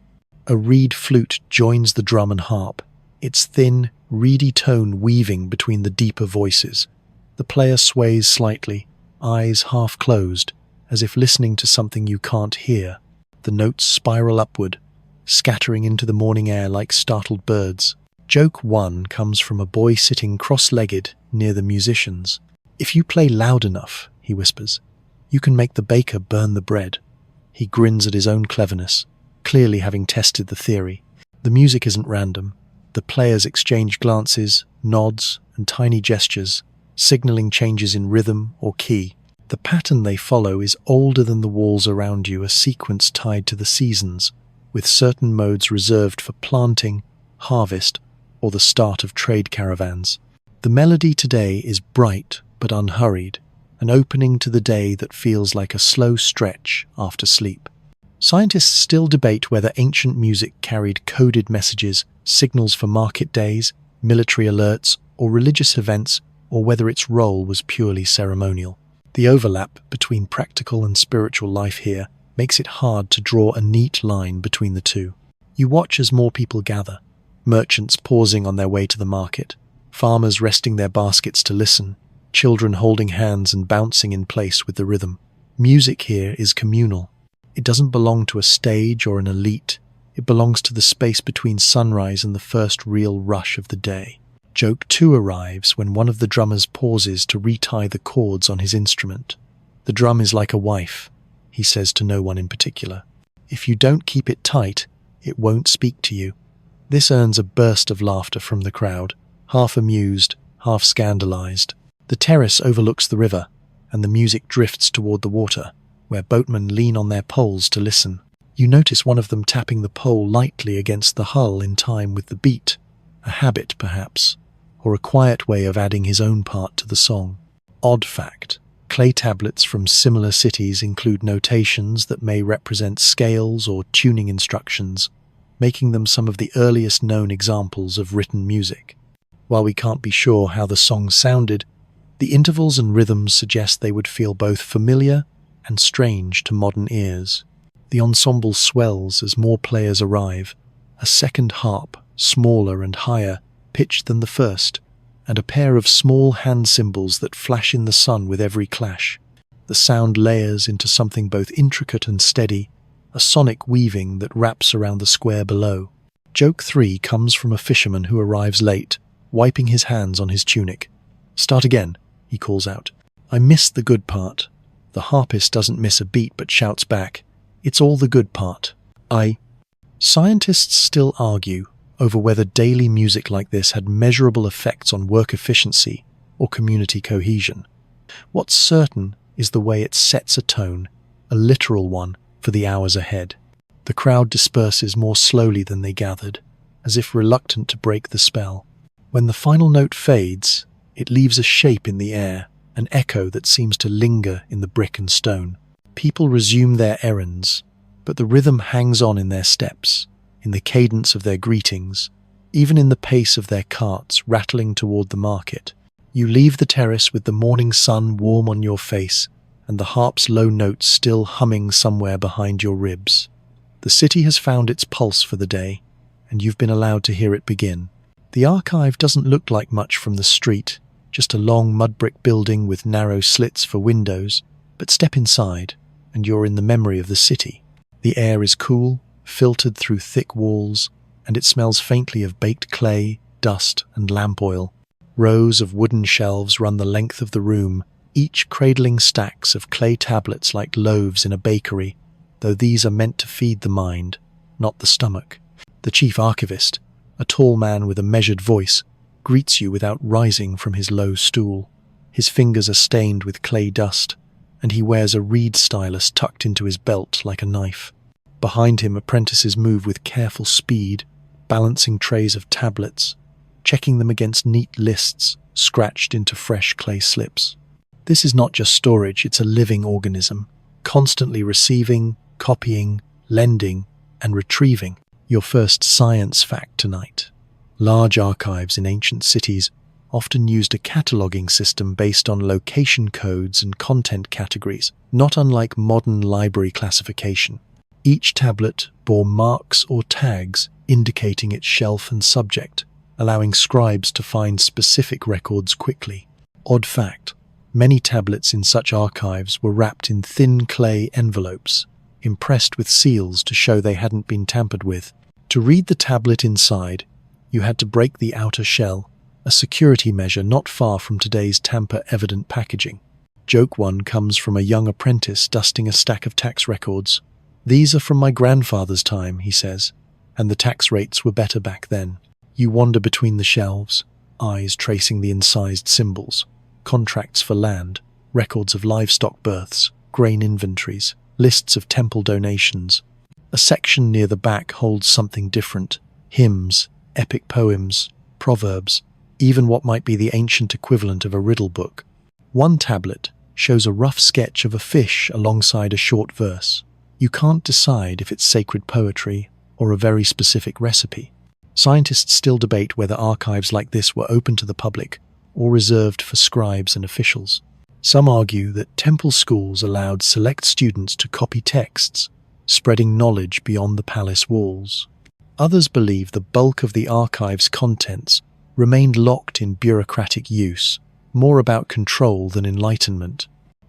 A reed flute joins the drum and harp, its thin, reedy tone weaving between the deeper voices. The player sways slightly, eyes half closed, as if listening to something you can't hear. The notes spiral upward, scattering into the morning air like startled birds. Joke 1 comes from a boy sitting cross-legged near the musicians. "If you play loud enough," he whispers, "you can make the baker burn the bread." He grins at his own cleverness, clearly having tested the theory. The music isn't random. The players exchange glances, nods, and tiny gestures, signaling changes in rhythm or key. The pattern they follow is older than the walls around you, a sequence tied to the seasons, with certain modes reserved for planting, harvest, or the start of trade caravans. The melody today is bright but unhurried, an opening to the day that feels like a slow stretch after sleep. Scientists still debate whether ancient music carried coded messages, signals for market days, military alerts, or religious events, or whether its role was purely ceremonial. The overlap between practical and spiritual life here makes it hard to draw a neat line between the two. You watch as more people gather, merchants pausing on their way to the market, farmers resting their baskets to listen, children holding hands and bouncing in place with the rhythm. Music here is communal. It doesn't belong to a stage or an elite. It belongs to the space between sunrise and the first real rush of the day. Joke 2 arrives when one of the drummers pauses to retie the cords on his instrument. The drum is like a wife, he says to no one in particular. If you don't keep it tight, it won't speak to you. This earns a burst of laughter from the crowd, half amused, half scandalized. The terrace overlooks the river, and the music drifts toward the water, where boatmen lean on their poles to listen. You notice one of them tapping the pole lightly against the hull in time with the beat, a habit perhaps, or a quiet way of adding his own part to the song. Odd fact: clay tablets from similar cities include notations that may represent scales or tuning instructions, making them some of the earliest known examples of written music. While we can't be sure how the song sounded, the intervals and rhythms suggest they would feel both familiar and strange to modern ears. The ensemble swells as more players arrive, a second harp, smaller and higher, pitched than the first, and a pair of small hand cymbals that flash in the sun with every clash. The sound layers into something both intricate and steady, a sonic weaving that wraps around the square below. Joke 3 comes from a fisherman who arrives late, wiping his hands on his tunic. "Start again," he calls out. "I missed the good part." The harpist doesn't miss a beat but shouts back, "It's all the good part." Scientists still argue over whether daily music like this had measurable effects on work efficiency or community cohesion. What's certain is the way it sets a tone, a literal one, for the hours ahead. The crowd disperses more slowly than they gathered, as if reluctant to break the spell. When the final note fades, it leaves a shape in the air, an echo that seems to linger in the brick and stone. People resume their errands, but the rhythm hangs on in their steps, in the cadence of their greetings, even in the pace of their carts rattling toward the market. You leave the terrace with the morning sun warm on your face and the harp's low notes still humming somewhere behind your ribs. The city has found its pulse for the day, and you've been allowed to hear it begin. The archive doesn't look like much from the street, just a long mud brick building with narrow slits for windows, but step inside, and you're in the memory of the city. The air is cool, filtered through thick walls, and it smells faintly of baked clay, dust, and lamp oil. Rows of wooden shelves run the length of the room, each cradling stacks of clay tablets like loaves in a bakery, though these are meant to feed the mind, not the stomach. The chief archivist, a tall man with a measured voice, greets you without rising from his low stool. His fingers are stained with clay dust, and he wears a reed stylus tucked into his belt like a knife. Behind him, apprentices move with careful speed, balancing trays of tablets, checking them against neat lists scratched into fresh clay slips. This is not just storage, it's a living organism, constantly receiving, copying, lending, and retrieving. Your first science fact tonight. Large archives in ancient cities often used a cataloging system based on location codes and content categories, not unlike modern library classification. Each tablet bore marks or tags indicating its shelf and subject, allowing scribes to find specific records quickly. Odd fact: many tablets in such archives were wrapped in thin clay envelopes, impressed with seals to show they hadn't been tampered with. To read the tablet inside, you had to break the outer shell, a security measure not far from today's tamper-evident packaging. Joke 1 comes from a young apprentice dusting a stack of tax records. "These are from my grandfather's time," he says, "and the tax rates were better back then." You wander between the shelves, eyes tracing the incised symbols. Contracts for land, records of livestock births, grain inventories, lists of temple donations. A section near the back holds something different: hymns, epic poems, proverbs, even what might be the ancient equivalent of a riddle book. One tablet shows a rough sketch of a fish alongside a short verse. You can't decide if it's sacred poetry or a very specific recipe. Scientists still debate whether archives like this were open to the public or reserved for scribes and officials. Some argue that temple schools allowed select students to copy texts, spreading knowledge beyond the palace walls. Others believe the bulk of the archive's contents remained locked in bureaucratic use, more about control than enlightenment.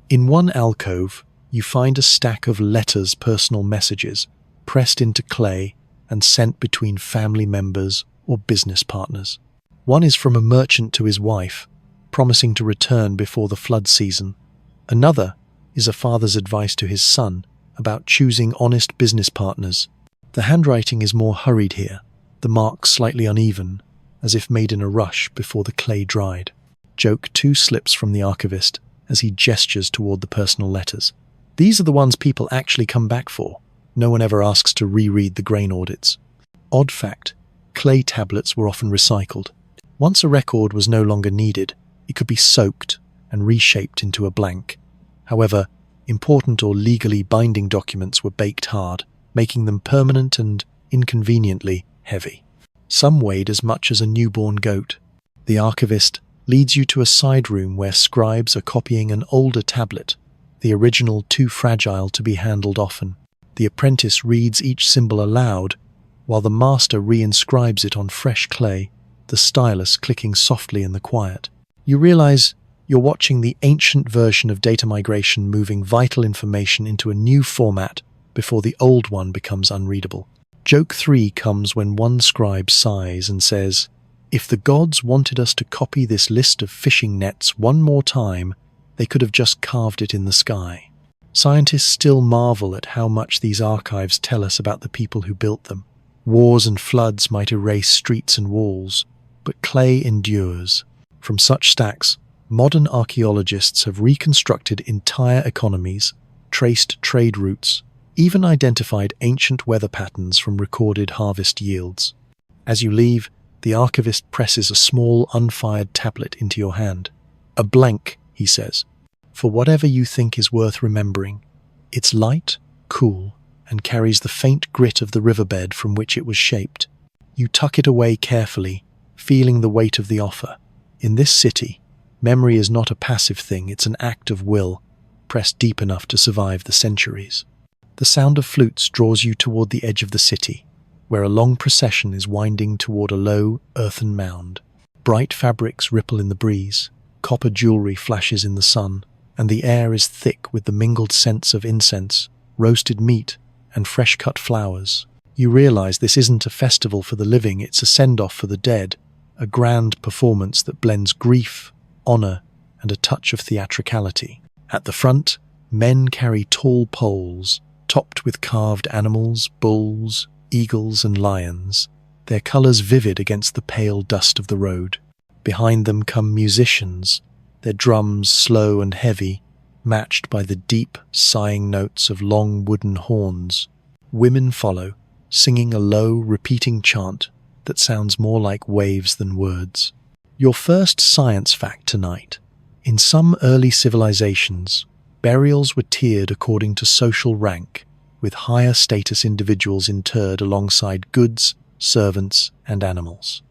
In one alcove, you find a stack of letters, personal messages, pressed into clay and sent between family members or business partners. One is from a merchant to his wife, promising to return before the flood season. Another is a father's advice to his son about choosing honest business partners. The handwriting is more hurried here, the marks slightly uneven, as if made in a rush before the clay dried. Joke 2 slips from the archivist as he gestures toward the personal letters. These are the ones people actually come back for. No one ever asks to reread the grain audits. Odd fact, clay tablets were often recycled. Once a record was no longer needed, it could be soaked and reshaped into a blank. However, important or legally binding documents were baked hard, making them permanent and, inconveniently, heavy. Some weighed as much as a newborn goat. The archivist leads you to a side room where scribes are copying an older tablet, the original too fragile to be handled often. The apprentice reads each symbol aloud, while the master reinscribes it on fresh clay, the stylus clicking softly in the quiet. You realize you're watching the ancient version of data migration moving vital information into a new format before the old one becomes unreadable. Joke 3 comes when one scribe sighs and says, "If the gods wanted us to copy this list of fishing nets one more time, they could have just carved it in the sky." Scientists still marvel at how much these archives tell us about the people who built them. Wars and floods might erase streets and walls, but clay endures. From such stacks, modern archaeologists have reconstructed entire economies, traced trade routes, even identified ancient weather patterns from recorded harvest yields. As you leave, the archivist presses a small, unfired tablet into your hand. "A blank," he says, "for whatever you think is worth remembering." It's light, cool, and carries the faint grit of the riverbed from which it was shaped. You tuck it away carefully, feeling the weight of the offer. In this city, memory is not a passive thing, it's an act of will, pressed deep enough to survive the centuries. The sound of flutes draws you toward the edge of the city, where a long procession is winding toward a low, earthen mound. Bright fabrics ripple in the breeze, copper jewelry flashes in the sun, and the air is thick with the mingled scents of incense, roasted meat, and fresh-cut flowers. You realize this isn't a festival for the living, it's a send-off for the dead, a grand performance that blends grief, honor, and a touch of theatricality. At the front, men carry tall poles, topped with carved animals, bulls, eagles, and lions, their colors vivid against the pale dust of the road. Behind them come musicians, their drums slow and heavy, matched by the deep, sighing notes of long wooden horns. Women follow, singing a low, repeating chant that sounds more like waves than words. Your first science fact tonight. In some early civilizations, burials were tiered according to social rank, with higher status individuals interred alongside goods, servants, and animals.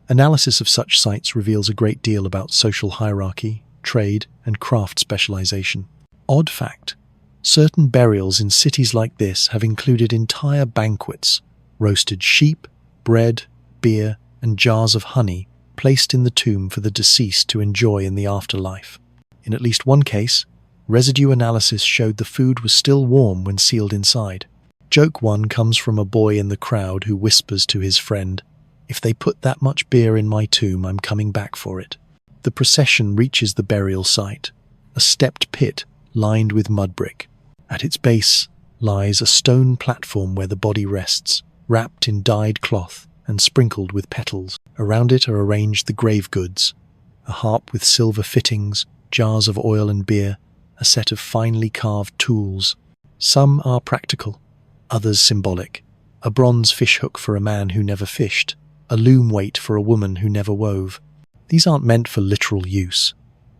Analysis of such sites reveals a great deal about social hierarchy, trade, and craft specialization. Odd fact, certain burials in cities like this have included entire banquets, roasted sheep, bread, beer, and jars of honey placed in the tomb for the deceased to enjoy in the afterlife. In at least one case, residue analysis showed the food was still warm when sealed inside. Joke 1 comes from a boy in the crowd who whispers to his friend, "If they put that much beer in my tomb, I'm coming back for it." The procession reaches the burial site, a stepped pit lined with mud brick. At its base lies a stone platform where the body rests, wrapped in dyed cloth and sprinkled with petals. Around it are arranged the grave goods, a harp with silver fittings, jars of oil and beer, a set of finely carved tools. Some are practical, others symbolic. A bronze fishhook for a man who never fished, a loom weight for a woman who never wove. These aren't meant for literal use.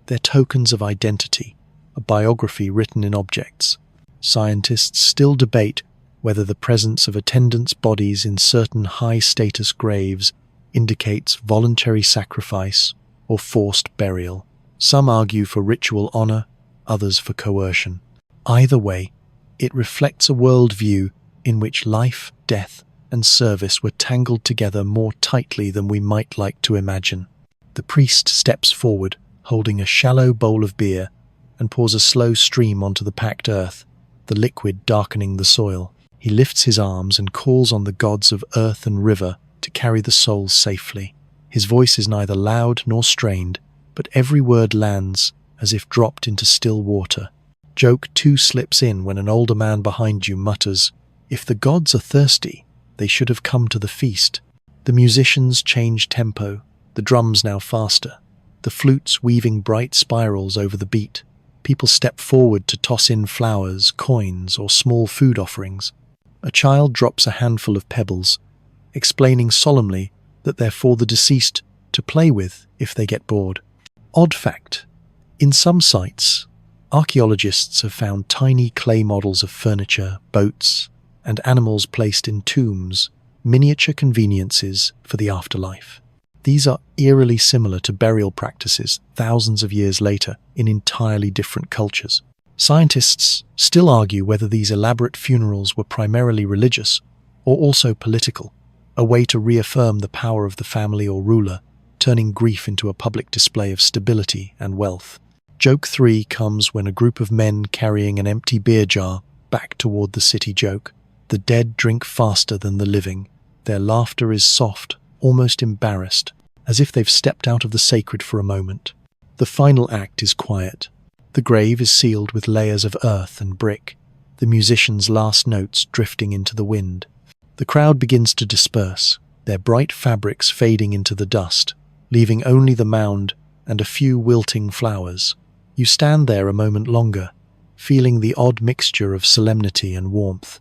They're tokens of identity, a biography written in objects. Scientists still debate whether the presence of attendants' bodies in certain high-status graves indicates voluntary sacrifice or forced burial. Some argue for ritual honor, others for coercion. Either way, it reflects a worldview in which life, death, and service were tangled together more tightly than we might like to imagine. The priest steps forward, holding a shallow bowl of beer, and pours a slow stream onto the packed earth, the liquid darkening the soil. He lifts his arms and calls on the gods of earth and river to carry the souls safely. His voice is neither loud nor strained, but every word lands as if dropped into still water. Joke 2 slips in when an older man behind you mutters, "If the gods are thirsty, they should have come to the feast." The musicians change tempo, the drums now faster, the flutes weaving bright spirals over the beat. People step forward to toss in flowers, coins, or small food offerings. A child drops a handful of pebbles, explaining solemnly that they're for the deceased to play with if they get bored. Odd fact, in some sites, archaeologists have found tiny clay models of furniture, boats, and animals placed in tombs, miniature conveniences for the afterlife. These are eerily similar to burial practices thousands of years later in entirely different cultures. Scientists still argue whether these elaborate funerals were primarily religious or also political, a way to reaffirm the power of the family or ruler, turning grief into a public display of stability and wealth. Joke 3 comes when a group of men carrying an empty beer jar back toward the city joke. The dead drink faster than the living. Their laughter is soft, almost embarrassed, as if they've stepped out of the sacred for a moment. The final act is quiet. The grave is sealed with layers of earth and brick, the musicians' last notes drifting into the wind. The crowd begins to disperse, their bright fabrics fading into the dust, leaving only the mound and a few wilting flowers. You stand there a moment longer, feeling the odd mixture of solemnity and warmth.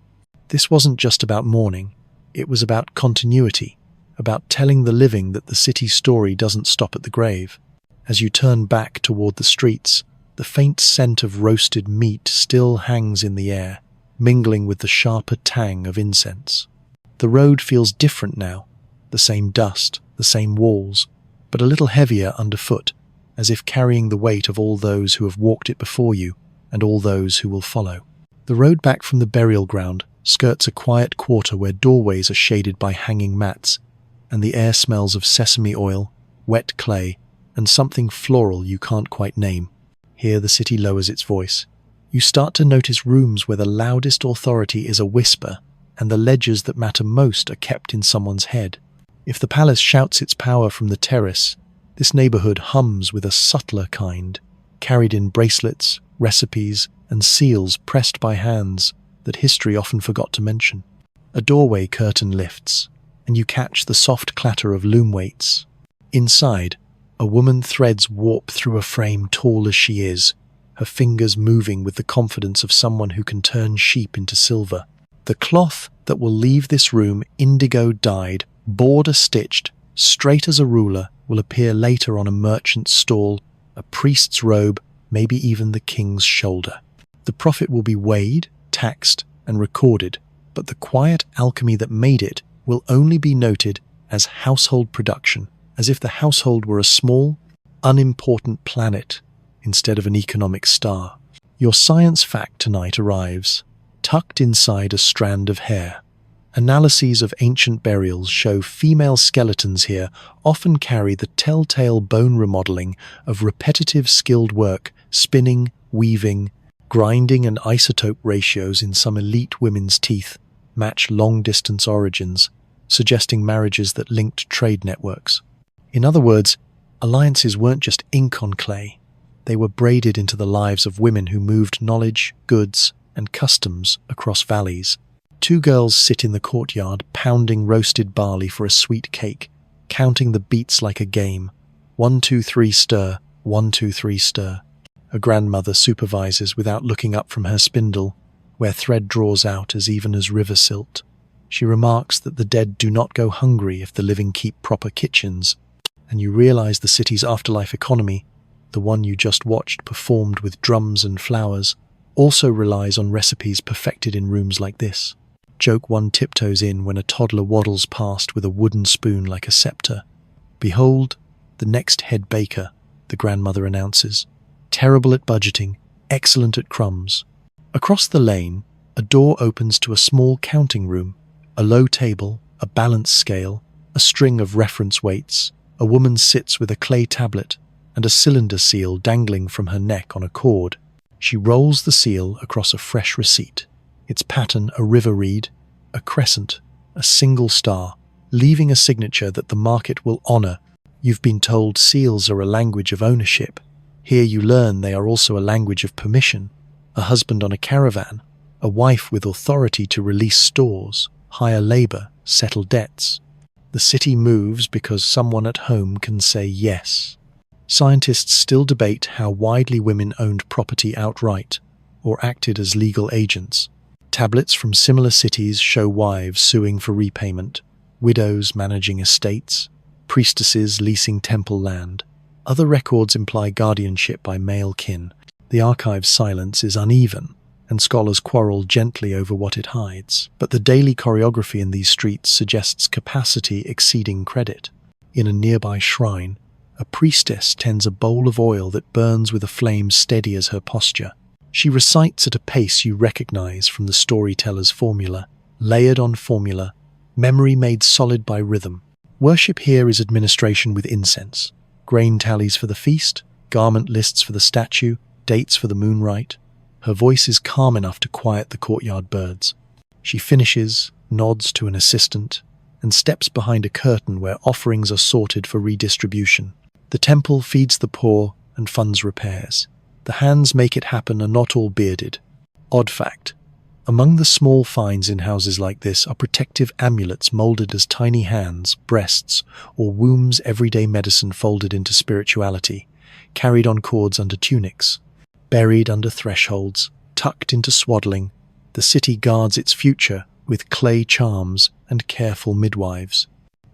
This wasn't just about mourning, it was about continuity, about telling the living that the city's story doesn't stop at the grave. As you turn back toward the streets, the faint scent of roasted meat still hangs in the air, mingling with the sharper tang of incense. The road feels different now, the same dust, the same walls, but a little heavier underfoot, as if carrying the weight of all those who have walked it before you and all those who will follow. The road back from the burial ground skirts a quiet quarter where doorways are shaded by hanging mats, and the air smells of sesame oil, wet clay, and something floral you can't quite name. Here the city lowers its voice. You start to notice rooms where the loudest authority is a whisper, and the ledgers that matter most are kept in someone's head. If the palace shouts its power from the terrace, this neighborhood hums with a subtler kind, carried in bracelets, recipes, and seals pressed by hands that history often forgot to mention. A doorway curtain lifts, and you catch the soft clatter of loom weights. Inside, a woman threads warp through a frame tall as she is, her fingers moving with the confidence of someone who can turn sheep into silver. The cloth that will leave this room indigo-dyed, border-stitched, straight as a ruler, will appear later on a merchant's stall, a priest's robe, maybe even the king's shoulder. The profit will be weighed, taxed, and recorded, but the quiet alchemy that made it will only be noted as household production, as if the household were a small, unimportant planet instead of an economic star. Your science fact tonight arrives, tucked inside a strand of hair. Analyses of ancient burials show female skeletons here often carry the telltale bone remodeling of repetitive skilled work, spinning, weaving, grinding, and isotope ratios in some elite women's teeth match long-distance origins, suggesting marriages that linked trade networks. In other words, alliances weren't just ink on clay. They were braided into the lives of women who moved knowledge, goods, and customs across valleys. Two girls sit in the courtyard, pounding roasted barley for a sweet cake, counting the beats like a game. 1, 2, 3, stir. 1, 2, 3, stir. A grandmother supervises without looking up from her spindle, where thread draws out as even as river silt. She remarks that the dead do not go hungry if the living keep proper kitchens, and you realize the city's afterlife economy, the one you just watched performed with drums and flowers, also relies on recipes perfected in rooms like this. Joke 1 tiptoes in when a toddler waddles past with a wooden spoon like a scepter. "Behold, the next head baker," the grandmother announces. "Terrible at budgeting, excellent at crumbs." Across the lane, a door opens to a small counting room, a low table, a balance scale, a string of reference weights. A woman sits with a clay tablet and a cylinder seal dangling from her neck on a cord. She rolls the seal across a fresh receipt. Its pattern a river reed, a crescent, a single star, leaving a signature that the market will honor. You've been told seals are a language of ownership. Here you learn they are also a language of permission. A husband on a caravan, a wife with authority to release stores, hire labor, settle debts. The city moves because someone at home can say yes. Scientists still debate how widely women owned property outright or acted as legal agents. Tablets from similar cities show wives suing for repayment, widows managing estates, priestesses leasing temple land. Other records imply guardianship by male kin. The archive's silence is uneven, and scholars quarrel gently over what it hides. But the daily choreography in these streets suggests capacity exceeding credit. In a nearby shrine, a priestess tends a bowl of oil that burns with a flame steady as her posture. She recites at a pace you recognize from the storyteller's formula, layered on formula, memory made solid by rhythm. Worship here is administration with incense, grain tallies for the feast, garment lists for the statue, dates for the moonrite. Her voice is calm enough to quiet the courtyard birds. She finishes, nods to an assistant, and steps behind a curtain where offerings are sorted for redistribution. The temple feeds the poor and funds repairs. The hands make it happen are not all bearded. Odd fact: among the small finds in houses like this are protective amulets molded as tiny hands, breasts, or wombs, everyday medicine folded into spirituality, carried on cords under tunics. Buried under thresholds, tucked into swaddling, the city guards its future with clay charms and careful midwives.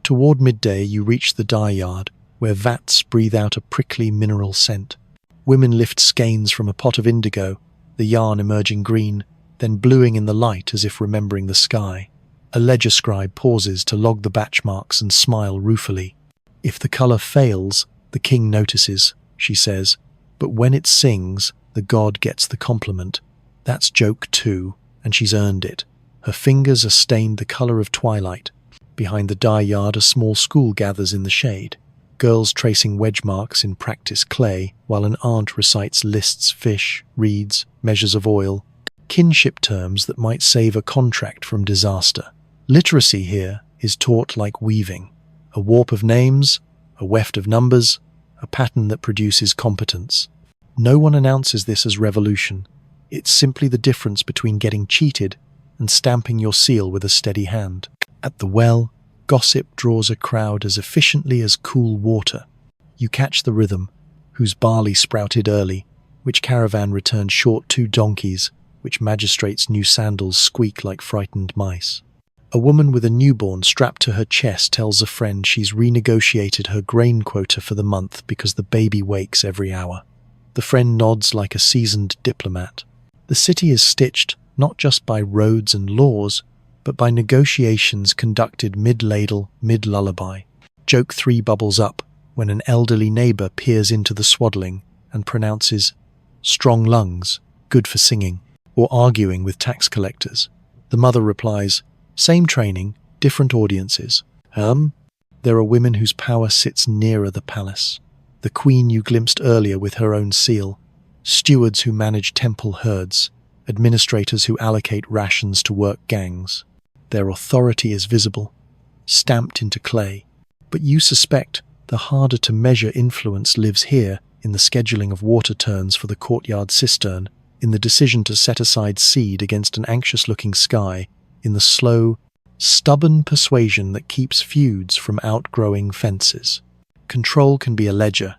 Toward midday you reach the dye yard, where vats breathe out a prickly mineral scent. Women lift skeins from a pot of indigo, the yarn emerging green, then bluing in the light as if remembering the sky. A ledger scribe pauses to log the batch marks and smile ruefully. "If the color fails, the king notices," she says, "but when it sings, the god gets the compliment." That's joke 2, and she's earned it. Her fingers are stained the color of twilight. Behind the dye yard, a small school gathers in the shade. Girls tracing wedge marks in practice clay, while an aunt recites lists, fish, reeds, measures of oil, kinship terms that might save a contract from disaster. Literacy here is taught like weaving. A warp of names, a weft of numbers, a pattern that produces competence. No one announces this as revolution. It's simply the difference between getting cheated and stamping your seal with a steady hand. At the well, gossip draws a crowd as efficiently as cool water. You catch the rhythm, whose barley sprouted early, which caravan returned short 2 donkeys, which magistrate's new sandals squeak like frightened mice. A woman with a newborn strapped to her chest tells a friend she's renegotiated her grain quota for the month because the baby wakes every hour. The friend nods like a seasoned diplomat. The city is stitched not just by roads and laws, but by negotiations conducted mid-ladle, mid-lullaby. Joke 3 bubbles up when an elderly neighbor peers into the swaddling and pronounces, "Strong lungs, good for singing," or arguing with tax collectors. The mother replies, "Same training, different audiences." There are women whose power sits nearer the palace. The queen you glimpsed earlier with her own seal, stewards who manage temple herds, administrators who allocate rations to work gangs. Their authority is visible, stamped into clay. But you suspect the harder to measure influence lives here, in the scheduling of water turns for the courtyard cistern, in the decision to set aside seed against an anxious-looking sky, in the slow, stubborn persuasion that keeps feuds from outgrowing fences. Control can be a ledger.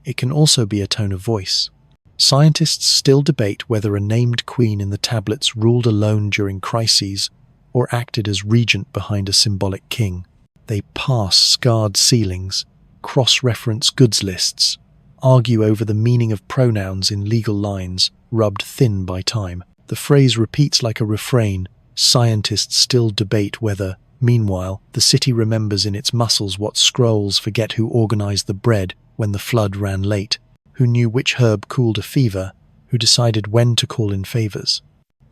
It can also be a tone of voice. Scientists still debate whether a named queen in the tablets ruled alone during crises or acted as regent behind a symbolic king. They pass scarred ceilings, cross-reference goods lists, argue over the meaning of pronouns in legal lines, rubbed thin by time. The phrase repeats like a refrain. Scientists still debate whether. Meanwhile, the city remembers in its muscles what scrolls forget who organized the bread when the flood ran late, who knew which herb cooled a fever, who decided when to call in favors.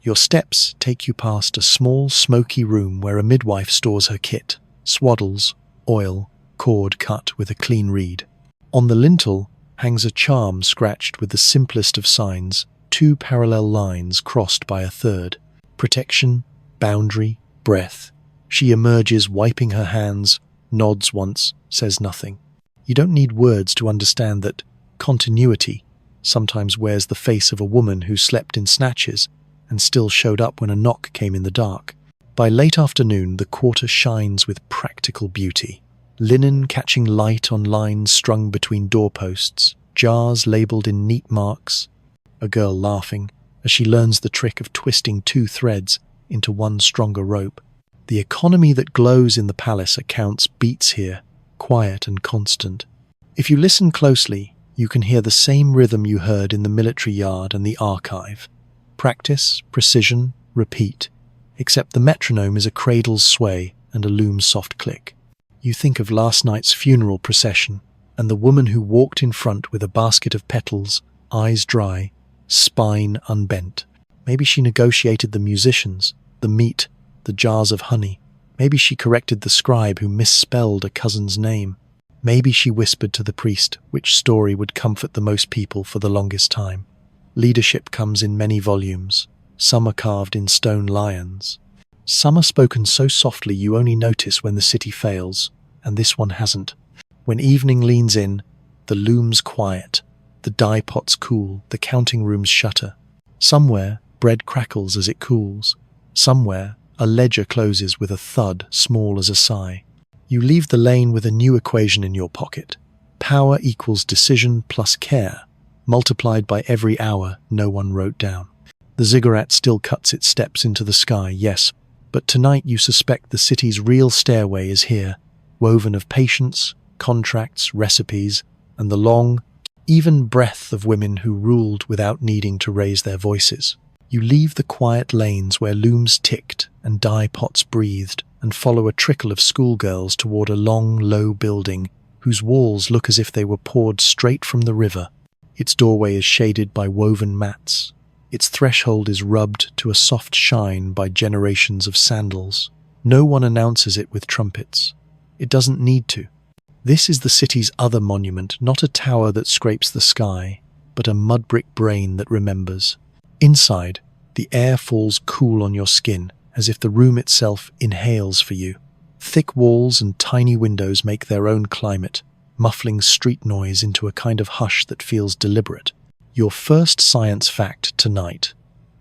Your steps take you past a small, smoky room where a midwife stores her kit, swaddles, oil, cord cut with a clean reed. On the lintel hangs a charm scratched with the simplest of signs, two parallel lines crossed by a third. Protection, boundary, breath. She emerges, wiping her hands, nods once, says nothing. You don't need words to understand that continuity sometimes wears the face of a woman who slept in snatches and still showed up when a knock came in the dark. By late afternoon, the quarter shines with practical beauty. Linen catching light on lines strung between doorposts, jars labelled in neat marks, a girl laughing as she learns the trick of twisting two threads into one stronger rope. The economy that glows in the palace accounts beats here, quiet and constant. If you listen closely, you can hear the same rhythm you heard in the military yard and the archive. Practice, precision, repeat, except the metronome is a cradle's sway and a loom's soft click. You think of last night's funeral procession and the woman who walked in front with a basket of petals, eyes dry, spine unbent. Maybe she negotiated the musicians, the meat, the jars of honey. Maybe she corrected the scribe who misspelled a cousin's name. Maybe she whispered to the priest which story would comfort the most people for the longest time. Leadership comes in many volumes. Some are carved in stone lions. Some are spoken so softly you only notice when the city fails, and this one hasn't. When evening leans in, the loom's quiet, the dye pots cool, the counting rooms shutter. Somewhere, bread crackles as it cools. Somewhere, a ledger closes with a thud small as a sigh. You leave the lane with a new equation in your pocket. Power equals decision plus care, multiplied by every hour no one wrote down. The ziggurat still cuts its steps into the sky, yes, but tonight you suspect the city's real stairway is here, woven of patience, contracts, recipes, and the long, even breath of women who ruled without needing to raise their voices. You leave the quiet lanes where looms ticked and dye pots breathed and follow a trickle of schoolgirls toward a long, low building whose walls look as if they were poured straight from the river. Its doorway is shaded by woven mats. Its threshold is rubbed to a soft shine by generations of sandals. No one announces it with trumpets. It doesn't need to. This is the city's other monument, not a tower that scrapes the sky, but a mud-brick brain that remembers. Inside, the air falls cool on your skin, as if the room itself inhales for you. Thick walls and tiny windows make their own climate, muffling street noise into a kind of hush that feels deliberate. Your first science fact tonight.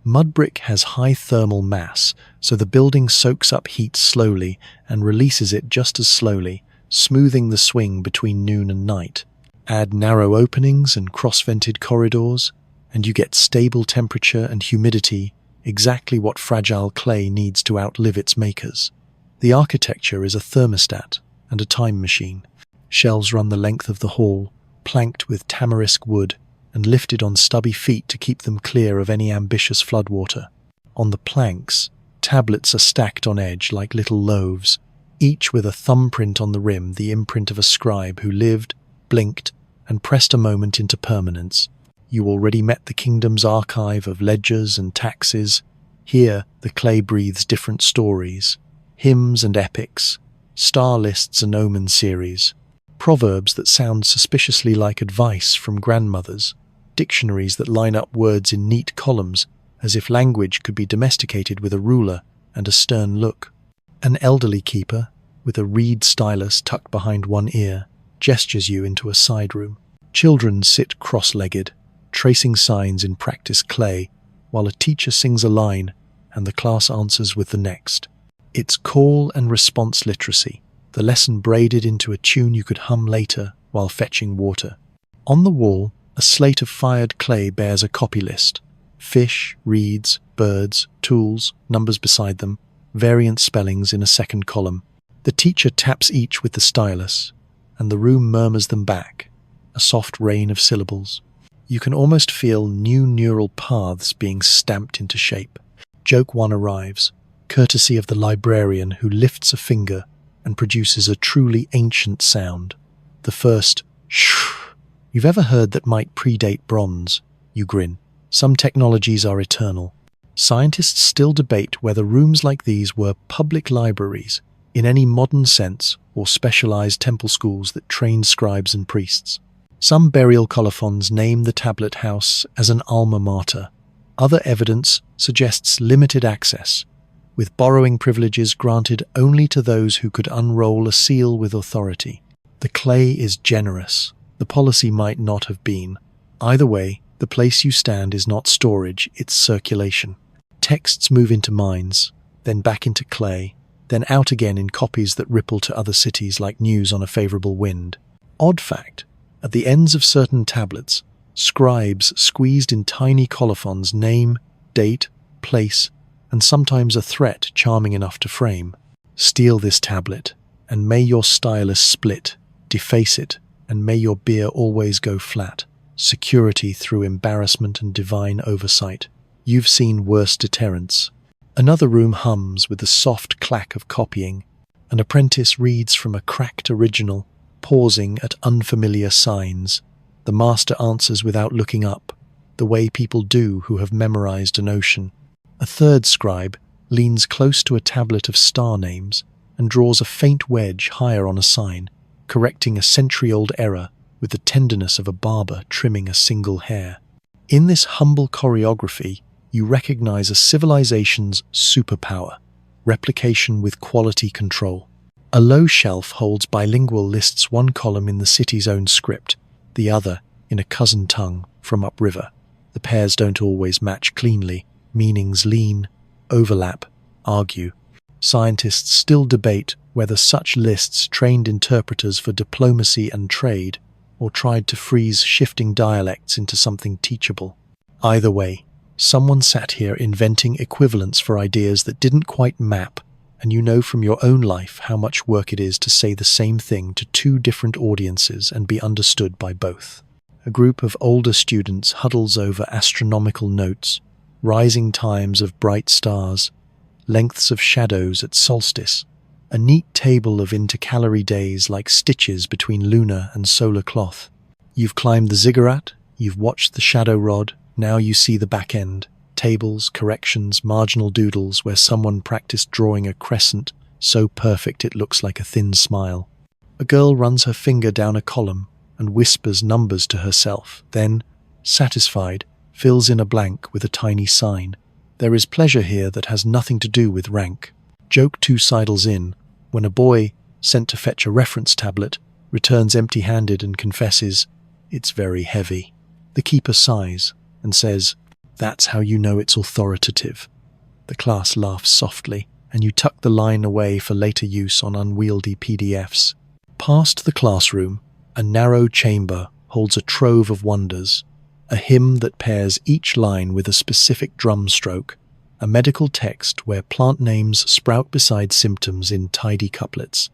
Mud brick has high thermal mass, so the building soaks up heat slowly and releases it just as slowly, smoothing the swing between noon and night. Add narrow openings and cross-vented corridors, and you get stable temperature and humidity, exactly what fragile clay needs to outlive its makers. The architecture is a thermostat and a time machine. Shelves run the length of the hall, planked with tamarisk wood and lifted on stubby feet to keep them clear of any ambitious floodwater. On the planks, tablets are stacked on edge like little loaves, each with a thumbprint on the rim, the imprint of a scribe who lived, blinked, and pressed a moment into permanence. You already met the kingdom's archive of ledgers and taxes. Here, the clay breathes different stories, hymns and epics, star lists and omen series, proverbs that sound suspiciously like advice from grandmothers, dictionaries that line up words in neat columns as if language could be domesticated with a ruler and a stern look. An elderly keeper, with a reed stylus tucked behind one ear, gestures you into a side room. Children sit cross-legged, tracing signs in practice clay, while a teacher sings a line and the class answers with the next. It's call and response literacy, the lesson braided into a tune you could hum later while fetching water. On the wall, a slate of fired clay bears a copy list. Fish, reeds, birds, tools, numbers beside them, variant spellings in a second column. The teacher taps each with the stylus, and the room murmurs them back. a soft rain of syllables. You can almost feel new neural paths being stamped into shape. Joke 1 arrives, courtesy of the librarian who lifts a finger and produces a truly ancient sound. The first shh you've ever heard that might predate bronze. You grin. Some technologies are eternal. Scientists still debate whether rooms like these were public libraries in any modern sense or specialized temple schools that trained scribes and priests. Some burial colophons name the tablet house as an alma mater. Other evidence suggests limited access, with borrowing privileges granted only to those who could unroll a seal with authority. The clay is generous. The policy might not have been. Either way, the place you stand is not storage, it's circulation. Texts move into mines, then back into clay, then out again in copies that ripple to other cities like news on a favorable wind. Odd fact, at the ends of certain tablets, scribes squeezed in tiny colophons name, date, place, and sometimes a threat charming enough to frame. Steal this tablet, and may your stylus split, deface it, and may your beer always go flat. Security through embarrassment and divine oversight. You've seen worse deterrents. Another room hums with the soft clack of copying. An apprentice reads from a cracked original, pausing at unfamiliar signs. The master answers without looking up, the way people do who have memorized an ocean. A third scribe leans close to a tablet of star names and draws a faint wedge higher on a sign, correcting a century-old error with the tenderness of a barber trimming a single hair. In this humble choreography, you recognize a civilization's superpower, replication with quality control. A low shelf holds bilingual lists, one column in the city's own script, the other in a cousin tongue from upriver. The pairs don't always match cleanly, meanings lean, overlap, argue. Scientists still debate whether such lists trained interpreters for diplomacy and trade or tried to freeze shifting dialects into something teachable. Either way, someone sat here inventing equivalents for ideas that didn't quite map, and you know from your own life how much work it is to say the same thing to two different audiences and be understood by both. A group of older students huddles over astronomical notes, rising times of bright stars, lengths of shadows at solstice, a neat table of intercalary days like stitches between lunar and solar cloth. You've climbed the ziggurat, you've watched the shadow rod, now you see the back end, tables, corrections, marginal doodles where someone practiced drawing a crescent so perfect it looks like a thin smile. A girl runs her finger down a column and whispers numbers to herself, then, satisfied, fills in a blank with a tiny sign. There is pleasure here that has nothing to do with rank. Joke 2 sidles in, when a boy, sent to fetch a reference tablet, returns empty-handed and confesses, "It's very heavy." The keeper sighs and says, "That's how you know it's authoritative." The class laughs softly, and you tuck the line away for later use on unwieldy PDFs. Past the classroom, a narrow chamber holds a trove of wonders, a hymn that pairs each line with a specific drum stroke, a medical text where plant names sprout beside symptoms in tidy couplets,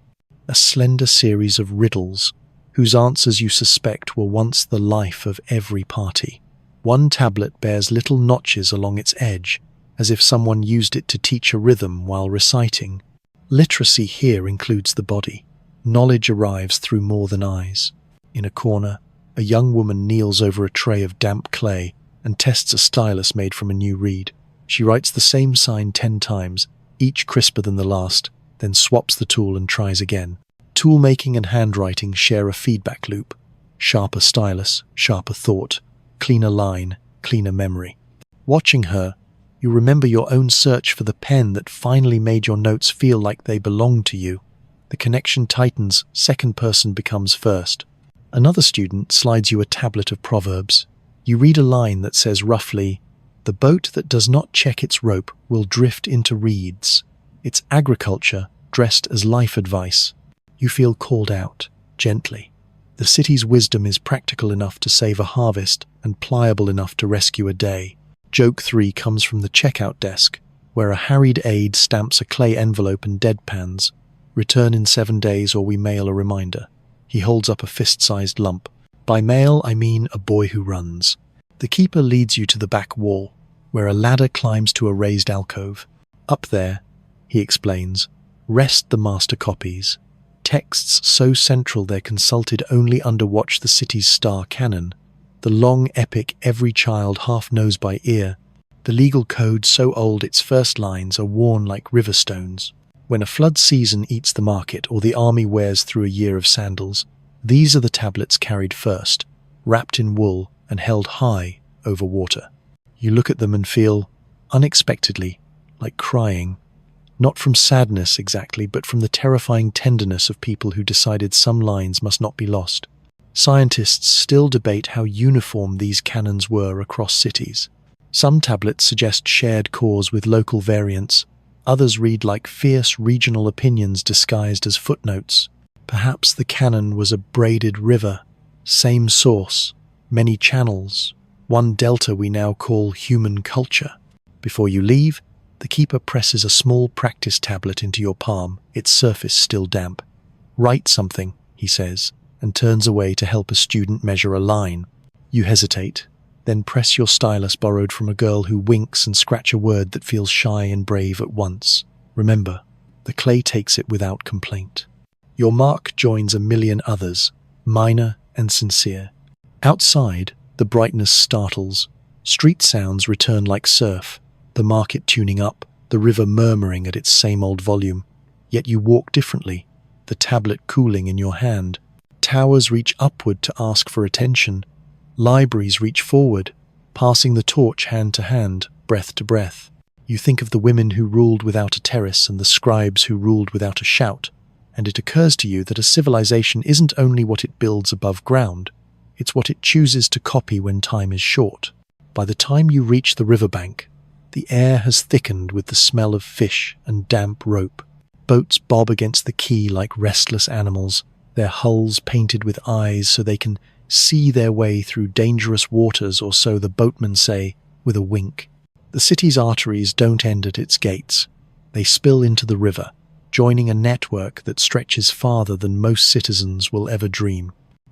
a slender series of riddles whose answers you suspect were once the life of every party. One tablet bears little notches along its edge, as if someone used it to teach a rhythm while reciting. Literacy here includes the body. Knowledge arrives through more than eyes. In a corner, a young woman kneels over a tray of damp clay and tests a stylus made from a new reed. She writes the same sign 10 times, each crisper than the last, then swaps the tool and tries again. Tool-making and handwriting share a feedback loop. Sharper stylus, sharper thought, cleaner line, cleaner memory. Watching her, you remember your own search for the pen that finally made your notes feel like they belonged to you. The connection tightens, second person becomes first. Another student slides you a tablet of proverbs. You read a line that says roughly, "The boat that does not check its rope will drift into reeds." It's agriculture dressed as life advice. You feel called out, gently. The city's wisdom is practical enough to save a harvest and pliable enough to rescue a day. Joke 3 comes from the checkout desk, where a harried aide stamps a clay envelope and deadpans, "Return in 7 days or we mail a reminder." He holds up a fist-sized lump. By male, I mean a boy who runs. The keeper leads you to the back wall, where a ladder climbs to a raised alcove. Up there, he explains, rest the master copies, texts so central they're consulted only under Watch the City's star canon, the long epic every child half knows by ear, the legal code so old its first lines are worn like river stones. When a flood season eats the market or the army wears through a year of sandals, these are the tablets carried first, wrapped in wool and held high over water. You look at them and feel, unexpectedly, like crying. Not from sadness exactly, but from the terrifying tenderness of people who decided some lines must not be lost. Scientists still debate how uniform these canons were across cities. Some tablets suggest shared cores with local variants. Others read like fierce regional opinions disguised as footnotes. Perhaps the canon was a braided river, same source, many channels, one delta we now call human culture. Before you leave, the keeper presses a small practice tablet into your palm, its surface still damp. Write something, he says, and turns away to help a student measure a line. You hesitate, then press your stylus borrowed from a girl who winks and scratch a word that feels shy and brave at once. Remember, the clay takes it without complaint. Your mark joins a million others, minor and sincere. Outside, the brightness startles. Street sounds return like surf, the market tuning up, the river murmuring at its same old volume. Yet you walk differently, the tablet cooling in your hand. Towers reach upward to ask for attention. Libraries reach forward, passing the torch hand to hand, breath to breath. You think of the women who ruled without a terrace and the scribes who ruled without a shout, and it occurs to you that a civilization isn't only what it builds above ground, it's what it chooses to copy when time is short. By the time you reach the riverbank, the air has thickened with the smell of fish and damp rope. Boats bob against the quay like restless animals, their hulls painted with eyes so they can see their way through dangerous waters, or so the boatmen say, with a wink. The city's arteries don't end at its gates. They spill into the river, joining a network that stretches farther than most citizens will ever dream.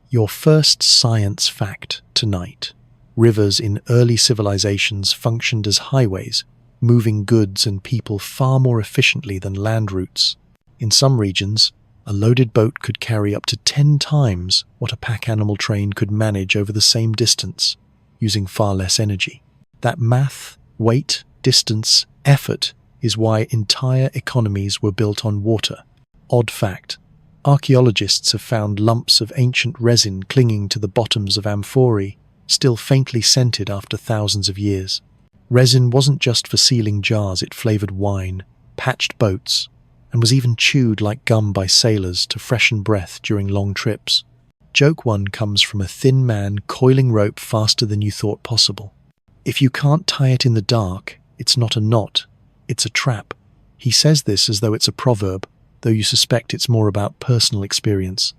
Your first science fact tonight. Rivers in early civilizations functioned as highways, moving goods and people far more efficiently than land routes. In some regions, a loaded boat could carry up to 10 times what a pack animal train could manage over the same distance, using far less energy. That math, weight, distance, effort is why entire economies were built on water. Odd fact, archaeologists have found lumps of ancient resin clinging to the bottoms of amphorae, still faintly scented after thousands of years. Resin wasn't just for sealing jars, it flavored wine, patched boats, and was even chewed like gum by sailors to freshen breath during long trips. Joke one comes from a thin man coiling rope faster than you thought possible. If you can't tie it in the dark, it's not a knot, it's a trap. He says this as though it's a proverb, though you suspect it's more about personal experience.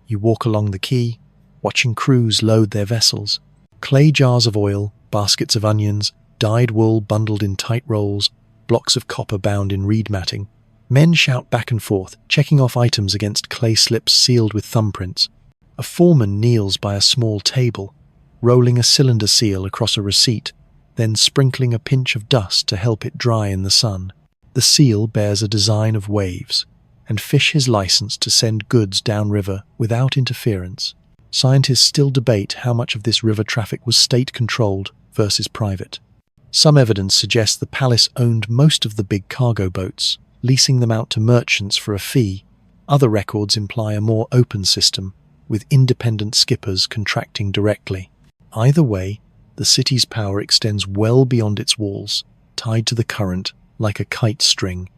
You walk along the quay, watching crews load their vessels. Clay jars of oil, baskets of onions, dyed wool bundled in tight rolls, blocks of copper bound in reed matting. Men shout back and forth, checking off items against clay slips sealed with thumbprints. A foreman kneels by a small table, rolling a cylinder seal across a receipt, then sprinkling a pinch of dust to help it dry in the sun. The seal bears a design of waves, and fish his license to send goods downriver without interference. Scientists still debate how much of this river traffic was state-controlled versus private. Some evidence suggests the palace owned most of the big cargo boats, leasing them out to merchants for a fee. Other records imply a more open system, with independent skippers contracting directly. Either way, the city's power extends well beyond its walls, tied to the current like a kite string.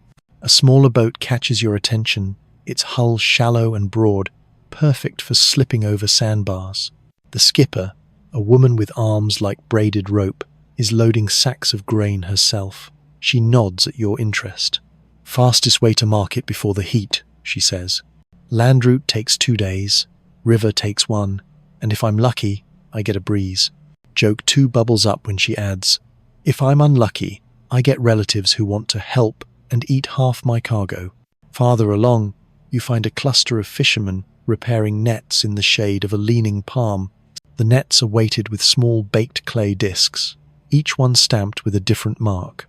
A smaller boat catches your attention, its hull shallow and broad, perfect for slipping over sandbars. The skipper, a woman with arms like braided rope, is loading sacks of grain herself. She nods at your interest. Fastest way to market before the heat, she says. Land route takes 2 days, river takes 1, and if I'm lucky, I get a breeze. Joke 2 bubbles up when she adds, if I'm unlucky, I get relatives who want to help and eat half my cargo. Farther along, you find a cluster of fishermen repairing nets in the shade of a leaning palm, The nets are weighted with small baked clay discs, each one stamped with a different mark.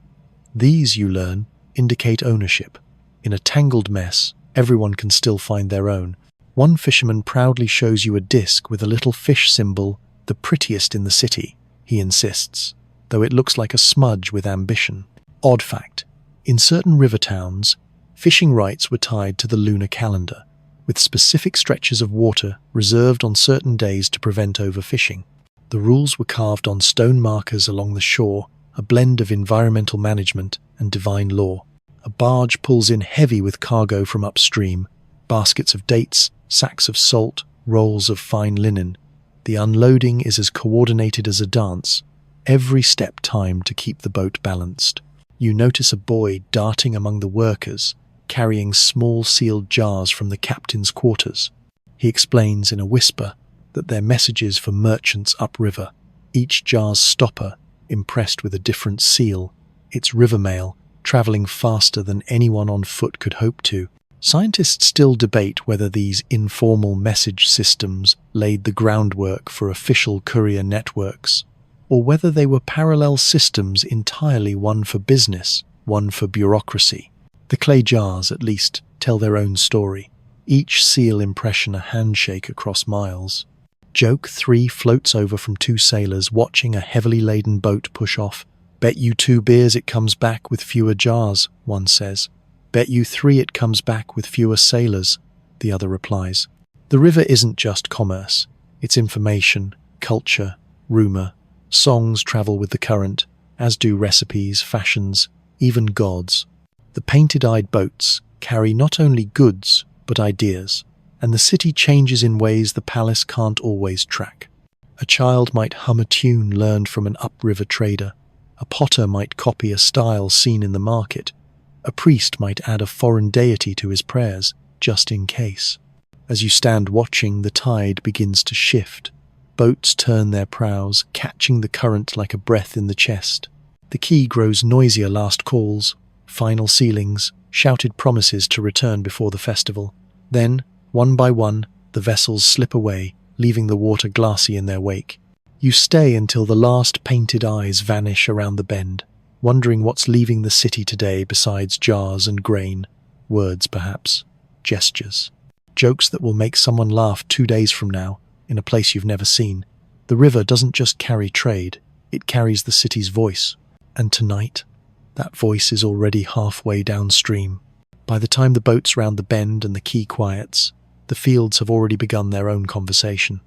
These, you learn, indicate ownership. In a tangled mess, everyone can still find their own. One fisherman proudly shows you a disc with a little fish symbol, the prettiest in the city, he insists, though it looks like a smudge with ambition. Odd fact, in certain river towns, fishing rights were tied to the lunar calendar, with specific stretches of water reserved on certain days to prevent overfishing. The rules were carved on stone markers along the shore, a blend of environmental management and divine law. A barge pulls in heavy with cargo from upstream, baskets of dates, sacks of salt, rolls of fine linen. The unloading is as coordinated as a dance, every step timed to keep the boat balanced. You notice a boy darting among the workers, carrying small sealed jars from the captain's quarters. He explains in a whisper that they're messages for merchants upriver, each jar's stopper impressed with a different seal. It's river mail, traveling faster than anyone on foot could hope to. Scientists still debate whether these informal message systems laid the groundwork for official courier networks, or whether they were parallel systems entirely one for business, one for bureaucracy. The clay jars, at least, tell their own story, each seal impression a handshake across miles. Joke 3 floats over from 2 sailors watching a heavily laden boat push off. "Bet you 2 beers it comes back with fewer jars," one says. "Bet you 3 it comes back with fewer sailors," the other replies. The river isn't just commerce, it's information, culture, rumor. Songs travel with the current, as do recipes, fashions, even gods. The painted-eyed boats carry not only goods, but ideas, and the city changes in ways the palace can't always track. A child might hum a tune learned from an upriver trader. A potter might copy a style seen in the market. A priest might add a foreign deity to his prayers, just in case. As you stand watching, the tide begins to shift. Boats turn their prows, catching the current like a breath in the chest. The quay grows noisier, last calls, final ceilings, shouted promises to return before the festival. Then, one by one, the vessels slip away, leaving the water glassy in their wake. You stay until the last painted eyes vanish around the bend, wondering what's leaving the city today besides jars and grain, words perhaps, gestures, jokes that will make someone laugh 2 days from now, in a place you've never seen. The river doesn't just carry trade, it carries the city's voice. And tonight, that voice is already halfway downstream. By the time the boats round the bend and the quay quiets, the fields have already begun their own conversation.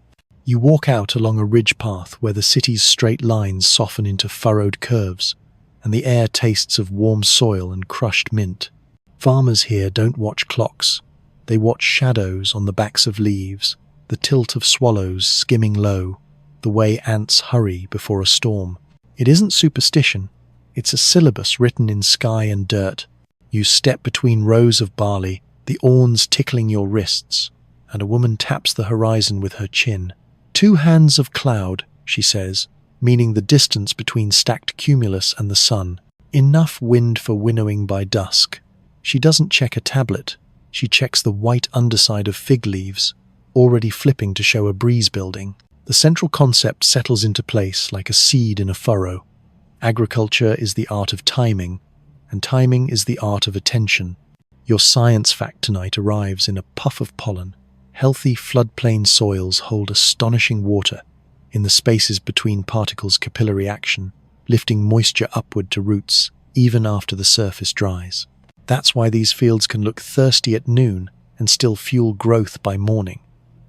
You walk out along a ridge path where the city's straight lines soften into furrowed curves, and the air tastes of warm soil and crushed mint. Farmers here don't watch clocks. They watch shadows on the backs of leaves, the tilt of swallows skimming low, the way ants hurry before a storm. It isn't superstition. It's a syllabus written in sky and dirt. You step between rows of barley, the awns tickling your wrists, and a woman taps the horizon with her chin. 2 hands of cloud, she says, meaning the distance between stacked cumulus and the sun. Enough wind for winnowing by dusk. She doesn't check a tablet. She checks the white underside of fig leaves, already flipping to show a breeze building. The central concept settles into place like a seed in a furrow. Agriculture is the art of timing, and timing is the art of attention. Your science fact tonight arrives in a puff of pollen. Healthy floodplain soils hold astonishing water in the spaces between particles' capillary action, lifting moisture upward to roots even after the surface dries. That's why these fields can look thirsty at noon and still fuel growth by morning.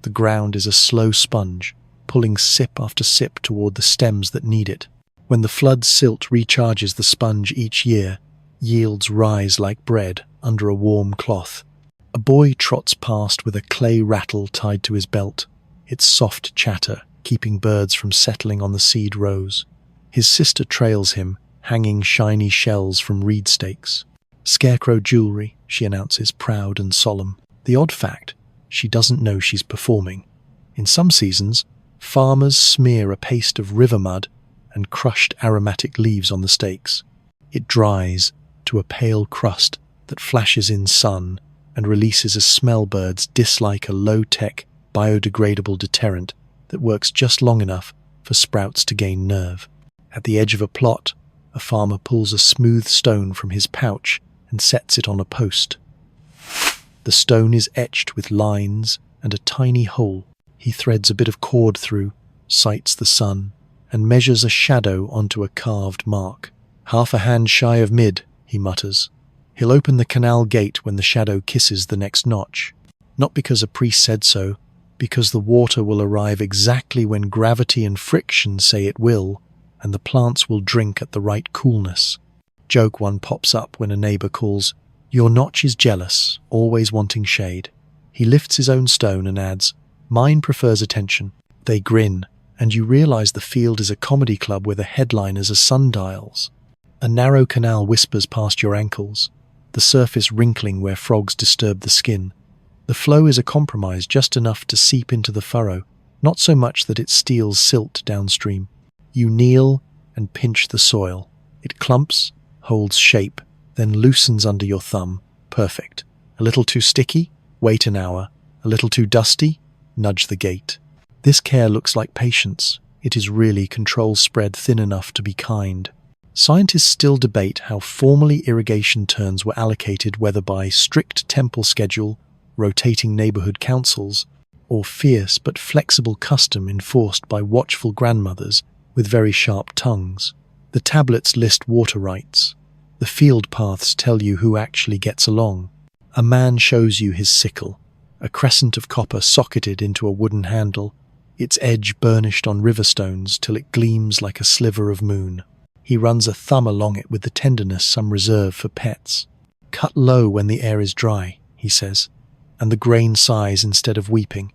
The ground is a slow sponge, pulling sip after sip toward the stems that need it. When the flood silt recharges the sponge each year, yields rise like bread under a warm cloth. A boy trots past with a clay rattle tied to his belt, its soft chatter keeping birds from settling on the seed rows. His sister trails him, hanging shiny shells from reed stakes. "Scarecrow jewelry," she announces, proud and solemn. The odd fact, she doesn't know she's performing. In some seasons, farmers smear a paste of river mud and crushed aromatic leaves on the stakes. It dries to a pale crust that flashes in sun and releases a smell birds dislike a low-tech, biodegradable deterrent that works just long enough for sprouts to gain nerve. At the edge of a plot, a farmer pulls a smooth stone from his pouch and sets it on a post. The stone is etched with lines and a tiny hole. He threads a bit of cord through, sights the sun, and measures a shadow onto a carved mark. "Half a hand shy of mid," he mutters. He'll open the canal gate when the shadow kisses the next notch. Not because a priest said so, because the water will arrive exactly when gravity and friction say it will, and the plants will drink at the right coolness. Joke one pops up when a neighbor calls, "Your notch is jealous, always wanting shade." He lifts his own stone and adds, "Mine prefers attention." They grin, and you realize the field is a comedy club where the headliners are sundials. A narrow canal whispers past your ankles, the surface wrinkling where frogs disturb the skin. The flow is a compromise, just enough to seep into the furrow, not so much that it steals silt downstream. You kneel and pinch the soil. It clumps, holds shape, then loosens under your thumb. Perfect. A little too sticky? Wait an hour. A little too dusty? Nudge the gate. This care looks like patience. It is really control spread thin enough to be kind. Scientists still debate how formally irrigation turns were allocated, whether by strict temple schedule, rotating neighborhood councils, or fierce but flexible custom enforced by watchful grandmothers with very sharp tongues. The tablets list water rights. The field paths tell you who actually gets along. A man shows you his sickle, a crescent of copper socketed into a wooden handle, its edge burnished on river stones till it gleams like a sliver of moon. He runs a thumb along it with the tenderness some reserve for pets. "Cut low when the air is dry," he says, and the grain sighs instead of weeping.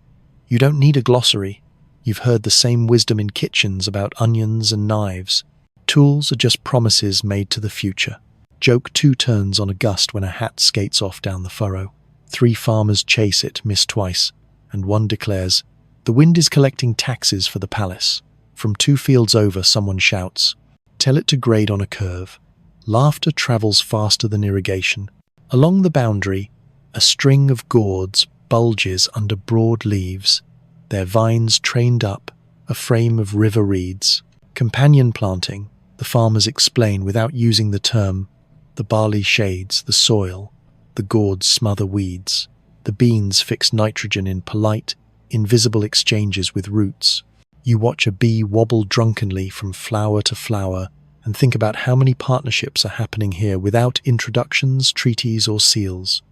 You don't need a glossary. You've heard the same wisdom in kitchens about onions and knives. Tools are just promises made to the future. Joke 2 turns on a gust when a hat skates off down the furrow. 3 farmers chase it, miss twice, and one declares, "The wind is collecting taxes for the palace." From 2 fields over, someone shouts, "Tell it to grade on a curve." Laughter travels faster than irrigation. Along the boundary, a string of gourds bulges under broad leaves, their vines trained up, a frame of river reeds. Companion planting, the farmers explain without using the term. The barley shades the soil, the gourds smother weeds, the beans fix nitrogen in polite, invisible exchanges with roots. You watch a bee wobble drunkenly from flower to flower and think about how many partnerships are happening here without introductions, treaties, or seals.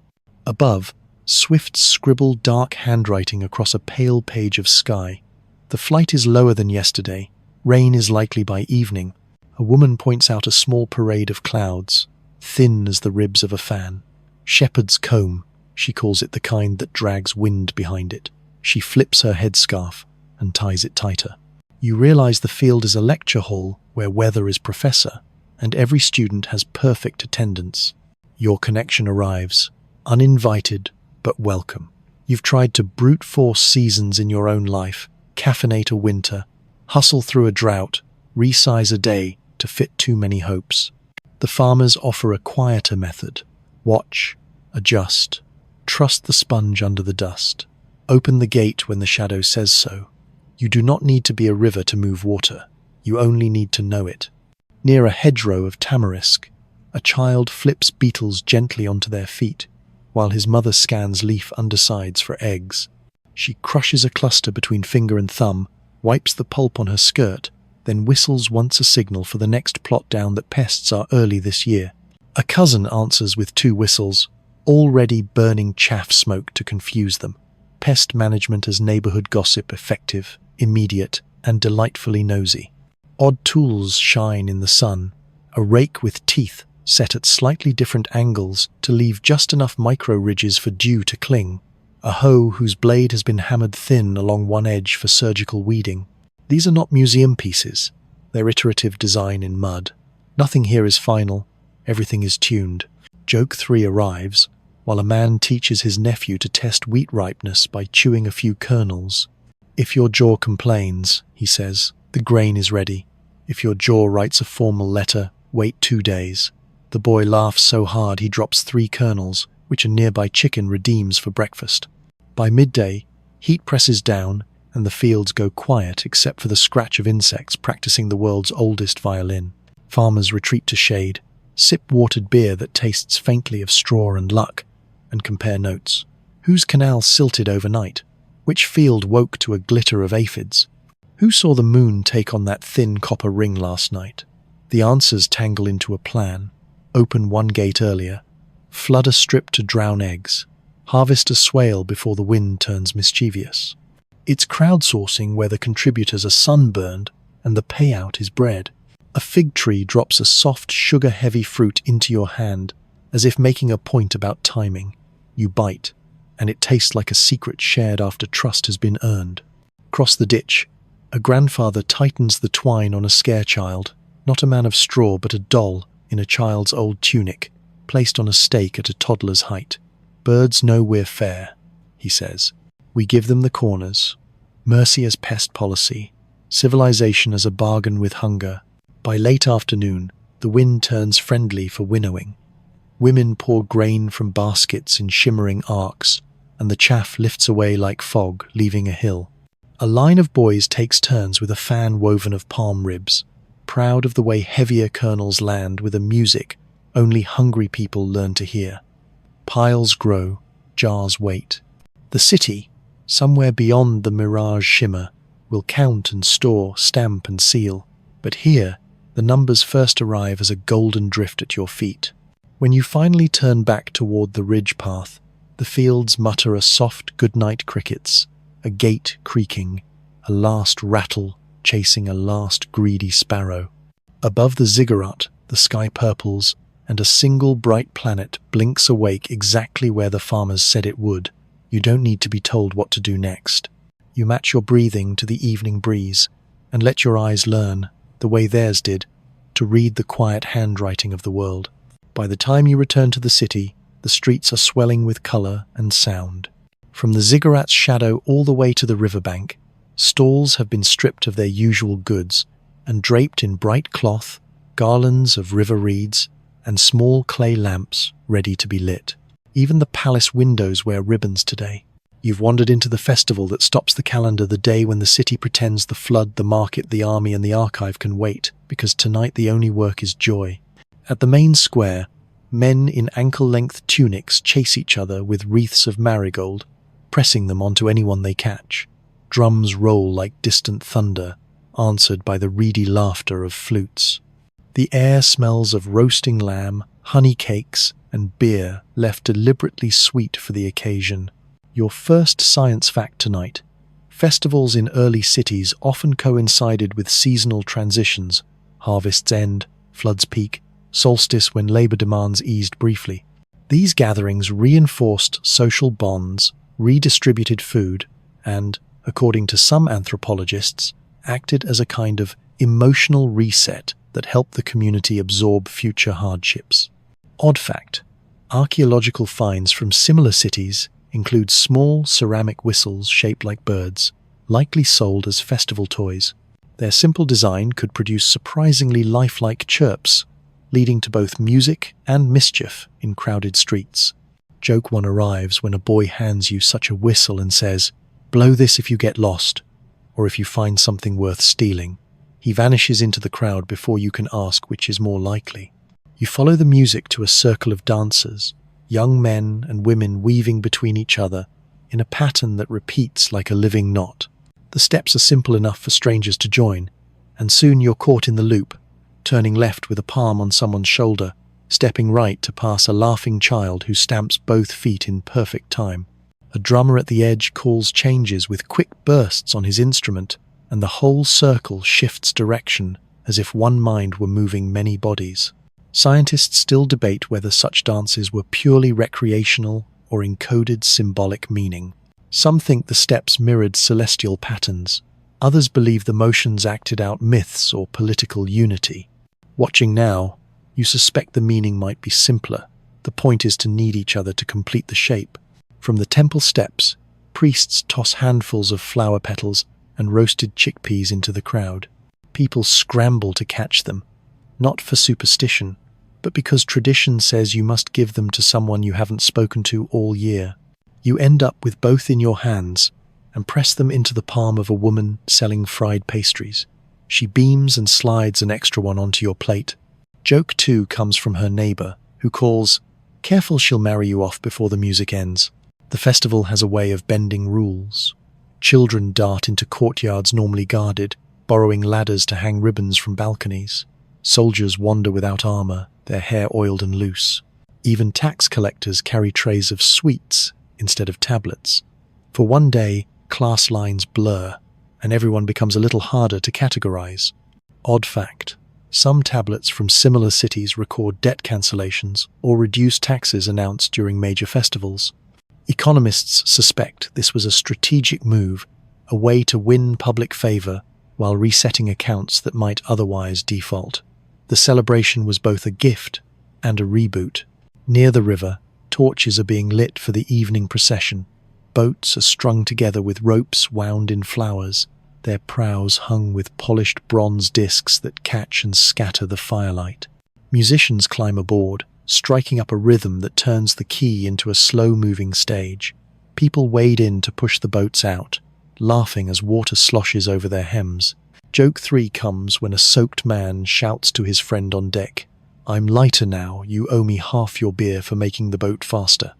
Above, swifts scribble dark handwriting across a pale page of sky. The flight is lower than yesterday. Rain is likely by evening. A woman points out a small parade of clouds, thin as the ribs of a fan. Shepherd's comb, she calls it, the kind that drags wind behind it. She flips her headscarf and ties it tighter. You realize the field is a lecture hall where weather is professor, and every student has perfect attendance. Your connection arrives, uninvited but welcome. You've tried to brute force seasons in your own life, caffeinate a winter, hustle through a drought, resize a day to fit too many hopes. The farmers offer a quieter method. Watch, adjust, trust the sponge under the dust. Open the gate when the shadow says so. You do not need to be a river to move water. You only need to know it. Near a hedgerow of tamarisk, a child flips beetles gently onto their feet, while his mother scans leaf undersides for eggs. She crushes a cluster between finger and thumb, wipes the pulp on her skirt, then whistles once a signal for the next plot down that pests are early this year. A cousin answers with 2 whistles, already burning chaff smoke to confuse them. Pest management as neighborhood gossip, effective, immediate, and delightfully nosy. Odd tools shine in the sun, a rake with teeth set at slightly different angles to leave just enough micro-ridges for dew to cling, a hoe whose blade has been hammered thin along one edge for surgical weeding. These are not museum pieces, they're iterative design in mud. Nothing here is final, everything is tuned. Joke 3 arrives, while a man teaches his nephew to test wheat ripeness by chewing a few kernels. "If your jaw complains," he says, "the grain is ready. If your jaw writes a formal letter, wait 2 days." The boy laughs so hard he drops 3 kernels, which a nearby chicken redeems for breakfast. By midday, heat presses down, and the fields go quiet except for the scratch of insects practicing the world's oldest violin. Farmers retreat to shade, sip watered beer that tastes faintly of straw and luck, and compare notes. Whose canal silted overnight? Which field woke to a glitter of aphids? Who saw the moon take on that thin copper ring last night? The answers tangle into a plan. Open one gate earlier, flood a strip to drown eggs, harvest a swale before the wind turns mischievous. It's crowdsourcing where the contributors are sunburned and the payout is bread. A fig tree drops a soft, sugar-heavy fruit into your hand, as if making a point about timing. You bite, and it tastes like a secret shared after trust has been earned. Across the ditch, a grandfather tightens the twine on a scare-child, not a man of straw but a doll in a child's old tunic, placed on a stake at a toddler's height. "Birds know we're fair," he says. "We give them the corners. Mercy as pest policy, civilization as a bargain with hunger." By late afternoon, the wind turns friendly for winnowing. Women pour grain from baskets in shimmering arcs, and the chaff lifts away like fog, leaving a hill. A line of boys takes turns with a fan woven of palm ribs, proud of the way heavier kernels land with a music only hungry people learn to hear. Piles grow, jars wait. The city, somewhere beyond the mirage shimmer, will count and store, stamp and seal. But here, the numbers first arrive as a golden drift at your feet. When you finally turn back toward the ridge path, the fields mutter a soft goodnight crickets, a gate creaking, a last rattle chasing a last greedy sparrow. Above the ziggurat, the sky purples, and a single bright planet blinks awake exactly where the farmers said it would. You don't need to be told what to do next. You match your breathing to the evening breeze, and let your eyes learn, the way theirs did, to read the quiet handwriting of the world. By the time you return to the city, the streets are swelling with color and sound. From the ziggurat's shadow all the way to the riverbank, stalls have been stripped of their usual goods and draped in bright cloth, garlands of river reeds, and small clay lamps ready to be lit. Even the palace windows wear ribbons today. You've wandered into the festival that stops the calendar the day when the city pretends the flood, the market, the army, and the archive can wait, because tonight the only work is joy. At the main square, men in ankle-length tunics chase each other with wreaths of marigold, pressing them onto anyone they catch. Drums roll like distant thunder, answered by the reedy laughter of flutes. The air smells of roasting lamb, honey cakes, and beer left deliberately sweet for the occasion. Your first science fact tonight: festivals in early cities often coincided with seasonal transitions, harvest's end, flood's peak, solstice when labor demands eased briefly. These gatherings reinforced social bonds, redistributed food, and, according to some anthropologists, acted as a kind of emotional reset that helped the community absorb future hardships. Odd fact: archaeological finds from similar cities include small ceramic whistles shaped like birds, likely sold as festival toys. Their simple design could produce surprisingly lifelike chirps, leading to both music and mischief in crowded streets. Joke one arrives when a boy hands you such a whistle and says, "Blow this if you get lost," or if you find something worth stealing. He vanishes into the crowd before you can ask which is more likely. You follow the music to a circle of dancers, young men and women weaving between each other in a pattern that repeats like a living knot. The steps are simple enough for strangers to join, and soon you're caught in the loop, turning left with a palm on someone's shoulder, stepping right to pass a laughing child who stamps both feet in perfect time. A drummer at the edge calls changes with quick bursts on his instrument, and the whole circle shifts direction as if one mind were moving many bodies. Scientists still debate whether such dances were purely recreational or encoded symbolic meaning. Some think the steps mirrored celestial patterns. Others believe the motions acted out myths or political unity. Watching now, you suspect the meaning might be simpler. The point is to need each other to complete the shape. From the temple steps, priests toss handfuls of flower petals and roasted chickpeas into the crowd. People scramble to catch them, not for superstition, but because tradition says you must give them to someone you haven't spoken to all year. You end up with both in your hands, and press them into the palm of a woman selling fried pastries. She beams and slides an extra one onto your plate. Joke 2 comes from her neighbor, who calls, "Careful, she'll marry you off before the music ends." The festival has a way of bending rules. Children dart into courtyards normally guarded, borrowing ladders to hang ribbons from balconies. Soldiers wander without armor, their hair oiled and loose. Even tax collectors carry trays of sweets instead of tablets. For one day, class lines blur, and everyone becomes a little harder to categorize. Odd fact: some tablets from similar cities record debt cancellations or reduced taxes announced during major festivals. Economists suspect this was a strategic move, a way to win public favor while resetting accounts that might otherwise default. The celebration was both a gift and a reboot. Near the river, torches are being lit for the evening procession. Boats are strung together with ropes wound in flowers, their prows hung with polished bronze discs that catch and scatter the firelight. Musicians climb aboard, striking up a rhythm that turns the quay into a slow-moving stage. People wade in to push the boats out, laughing as water sloshes over their hems. Joke 3 comes when a soaked man shouts to his friend on deck, "I'm lighter now, you owe me half your beer for making the boat faster."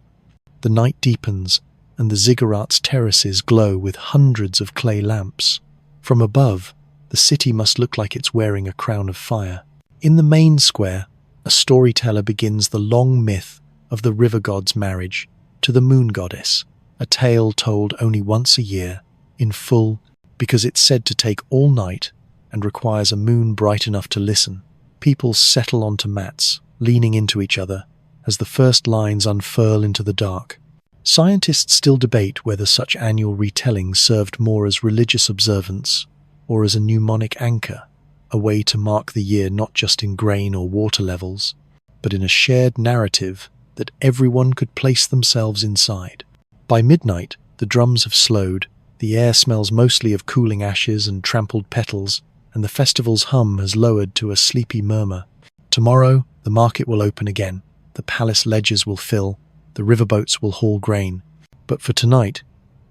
The night deepens, and the ziggurat's terraces glow with hundreds of clay lamps. From above, the city must look like it's wearing a crown of fire. In the main square, a storyteller begins the long myth of the river god's marriage to the moon goddess, a tale told only once a year, in full, because it's said to take all night and requires a moon bright enough to listen. People settle onto mats, leaning into each other, as the first lines unfurl into the dark. Scientists still debate whether such annual retelling served more as religious observance or as a mnemonic anchor, a way to mark the year not just in grain or water levels, but in a shared narrative that everyone could place themselves inside. By midnight, the drums have slowed, the air smells mostly of cooling ashes and trampled petals, and the festival's hum has lowered to a sleepy murmur. Tomorrow, the market will open again, the palace ledgers will fill, the riverboats will haul grain. But for tonight,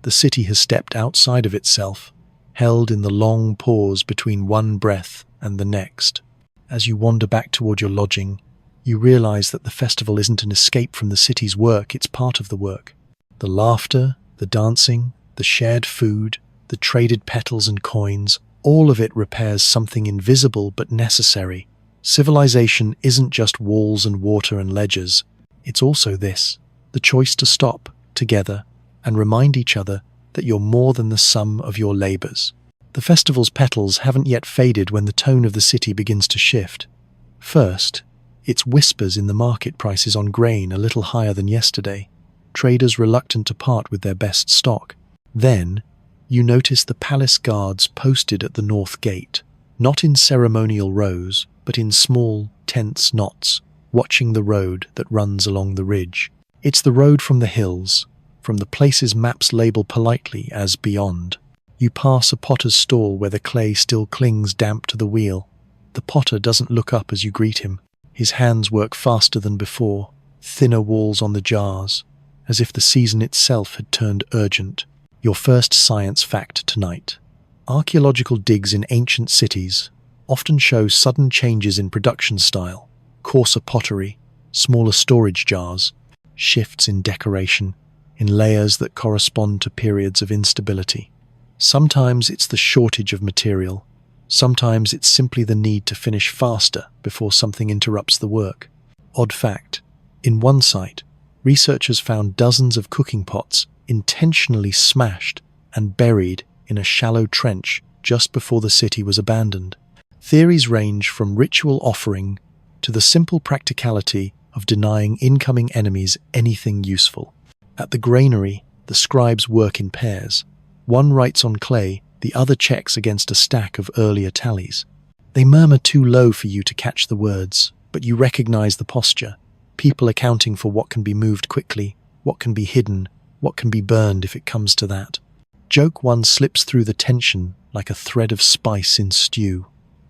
the city has stepped outside of itself, held in the long pause between one breath and the next. As you wander back toward your lodging, you realize that the festival isn't an escape from the city's work, it's part of the work. The laughter, the dancing, the shared food, the traded petals and coins, all of it repairs something invisible but necessary. Civilization isn't just walls and water and ledgers, it's also this. The choice to stop, together, and remind each other that you're more than the sum of your labors. The festival's petals haven't yet faded when the tone of the city begins to shift. First, it's whispers in the market prices on grain a little higher than yesterday, traders reluctant to part with their best stock. Then, you notice the palace guards posted at the north gate, not in ceremonial rows, but in small, tense knots, watching the road that runs along the ridge. It's the road from the hills, from the places maps label politely as beyond. You pass a potter's stall where the clay still clings damp to the wheel. The potter doesn't look up as you greet him. His hands work faster than before, thinner walls on the jars, as if the season itself had turned urgent. Your first science fact tonight. Archaeological digs in ancient cities often show sudden changes in production style, coarser pottery, smaller storage jars, shifts in decoration, in layers that correspond to periods of instability. Sometimes it's the shortage of material, sometimes it's simply the need to finish faster before something interrupts the work. Odd fact, in one site, researchers found dozens of cooking pots intentionally smashed and buried in a shallow trench just before the city was abandoned. Theories range from ritual offering to the simple practicality of denying incoming enemies anything useful. At the granary, the scribes work in pairs. One writes on clay, the other checks against a stack of earlier tallies. They murmur too low for you to catch the words, but you recognize the posture. People accounting for what can be moved quickly, what can be hidden, what can be burned if it comes to that. Joke 1 slips through the tension like a thread of spice in stew.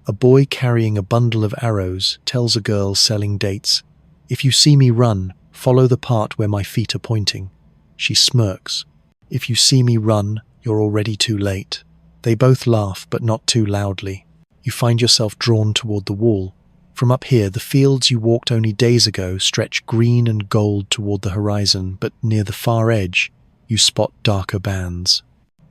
A boy carrying a bundle of arrows tells a girl selling dates, "If you see me run, follow the part where my feet are pointing." She smirks. "If you see me run, You're already too late. They both laugh, but not too loudly. You find yourself drawn toward the wall. From up here, the fields you walked only days ago stretch green and gold toward the horizon, but near the far edge, you spot darker bands.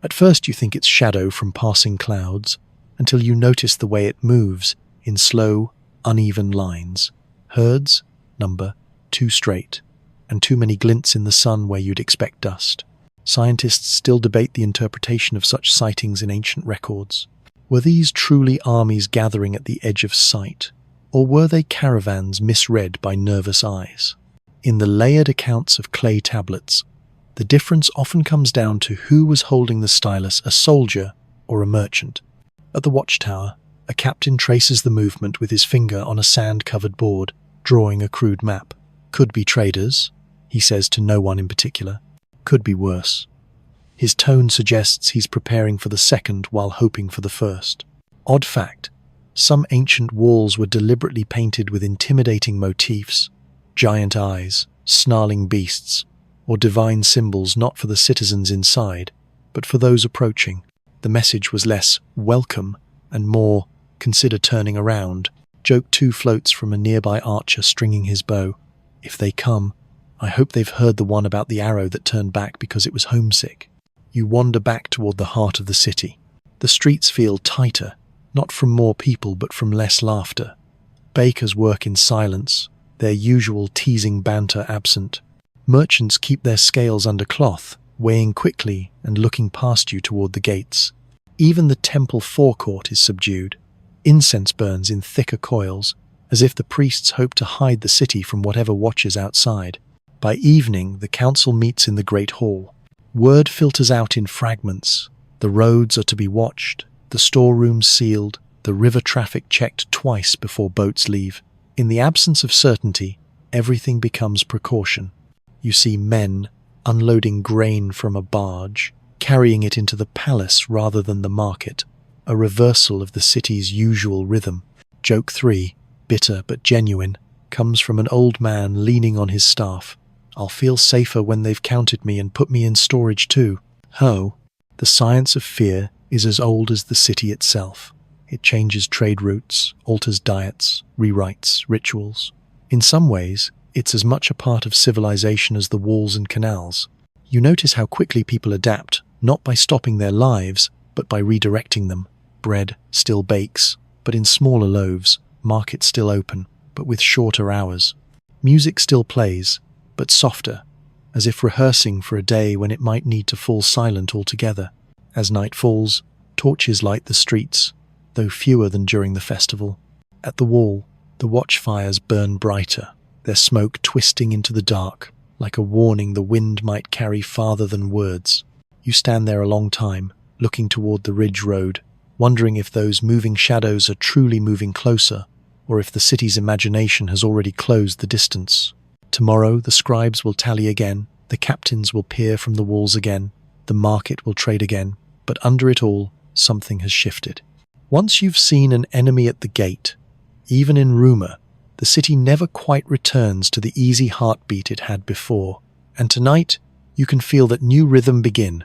At first you think it's shadow from passing clouds, until you notice the way it moves in slow, uneven lines. Herds, number, too straight, and too many glints in the sun where you'd expect dust. Scientists still debate the interpretation of such sightings in ancient records. Were these truly armies gathering at the edge of sight, or were they caravans misread by nervous eyes? In the layered accounts of clay tablets, the difference often comes down to who was holding the stylus, a soldier or a merchant. At the watchtower, a captain traces the movement with his finger on a sand-covered board, drawing a crude map. Could be traders, he says to no one in particular. Could be worse. His tone suggests he's preparing for the second while hoping for the first. Odd fact, some ancient walls were deliberately painted with intimidating motifs, giant eyes, snarling beasts, or divine symbols not for the citizens inside, but for those approaching. The message was less welcome and more consider turning around. Joke 2 floats from a nearby archer stringing his bow. If they come, I hope they've heard the one about the arrow that turned back because it was homesick. You wander back toward the heart of the city. The streets feel tighter, not from more people but from less laughter. Bakers work in silence, their usual teasing banter absent. Merchants keep their scales under cloth, weighing quickly and looking past you toward the gates. Even the temple forecourt is subdued. Incense burns in thicker coils, as if the priests hope to hide the city from whatever watches outside. By evening, the council meets in the great hall. Word filters out in fragments. The roads are to be watched, the storerooms sealed, the river traffic checked twice before boats leave. In the absence of certainty, everything becomes precaution. You see men unloading grain from a barge, carrying it into the palace rather than the market, a reversal of the city's usual rhythm. Joke 3, bitter but genuine, comes from an old man leaning on his staff. I'll feel safer when they've counted me and put me in storage too. Ho! The science of fear is as old as the city itself. It changes trade routes, alters diets, rewrites rituals. In some ways, it's as much a part of civilization as the walls and canals. You notice how quickly people adapt, not by stopping their lives, but by redirecting them. Bread still bakes, but in smaller loaves. Markets still open, but with shorter hours. Music still plays, but softer, as if rehearsing for a day when it might need to fall silent altogether. As night falls, torches light the streets, though fewer than during the festival. At the wall, the watchfires burn brighter, their smoke twisting into the dark, like a warning the wind might carry farther than words. You stand there a long time, looking toward the ridge road, wondering if those moving shadows are truly moving closer, or if the city's imagination has already closed the distance. Tomorrow the scribes will tally again, the captains will peer from the walls again, the market will trade again, but under it all, something has shifted. Once you've seen an enemy at the gate, even in rumor, the city never quite returns to the easy heartbeat it had before, and tonight you can feel that new rhythm begin.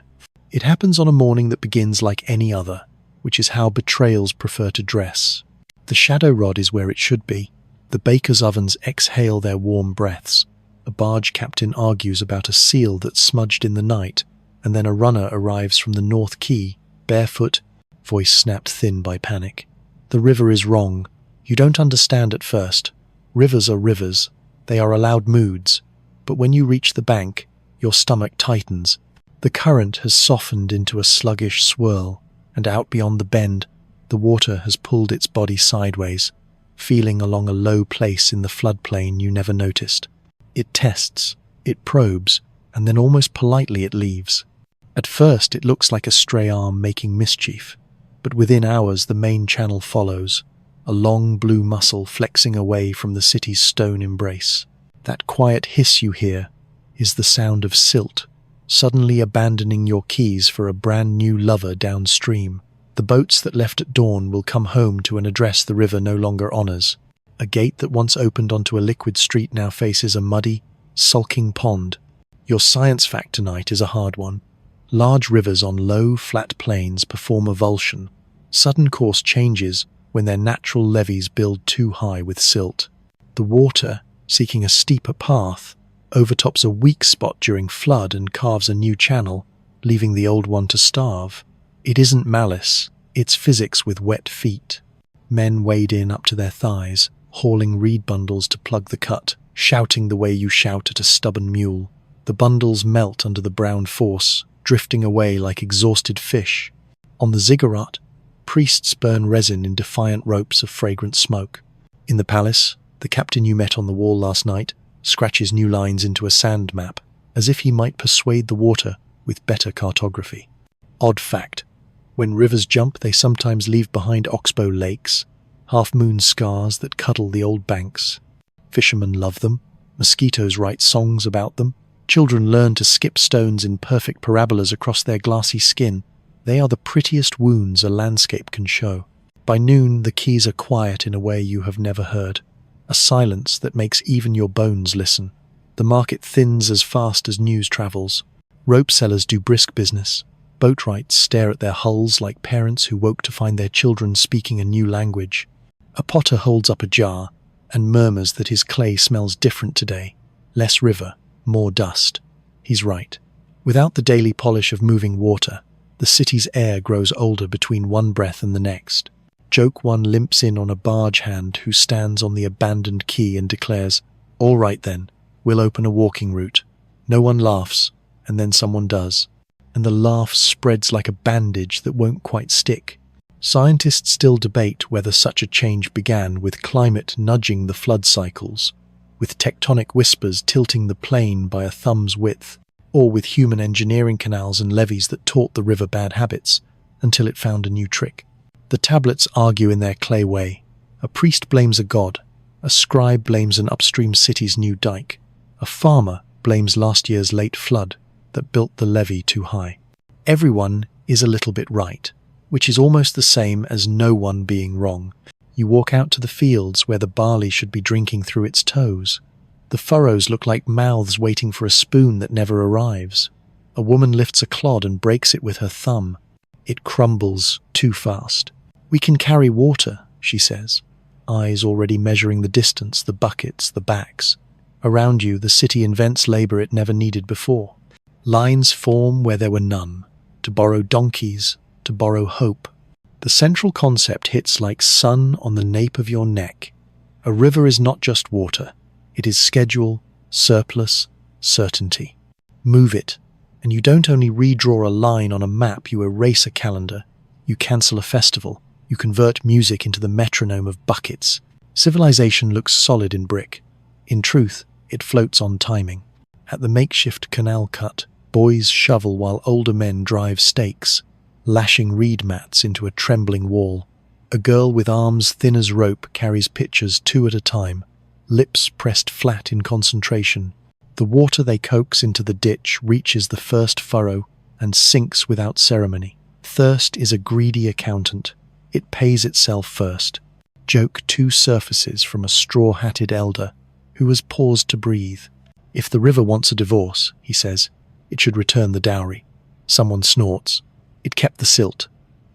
It happens on a morning that begins like any other, which is how betrayals prefer to dress. The shadow rod is where it should be. The bakers' ovens exhale their warm breaths. A barge captain argues about a seal that's smudged in the night, and then a runner arrives from the North Quay, barefoot, voice snapped thin by panic. The river is wrong. You don't understand at first. Rivers are rivers. They are allowed moods. But when you reach the bank, your stomach tightens. The current has softened into a sluggish swirl, and out beyond the bend, the water has pulled its body sideways, feeling along a low place in the floodplain you never noticed. It tests, it probes, and then almost politely it leaves. At first it looks like a stray arm making mischief, but within hours the main channel follows, a long blue muscle flexing away from the city's stone embrace. That quiet hiss you hear is the sound of silt, suddenly abandoning your keys for a brand new lover downstream. The boats that left at dawn will come home to an address the river no longer honors. A gate that once opened onto a liquid street now faces a muddy, sulking pond. Your science fact tonight is a hard one. Large rivers on low, flat plains perform a avulsion. Sudden course changes when their natural levees build too high with silt. The water, seeking a steeper path, overtops a weak spot during flood and carves a new channel, leaving the old one to starve. It isn't malice, it's physics with wet feet. Men wade in up to their thighs, hauling reed bundles to plug the cut, shouting the way you shout at a stubborn mule. The bundles melt under the brown force, drifting away like exhausted fish. On the ziggurat, priests burn resin in defiant ropes of fragrant smoke. In the palace, the captain you met on the wall last night scratches new lines into a sand map, as if he might persuade the water with better cartography. Odd fact: when rivers jump, they sometimes leave behind oxbow lakes, half-moon scars that cuddle the old banks. Fishermen love them, mosquitoes write songs about them, children learn to skip stones in perfect parabolas across their glassy skin. They are the prettiest wounds a landscape can show. By noon, the quays are quiet in a way you have never heard, a silence that makes even your bones listen. The market thins as fast as news travels. Rope sellers do brisk business. Boatwrights stare at their hulls like parents who woke to find their children speaking a new language. A potter holds up a jar and murmurs that his clay smells different today. Less river, more dust. He's right. Without the daily polish of moving water, the city's air grows older between one breath and the next. Joke one limps in on a barge hand who stands on the abandoned quay and declares, "All right then, we'll open a walking route." No one laughs, and then someone does. And the laugh spreads like a bandage that won't quite stick. Scientists still debate whether such a change began with climate nudging the flood cycles, with tectonic whispers tilting the plain by a thumb's width, or with human engineering canals and levees that taught the river bad habits until it found a new trick. The tablets argue in their clay way. A priest blames a god, a scribe blames an upstream city's new dike, a farmer blames last year's late flood that built the levee too high. Everyone is a little bit right, which is almost the same as no one being wrong. You walk out to the fields where the barley should be drinking through its toes. The furrows look like mouths waiting for a spoon that never arrives. A woman lifts a clod and breaks it with her thumb. It crumbles too fast. "We can carry water," she says, eyes already measuring the distance, the buckets, the backs. Around you, the city invents labor it never needed before. Lines form where there were none, to borrow donkeys, to borrow hope. The central concept hits like sun on the nape of your neck. A river is not just water. It is schedule, surplus, certainty. Move it, and you don't only redraw a line on a map, you erase a calendar. You cancel a festival. You convert music into the metronome of buckets. Civilization looks solid in brick. In truth, it floats on timing. At the makeshift canal cut, boys shovel while older men drive stakes, lashing reed mats into a trembling wall. A girl with arms thin as rope carries pitchers two at a time, lips pressed flat in concentration. The water they coax into the ditch reaches the first furrow and sinks without ceremony. Thirst is a greedy accountant. It pays itself first. Joke two surfaces from a straw-hatted elder who has paused to breathe. "If the river wants a divorce," he says, "it should return the dowry." Someone snorts. "It kept the silt."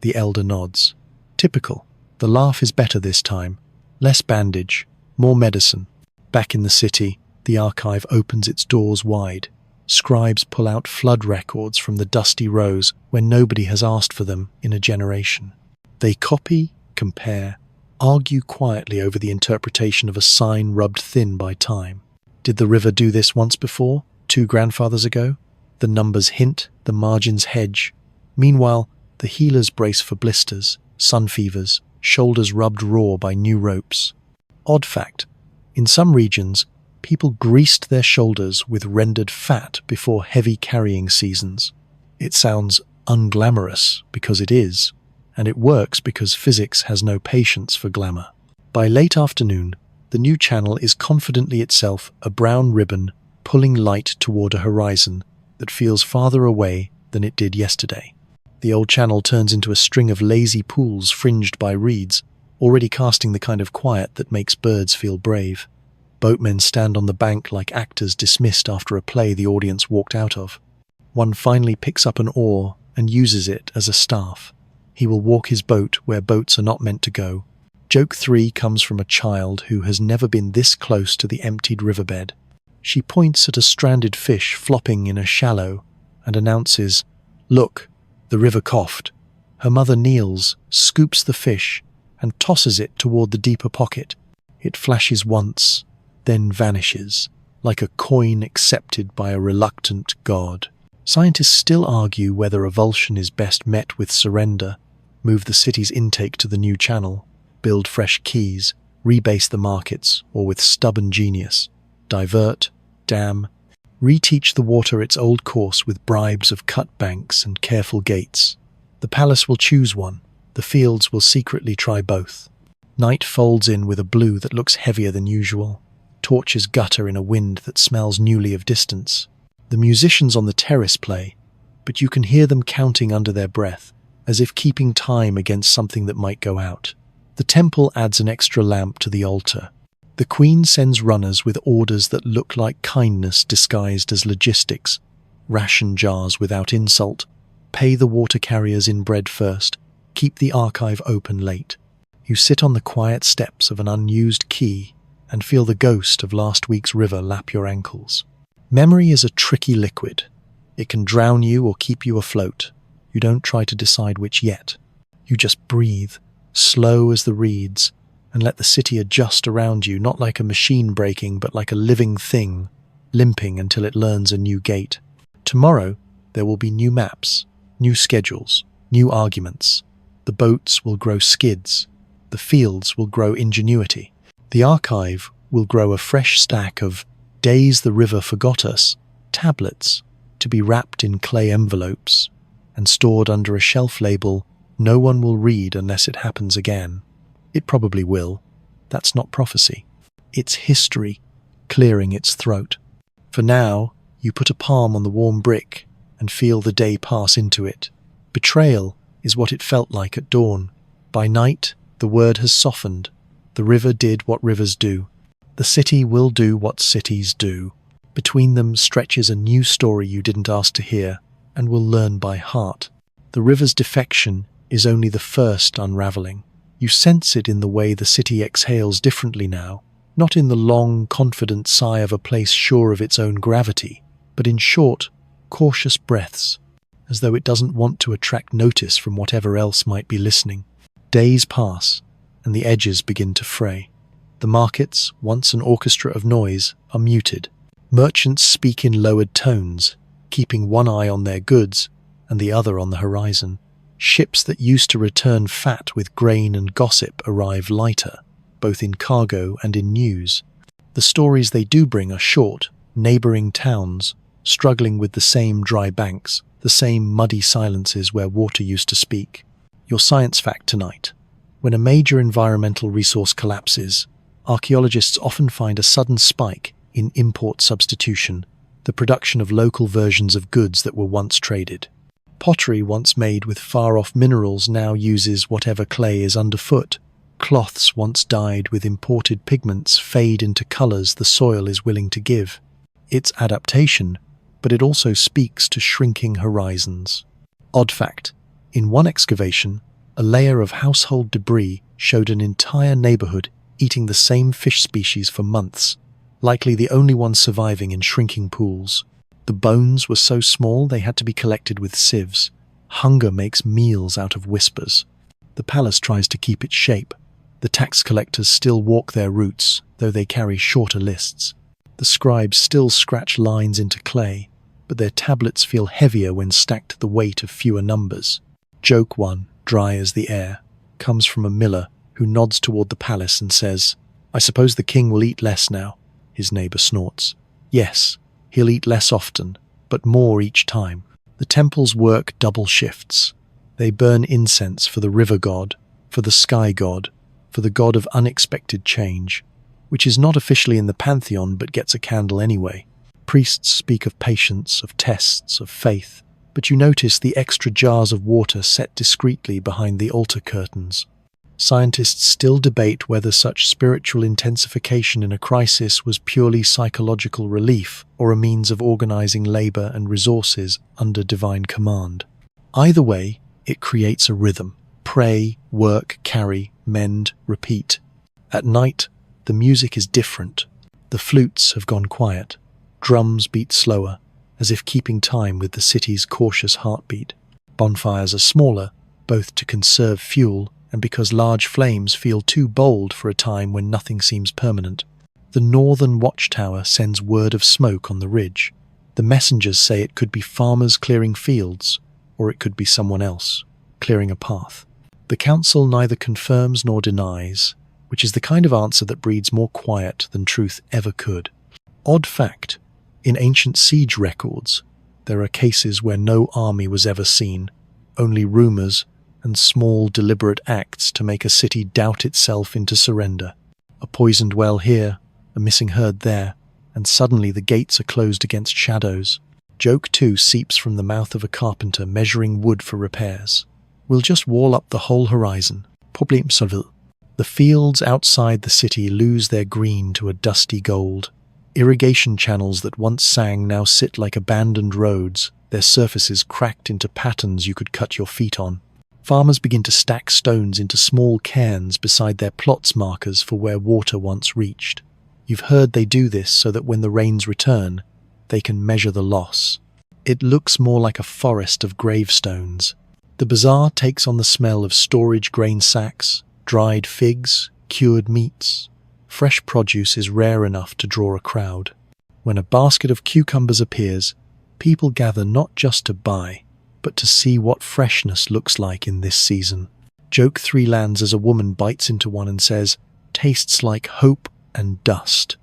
The elder nods. Typical. The laugh is better this time. Less bandage, more medicine. Back in the city, the archive opens its doors wide. Scribes pull out flood records from the dusty rows where nobody has asked for them in a generation. They copy, compare, argue quietly over the interpretation of a sign rubbed thin by time. Did the river do this once before, 2 grandfathers ago? The numbers hint, the margins hedge. Meanwhile, the healers brace for blisters, sun fevers, shoulders rubbed raw by new ropes. Odd fact, in some regions, people greased their shoulders with rendered fat before heavy carrying seasons. It sounds unglamorous because it is, and it works because physics has no patience for glamour. By late afternoon, the new channel is confidently itself a brown ribbon pulling light toward a horizon that feels farther away than it did yesterday. The old channel turns into a string of lazy pools fringed by reeds, already casting the kind of quiet that makes birds feel brave. Boatmen stand on the bank like actors dismissed after a play the audience walked out of. One finally picks up an oar and uses it as a staff. He will walk his boat where boats are not meant to go. Joke 3 comes from a child who has never been this close to the emptied riverbed. She points at a stranded fish flopping in a shallow and announces, "Look, the river coughed." Her mother kneels, scoops the fish, and tosses it toward the deeper pocket. It flashes once, then vanishes, like a coin accepted by a reluctant god. Scientists still argue whether revulsion is best met with surrender, move the city's intake to the new channel, build fresh quays, rebase the markets, or with stubborn genius, divert, dam, reteach the water its old course with bribes of cut banks and careful gates. The palace will choose one, the fields will secretly try both. Night folds in with a blue that looks heavier than usual. Torches gutter in a wind that smells newly of distance. The musicians on the terrace play, but you can hear them counting under their breath, as if keeping time against something that might go out. The temple adds an extra lamp to the altar. The queen sends runners with orders that look like kindness disguised as logistics. Ration jars without insult. Pay the water carriers in bread first. Keep the archive open late. You sit on the quiet steps of an unused quay and feel the ghost of last week's river lap your ankles. Memory is a tricky liquid. It can drown you or keep you afloat. You don't try to decide which yet. You just breathe, slow as the reeds, and let the city adjust around you, not like a machine breaking, but like a living thing, limping until it learns a new gait. Tomorrow, there will be new maps, new schedules, new arguments. The boats will grow skids. The fields will grow ingenuity. The archive will grow a fresh stack of "Days the River Forgot Us" tablets to be wrapped in clay envelopes and stored under a shelf label no one will read unless it happens again. It probably will. That's not prophecy. It's history clearing its throat. For now, you put a palm on the warm brick and feel the day pass into it. Betrayal is what it felt like at dawn. By night, the word has softened. The river did what rivers do. The city will do what cities do. Between them stretches a new story you didn't ask to hear and will learn by heart. The river's defection is only the first unraveling. You sense it in the way the city exhales differently now, not in the long, confident sigh of a place sure of its own gravity, but in short, cautious breaths, as though it doesn't want to attract notice from whatever else might be listening. Days pass, and the edges begin to fray. The markets, once an orchestra of noise, are muted. Merchants speak in lowered tones, keeping one eye on their goods and the other on the horizon. Ships that used to return fat with grain and gossip arrive lighter, both in cargo and in news. The stories they do bring are short, neighbouring towns, struggling with the same dry banks, the same muddy silences where water used to speak. Your science fact tonight. When a major environmental resource collapses, archaeologists often find a sudden spike in import substitution, the production of local versions of goods that were once traded. Pottery once made with far-off minerals now uses whatever clay is underfoot. Cloths once dyed with imported pigments fade into colours the soil is willing to give. It's adaptation, but it also speaks to shrinking horizons. Odd fact, in one excavation, a layer of household debris showed an entire neighbourhood eating the same fish species for months, likely the only ones surviving in shrinking pools. The bones were so small they had to be collected with sieves. Hunger makes meals out of whispers. The palace tries to keep its shape. The tax collectors still walk their routes, though they carry shorter lists. The scribes still scratch lines into clay, but their tablets feel heavier when stacked to the weight of fewer numbers. Joke 1, dry as the air, comes from a miller who nods toward the palace and says, "I suppose the king will eat less now." His neighbour snorts. Yes, he'll eat less often, but more each time. The temples work double shifts. They burn incense for the river god, for the sky god, for the god of unexpected change, which is not officially in the pantheon but gets a candle anyway. Priests speak of patience, of tests, of faith, but you notice the extra jars of water set discreetly behind the altar curtains. Scientists still debate whether such spiritual intensification in a crisis was purely psychological relief or a means of organizing labor and resources under divine command. Either way, it creates a rhythm. Pray, work, carry, mend, repeat. At night, the music is different. The flutes have gone quiet. Drums beat slower, as if keeping time with the city's cautious heartbeat. Bonfires are smaller, both to conserve fuel and because large flames feel too bold for a time when nothing seems permanent. The northern watchtower sends word of smoke on the ridge. The messengers say it could be farmers clearing fields, or it could be someone else, clearing a path. The council neither confirms nor denies, which is the kind of answer that breeds more quiet than truth ever could. Odd fact, in ancient siege records, there are cases where no army was ever seen, only rumors and small deliberate acts to make a city doubt itself into surrender. A poisoned well here, a missing herd there, and suddenly the gates are closed against shadows. Joke 2 seeps from the mouth of a carpenter measuring wood for repairs. We'll just wall up the whole horizon. Problem solved. The fields outside the city lose their green to a dusty gold. Irrigation channels that once sang now sit like abandoned roads, their surfaces cracked into patterns you could cut your feet on. Farmers begin to stack stones into small cairns beside their plots markers for where water once reached. You've heard they do this so that when the rains return, they can measure the loss. It looks more like a forest of gravestones. The bazaar takes on the smell of storage grain sacks, dried figs, cured meats. Fresh produce is rare enough to draw a crowd. When a basket of cucumbers appears, people gather not just to buy, but to see what freshness looks like in this season. Joke 3 lands as a woman bites into one and says, "Tastes like hope and dust."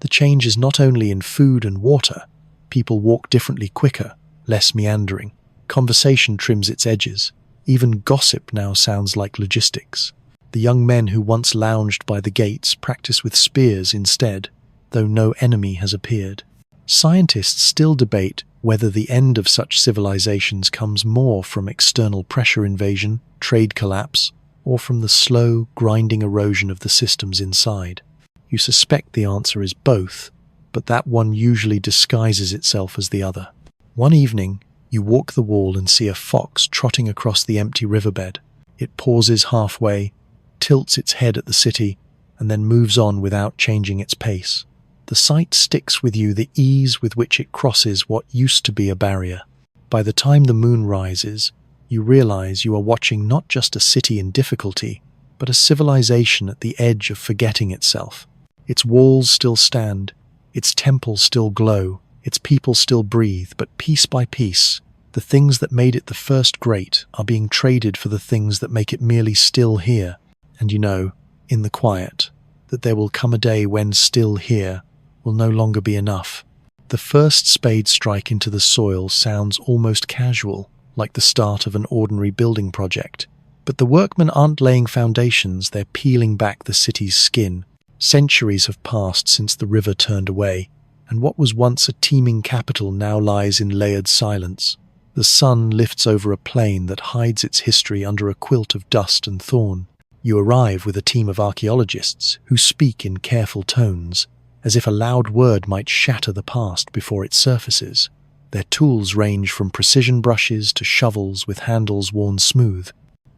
The change is not only in food and water. People walk differently, quicker, less meandering. Conversation trims its edges. Even gossip now sounds like logistics. The young men who once lounged by the gates practice with spears instead, though no enemy has appeared. Scientists still debate whether the end of such civilizations comes more from external pressure invasion, trade collapse, or from the slow, grinding erosion of the systems inside. You suspect the answer is both, but that one usually disguises itself as the other. One evening, you walk the wall and see a fox trotting across the empty riverbed. It pauses halfway, tilts its head at the city, and then moves on without changing its pace. The sight sticks with you, the ease with which it crosses what used to be a barrier. By the time the moon rises, you realize you are watching not just a city in difficulty, but a civilization at the edge of forgetting itself. Its walls still stand, its temples still glow, its people still breathe, but piece by piece, the things that made it the first great are being traded for the things that make it merely still here. And you know, in the quiet, that there will come a day when still here will no longer be enough. The first spade strike into the soil sounds almost casual, like the start of an ordinary building project. But the workmen aren't laying foundations, they're peeling back the city's skin. Centuries have passed since the river turned away, and what was once a teeming capital now lies in layered silence. The sun lifts over a plain that hides its history under a quilt of dust and thorn. You arrive with a team of archaeologists who speak in careful tones, as if a loud word might shatter the past before it surfaces. Their tools range from precision brushes to shovels with handles worn smooth.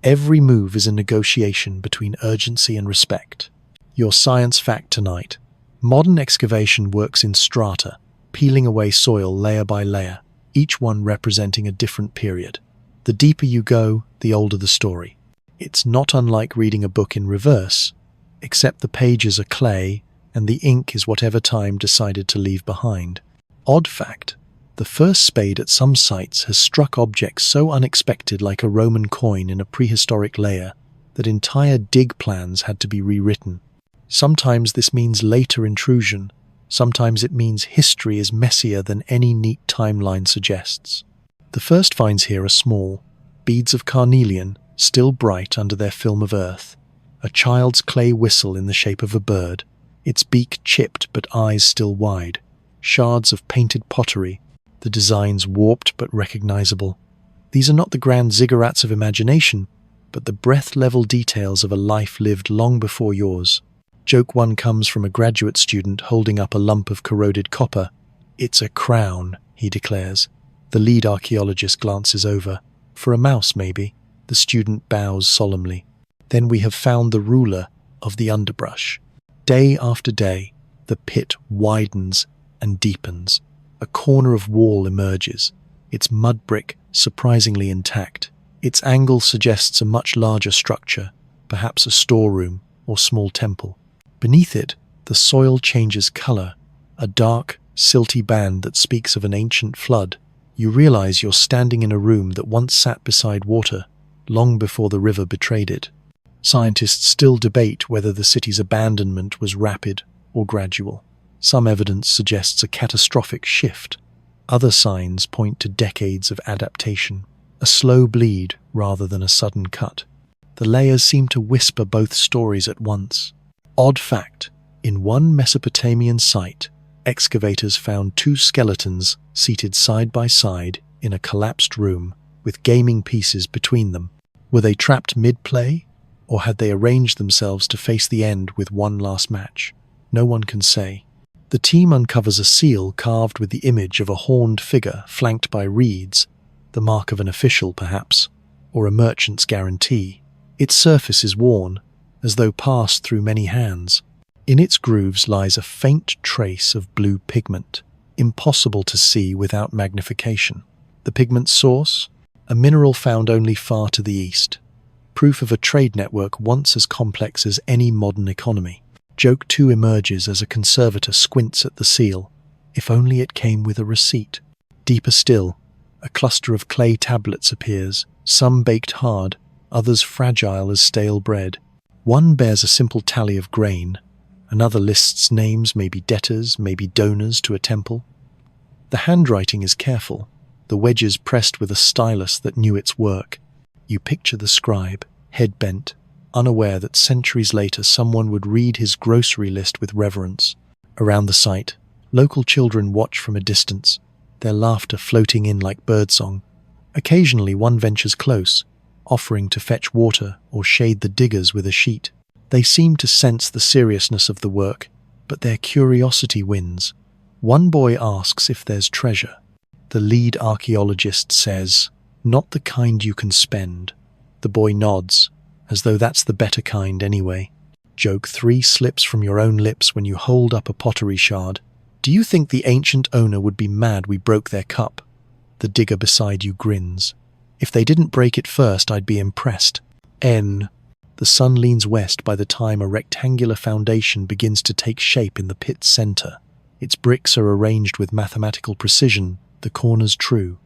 Every move is a negotiation between urgency and respect. Your science fact tonight: modern excavation works in strata, peeling away soil layer by layer, each one representing a different period. The deeper you go, the older the story. It's not unlike reading a book in reverse, except the pages are clay and the ink is whatever time decided to leave behind. Odd fact: the first spade at some sites has struck objects so unexpected, like a Roman coin in a prehistoric layer, that entire dig plans had to be rewritten. Sometimes this means later intrusion, sometimes it means history is messier than any neat timeline suggests. The first finds here are small, beads of carnelian, still bright under their film of earth, a child's clay whistle in the shape of a bird, its beak chipped but eyes still wide, shards of painted pottery, the designs warped but recognizable. These are not the grand ziggurats of imagination, but the breath-level details of a life lived long before yours. Joke 1 comes from a graduate student holding up a lump of corroded copper. "It's a crown," he declares. The lead archaeologist glances over. "For a mouse, maybe." The student bows solemnly. "Then we have found the ruler of the underbrush." Day after day, the pit widens and deepens. A corner of wall emerges, its mud brick surprisingly intact. Its angle suggests a much larger structure, perhaps a storeroom or small temple. Beneath it, the soil changes color, a dark, silty band that speaks of an ancient flood. You realize you're standing in a room that once sat beside water, long before the river betrayed it. Scientists still debate whether the city's abandonment was rapid or gradual. Some evidence suggests a catastrophic shift. Other signs point to decades of adaptation, a slow bleed rather than a sudden cut. The layers seem to whisper both stories at once. Odd fact, in one Mesopotamian site, excavators found 2 skeletons seated side by side in a collapsed room with gaming pieces between them. Were they trapped mid-play, or had they arranged themselves to face the end with one last match? No one can say. The team uncovers a seal carved with the image of a horned figure flanked by reeds, the mark of an official perhaps, or a merchant's guarantee. Its surface is worn, as though passed through many hands. In its grooves lies a faint trace of blue pigment, impossible to see without magnification. The pigment's source? A mineral found only far to the east. Proof of a trade network once as complex as any modern economy. Joke 2 emerges as a conservator squints at the seal. If only it came with a receipt. Deeper still, a cluster of clay tablets appears, some baked hard, others fragile as stale bread. One bears a simple tally of grain, another lists names, maybe debtors, maybe donors to a temple. The handwriting is careful, the wedges pressed with a stylus that knew its work. You picture the scribe, head bent, unaware that centuries later someone would read his grocery list with reverence. Around the site, local children watch from a distance, their laughter floating in like birdsong. Occasionally one ventures close, offering to fetch water or shade the diggers with a sheet. They seem to sense the seriousness of the work, but their curiosity wins. One boy asks if there's treasure. The lead archaeologist says, "Not the kind you can spend." The boy nods, as though that's the better kind anyway. Joke 3 slips from your own lips when you hold up a pottery shard. "Do you think the ancient owner would be mad we broke their cup?" The digger beside you grins. "If they didn't break it first, I'd be impressed." N. The sun leans west by the time a rectangular foundation begins to take shape in the pit's center. Its bricks are arranged with mathematical precision, the corners true.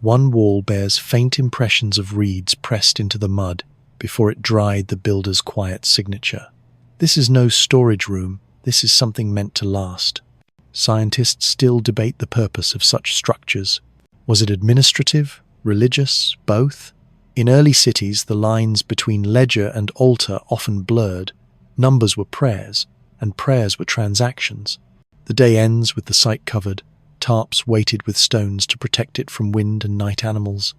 One wall bears faint impressions of reeds pressed into the mud before it dried the builder's quiet signature. This is no storage room, this is something meant to last. Scientists still debate the purpose of such structures. Was it administrative, religious, both? In early cities, the lines between ledger and altar often blurred. Numbers were prayers, and prayers were transactions. The day ends with the site covered, tarps weighted with stones to protect it from wind and night animals.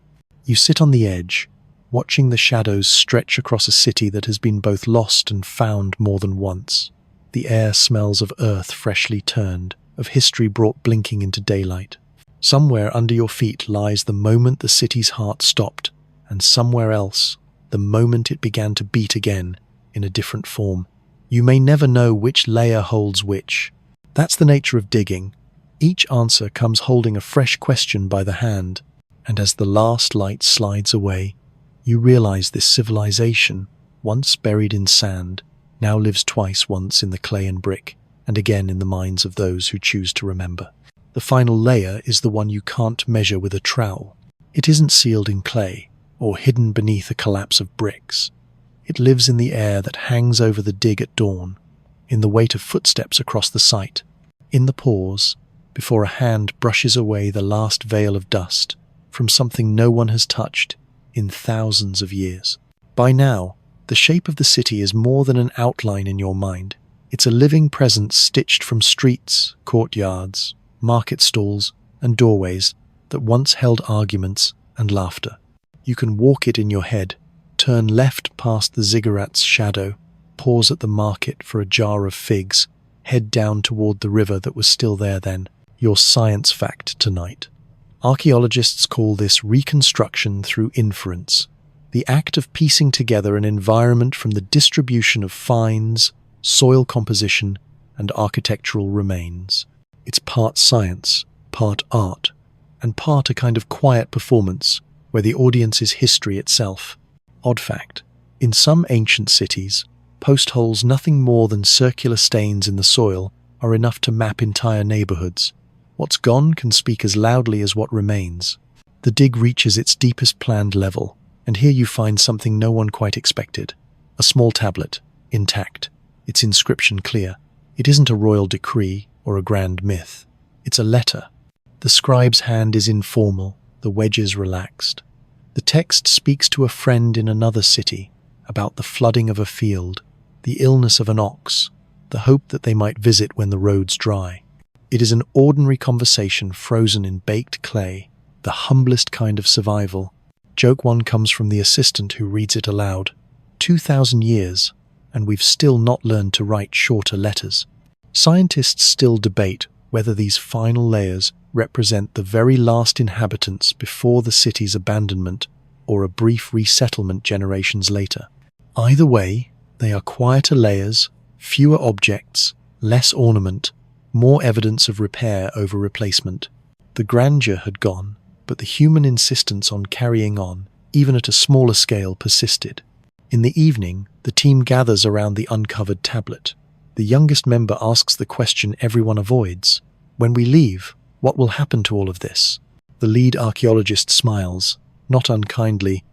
You sit on the edge, watching the shadows stretch across a city that has been both lost and found more than once. The air smells of earth freshly turned, of history brought blinking into daylight. Somewhere under your feet lies the moment the city's heart stopped, and somewhere else, the moment it began to beat again, in a different form. You may never know which layer holds which. That's the nature of digging. Each answer comes holding a fresh question by the hand, and as the last light slides away, you realize this civilization, once buried in sand, now lives twice, once in the clay and brick, and again in the minds of those who choose to remember. The final layer is the one you can't measure with a trowel. It isn't sealed in clay, or hidden beneath a collapse of bricks. It lives in the air that hangs over the dig at dawn, in the weight of footsteps across the site, in the pause, before a hand brushes away the last veil of dust from something no one has touched in thousands of years. By now, the shape of the city is more than an outline in your mind. It's a living presence stitched from streets, courtyards, market stalls, and doorways that once held arguments and laughter. You can walk it in your head, turn left past the ziggurat's shadow, pause at the market for a jar of figs, head down toward the river that was still there then. Your science fact tonight. Archaeologists call this reconstruction through inference, the act of piecing together an environment from the distribution of finds, soil composition, and architectural remains. It's part science, part art, and part a kind of quiet performance where the audience is history itself. Odd fact, in some ancient cities, post holes nothing more than circular stains in the soil are enough to map entire neighborhoods. What's gone can speak as loudly as what remains. The dig reaches its deepest planned level, and here you find something no one quite expected. A small tablet, intact, its inscription clear. It isn't a royal decree or a grand myth. It's a letter. The scribe's hand is informal, the wedges relaxed. The text speaks to a friend in another city about the flooding of a field, the illness of an ox, the hope that they might visit when the roads dry. It is an ordinary conversation frozen in baked clay, the humblest kind of survival. Joke one comes from the assistant who reads it aloud. 2,000 years, and we've still not learned to write shorter letters. Scientists still debate whether these final layers represent the very last inhabitants before the city's abandonment or a brief resettlement generations later. Either way, they are quieter layers, fewer objects, less ornament, more evidence of repair over replacement. The grandeur had gone, but the human insistence on carrying on, even at a smaller scale, persisted. In the evening, the team gathers around the uncovered tablet. The youngest member asks the question everyone avoids. When we leave, what will happen to all of this? The lead archaeologist smiles, not unkindly.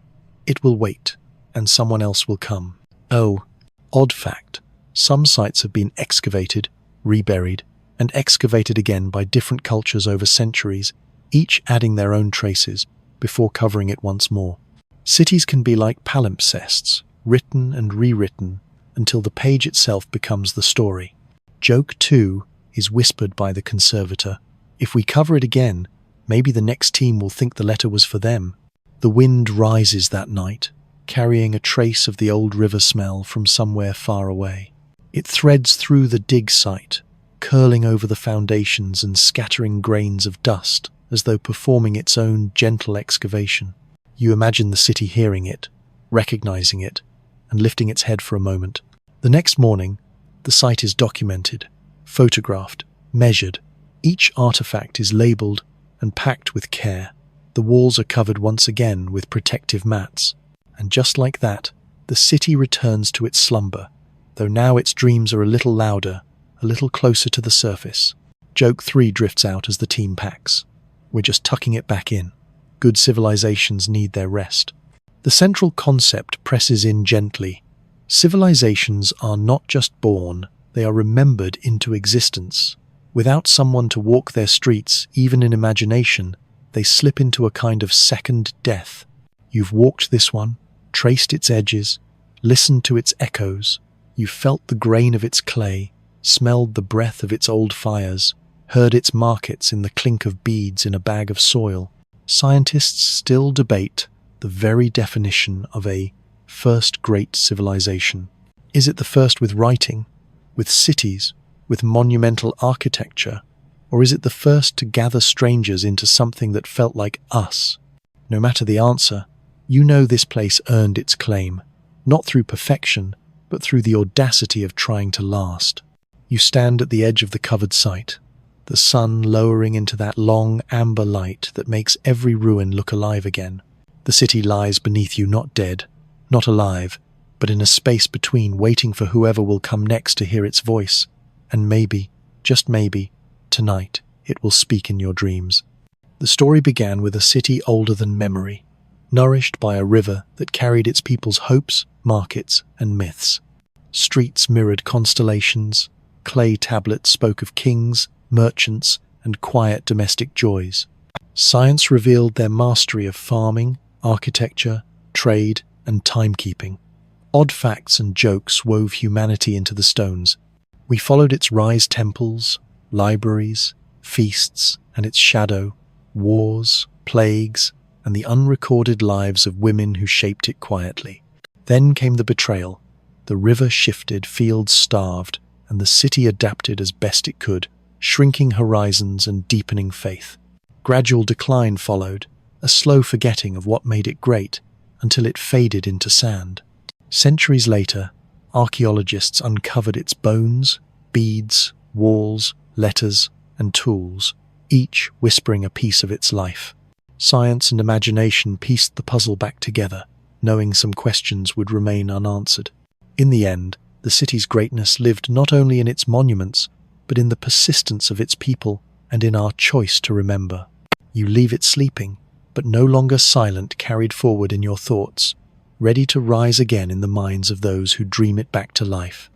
It will wait, and someone else will come. Oh, odd fact. Some sites have been excavated, reburied, and excavated again by different cultures over centuries, each adding their own traces before covering it once more. Cities can be like palimpsests, written and rewritten until the page itself becomes the story. Joke 2 is whispered by the conservator. If we cover it again, maybe the next team will think the letter was for them. The wind rises that night, carrying a trace of the old river smell from somewhere far away. It threads through the dig site, curling over the foundations and scattering grains of dust as though performing its own gentle excavation. You imagine the city hearing it, recognizing it, and lifting its head for a moment. The next morning, the site is documented, photographed, measured. Each artifact is labeled and packed with care. The walls are covered once again with protective mats. And just like that, the city returns to its slumber, though now its dreams are a little louder, a little closer to the surface. Joke 3 drifts out as the team packs. We're just tucking it back in. Good civilizations need their rest. The central concept presses in gently. Civilizations are not just born, they are remembered into existence. Without someone to walk their streets, even in imagination, they slip into a kind of second death. You've walked this one, traced its edges, listened to its echoes. You've felt the grain of its clay, smelled the breath of its old fires, heard its markets in the clink of beads in a bag of soil. Scientists still debate the very definition of a first great civilization. Is it the first with writing, with cities, with monumental architecture, or is it the first to gather strangers into something that felt like us? No matter the answer, you know this place earned its claim, not through perfection, but through the audacity of trying to last. You stand at the edge of the covered site, the sun lowering into that long amber light that makes every ruin look alive again. The city lies beneath you, not dead, not alive, but in a space between, waiting for whoever will come next to hear its voice. And maybe, just maybe, tonight it will speak in your dreams. The story began with a city older than memory, nourished by a river that carried its people's hopes, markets, and myths. Streets mirrored constellations, clay tablets spoke of kings, merchants, and quiet domestic joys. Science revealed their mastery of farming, architecture, trade, and timekeeping. Odd facts and jokes wove humanity into the stones. We followed its rise temples, libraries, feasts, and its shadow, wars, plagues, and the unrecorded lives of women who shaped it quietly. Then came the betrayal. The river shifted, fields starved, and the city adapted as best it could, shrinking horizons and deepening faith. Gradual decline followed, a slow forgetting of what made it great, until it faded into sand. Centuries later, archaeologists uncovered its bones, beads, walls, letters, and tools, each whispering a piece of its life. Science and imagination pieced the puzzle back together, knowing some questions would remain unanswered. In the end, the city's greatness lived not only in its monuments, but in the persistence of its people and in our choice to remember. You leave it sleeping, but no longer silent, carried forward in your thoughts, ready to rise again in the minds of those who dream it back to life.